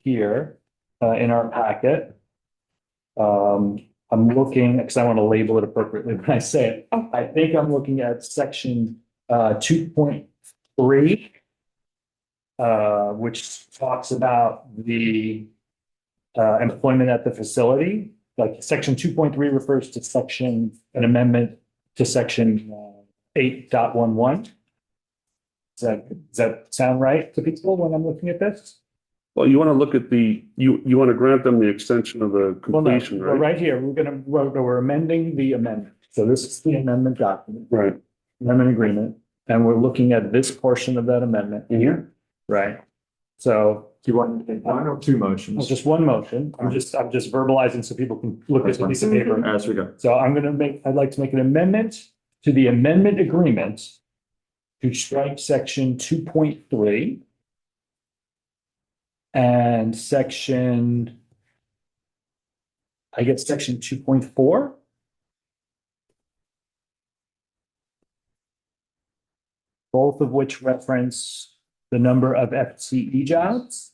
here in our packet. I'm looking, because I want to label it appropriately when I say it. I think I'm looking at section 2.3, which talks about the employment at the facility. Like section 2.3 refers to an amendment to section 8.11. Does that sound right to people when I'm looking at this? Well, you want to look at you want to grant them the extension of the Well, no, completion, well, right? right here, we're amending the amendment. So this is the amendment document, Right. amendment agreement, and we're looking at this portion of that amendment here, right? So Do you want one or two motions? it's just one motion. I'm just verbalizing so people can look at the piece of paper. As we go. So I'd like to make an amendment to the amendment agreement to strike section 2.3 and section 2.4. Both of which reference the number of FTE jobs.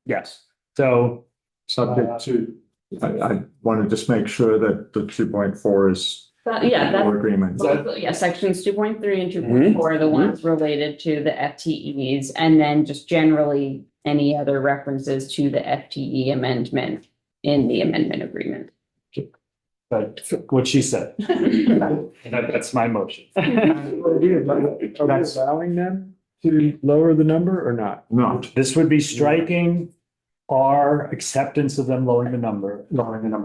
Yes, so Subject to, I want to just make sure that the 2.4 is Yeah, our that's, agreement. yeah, sections 2.3 and 2.4 are the ones related to the FTEs, and then just generally any other references to the FTE amendment in the amendment agreement. but what she said, that's my motion. That's allowing them to lower the number or not? No, This would be striking our acceptance of them lowering the number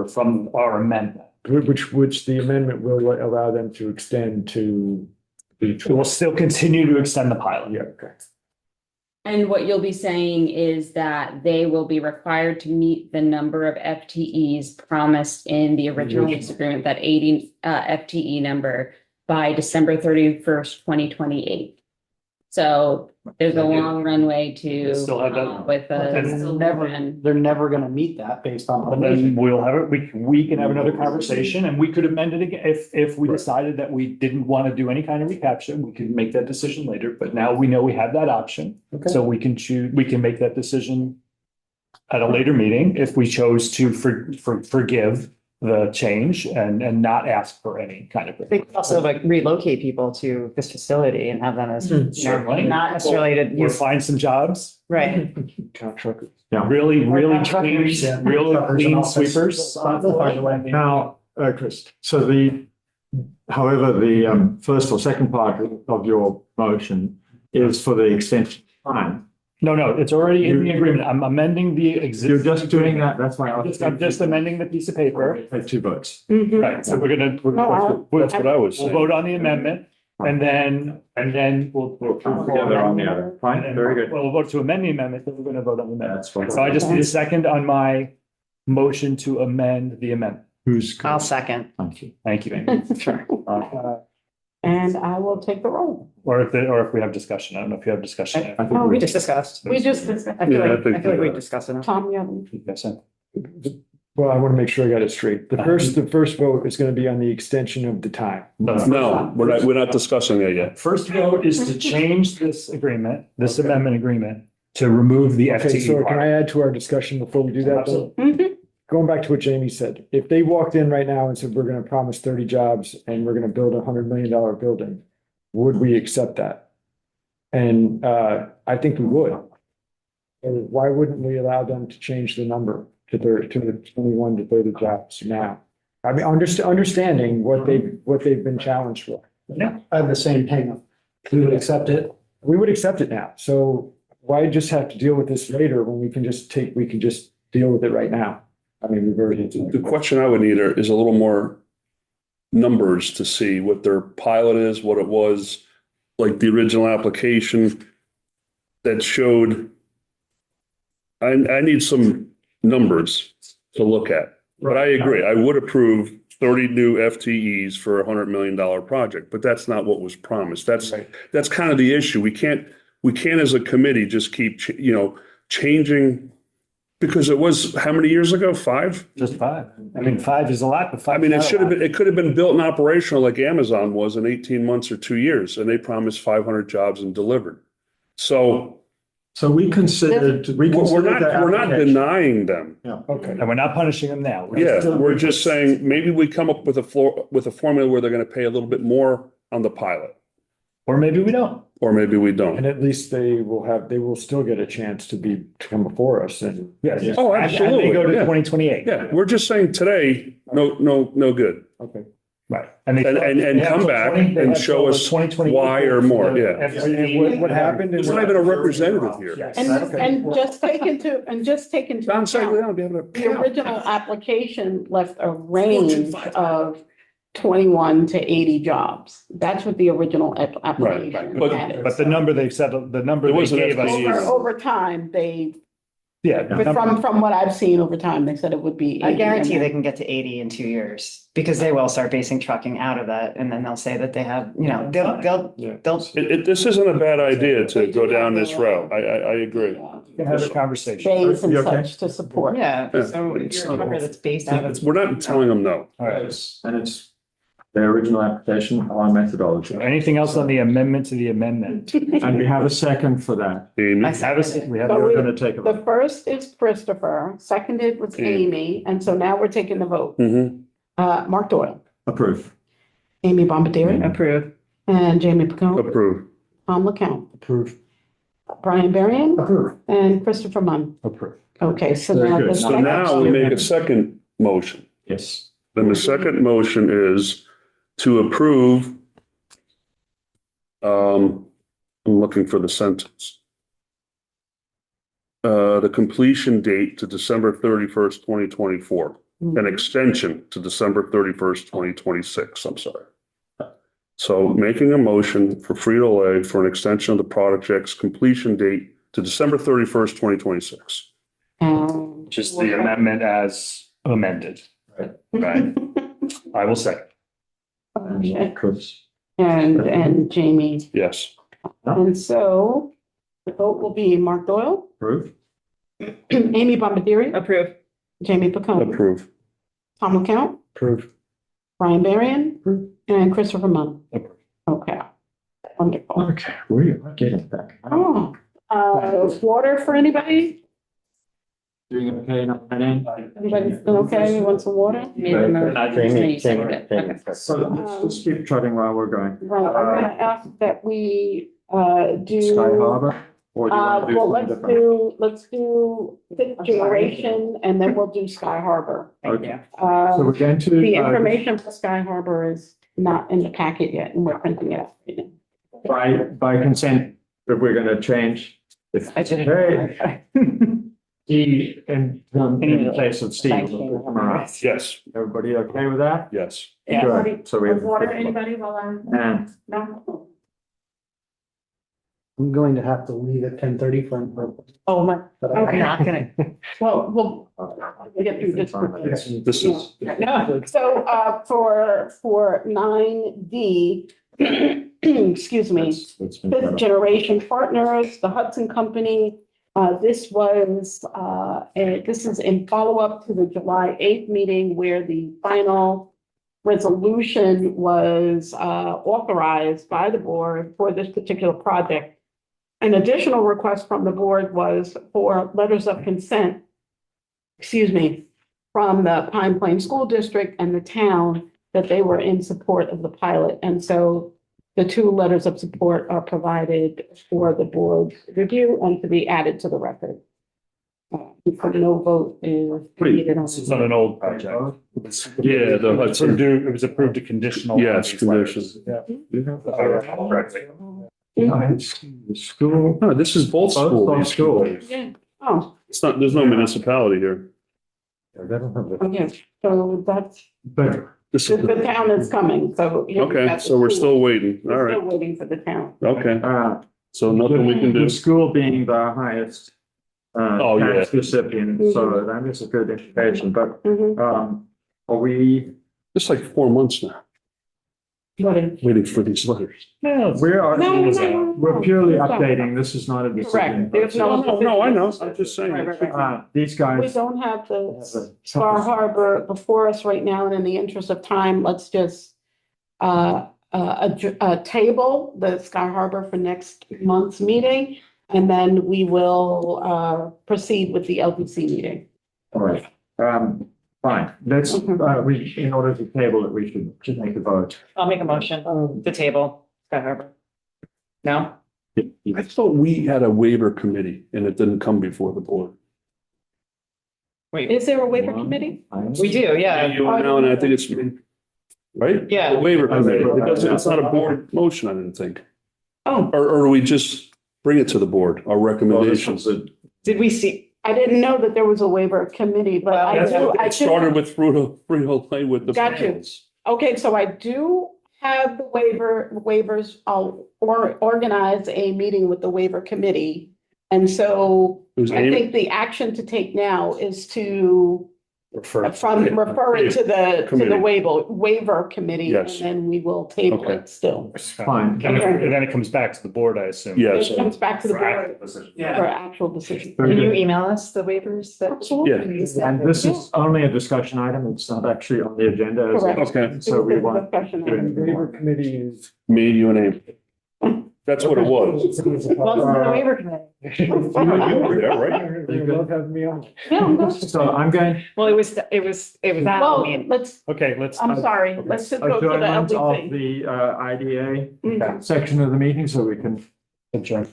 from our amendment. Which the amendment will allow them to extend to. It will still continue to extend the pilot. Yeah, okay. And what you'll be saying is that they will be required to meet the number of FTEs promised in the original lease agreement, that 80 FTE number, by December 31st, 2028. So there's a long runway to Still have that. come up with And they're never gonna meet that based on. And then we'll have it, we can have another conversation and we could amend it again. If we decided that we didn't want to do any kind of recapture, we could make that decision later, but now we know we have that option. Okay. So we can make that decision at a later meeting if we chose to forgive the change and not ask for any kind of. They could also like relocate people to this facility and have them as, you know, Certainly. not necessarily to Or use, find some jobs, right? really clean Truckers. sweepers. now, Chris, so however, the first or second part of your motion is for the extension of time. No, it's already in the agreement. I'm amending the You're existing. just doing that, that's why. I'm just amending the piece of paper. Take two votes. Right, so That's what I was we'll saying. vote on the amendment and then we'll. Together on the other. Fine, very good. We'll vote to amend the amendment, then we're gonna vote on the amendment. That's fine. So I just need a second on my motion to amend the amendment. Who's? I'll second. Thank you. Thank you, Amy. Sure. And I will take the roll. Or if we have discussion, I don't know if you have discussion. I think Oh, we we- just discussed. We just, I feel Yeah, I like, think I feel like we- we discussed enough. Tom, you have Yes, sir. Well, I want to make sure I got it straight. The first vote is going to be on the extension of the time. No, we're not discussing that yet. First vote is to change this agreement, this amendment agreement, to remove the Okay, so FTE can I part. add to our discussion before we do that? though? Mhm. Going back to what Jamie said, if they walked in right now and said, we're going to promise 30 jobs and we're going to build $100 million building, would we accept that? And I think we would. And why wouldn't we allow them to change the number to the 21 to 30 jobs now? I mean, understanding what they've been challenged with. Yeah. I have the same hang up. We would accept it. We would accept it now. So why just have to deal with this later when we can just deal with it right now? I mean, we've already. The question I would need is a little more numbers to see what their pilot is, what it was, like the original application that showed. I need some numbers to look at, but I agree. I would approve 30 new FTEs for $100 million project, but that's not what was promised. That's kind of the issue. We can't as a committee just keep, changing. Because it was how many years ago? 5? Just 5. I mean, 5 is a lot, but 5. I mean, it could have been built and operational like Amazon was in 18 months or 2 years, and they promised 500 jobs and delivered. So we considered. we're not denying them. Yeah. Okay. And we're not punishing them now. We're just saying maybe we come up with a formula where they're going to pay a little bit more on the pilot. Or maybe we don't. And at least they will still get a chance to come before us and. Yes. Oh, absolutely. And they go to 2028. Yeah, we're just saying today, no good. Okay. Right. And come back and show us why or more, yeah. And what happened? There's not even a representative here. Yes. And just take into Don said we account, don't be able to the original application left a range of 21 to 80 jobs. That's what the original application had. But the number they said, the number they gave us. Over time, Yeah. from what I've seen over time, they said it would be. I 80, guarantee and they can get to 80 in 2 years because they will start basing trucking out of that. And then they'll say that they have, they'll. This isn't a bad idea to go down this route. I agree. We can have a conversation. Base and You okay? such to support. Yeah, so if you're a trucker that's based out of. We're not telling them no. All right. And it's their original application, our methodology. Anything else on the amendment to the amendment? And we have a second for that. Amy? We have So We're going to take a The vote. first is Christopher, seconded was Amy, and so now we're taking the vote. Mhm. Mark Doyle, Approve. Amy Bombaderi, Approve. and Jamie Pacone, Approve. Tom LeCount, Approve. Brian Berrien, Approve. and Christopher Munn. Approve. Okay, so Very now. good. the So second- now we make a second motion. Yes. Then the second motion is to approve. I'm looking for the sentence. The completion date to December 31st, 2024, an extension to December 31st, 2026. I'm sorry. So making a motion for Frito-Lay for an extension of the project's completion date to December 31st, 2026. Just the amendment as amended. Right. I will second. Chris. And Jamie, Yes. and so the vote will be Mark Doyle, Approve. Amy Bombaderi, Approve. Jamie Pacone, Approve. Tom LeCount, Approve. Brian Berrien, and Christopher Munn. Approve. Okay, wonderful. Okay, we are getting back. Oh, water for anybody? Doing okay now, Penny? Everybody's been okay? You want some water? Jamie. So let's keep trotting while we're going. Right, I'm gonna ask that we, do. Sky Harbor? Or do you want to do Well, something different? let's do fifth generation and then we'll do Sky Harbor. Okay. So Uh, we're going to. the information for Sky Harbor is not in the packet yet and we're printing it out. By consent, if we're going to change. I didn't. Hey, E in place of Steve. will come around. Yes. Everybody okay with that? Yes. Good. So we have. Water, anybody while I'm, And no? I'm going to have to leave at 10:30 for. Oh, my, I'm not gonna. well, we'll get through this quickly. This is. No, so, for 9D, excuse me, That's been Fifth Generation Partners, the Hudson Company. This is in follow-up to the July 8th meeting where the final resolution was authorized by the board for this particular project. An additional request from the board was for letters of consent, from the Pine Plain School District and the town that they were in support of the pilot. And so the 2 letters of support are provided for the board's review and to be added to the record. For no vote is needed on This is not an old project. Yeah, the Hudson. It was approved a conditional. Yes, conditions. Yeah. You have- Correctly. The school. No, this is both schools. Both schools. Yeah. Oh, It's not, there's no municipality here. They don't have the- okay, so that's, But This the is, the town is coming, so. here we've okay, got the so we're school. still waiting. All We're right, still waiting for the town. okay. uh, So nothing we can do. the school being the highest Oh, tax recipient, so that is a good indication, but Mhm. are we, It's like 4 months now, waiting for these letters. we are, No, no, we're purely updating, this is not a decision. Correct. There's No, no. no, I know. I'm just saying. Right, right, right. These We guys. don't have the Scar Harbor before us right now, and in the interest of time, let's just table the Sky Harbor for next month's meeting, and then we will proceed with the LPC meeting. All right, fine, let's, in order to table it, we should make a vote. I'll make a motion to table Sky Harbor. No? I thought we had a waiver committee and it didn't come before the board. Wait, Is there a waiver committee? we do, yeah. You and Alan, I think it's me, right? Yeah. The waiver committee. It doesn't, it's not a board motion, I didn't think. Oh, Or do we just bring it to the board, our recommendations? Did we see? I didn't know that there was a waiver committee, but Well, I that's do, It I started do. with Frito Lay with the. Got you. plans. Okay, so I do have the waivers. I'll organize a meeting with the waiver committee. And so It was I Amy. think the action to take now is to refer it to the Committee. waiver committee. Yes. And then we will table Okay. it still. Fine. And then it comes back to the board, I assume. Yes. It comes back to the For board actual decision. for actual decision. Very Can you good. email us the waivers that? Absolutely. And this is only a discussion item, it's not actually on the agenda. is it? Correct. Okay, So we want. Discussion item. Committee is. me, you and Amy. That's what it was. Welcome to the waiver committee. You were there, right? You love having me on. Yeah, So I'm going, Well, it was that, well, I mean, let's, Okay, let's. I'm sorry, let's just go to the adjournment of LPC. the IDA Mm. section of the meeting so we can Adjourn.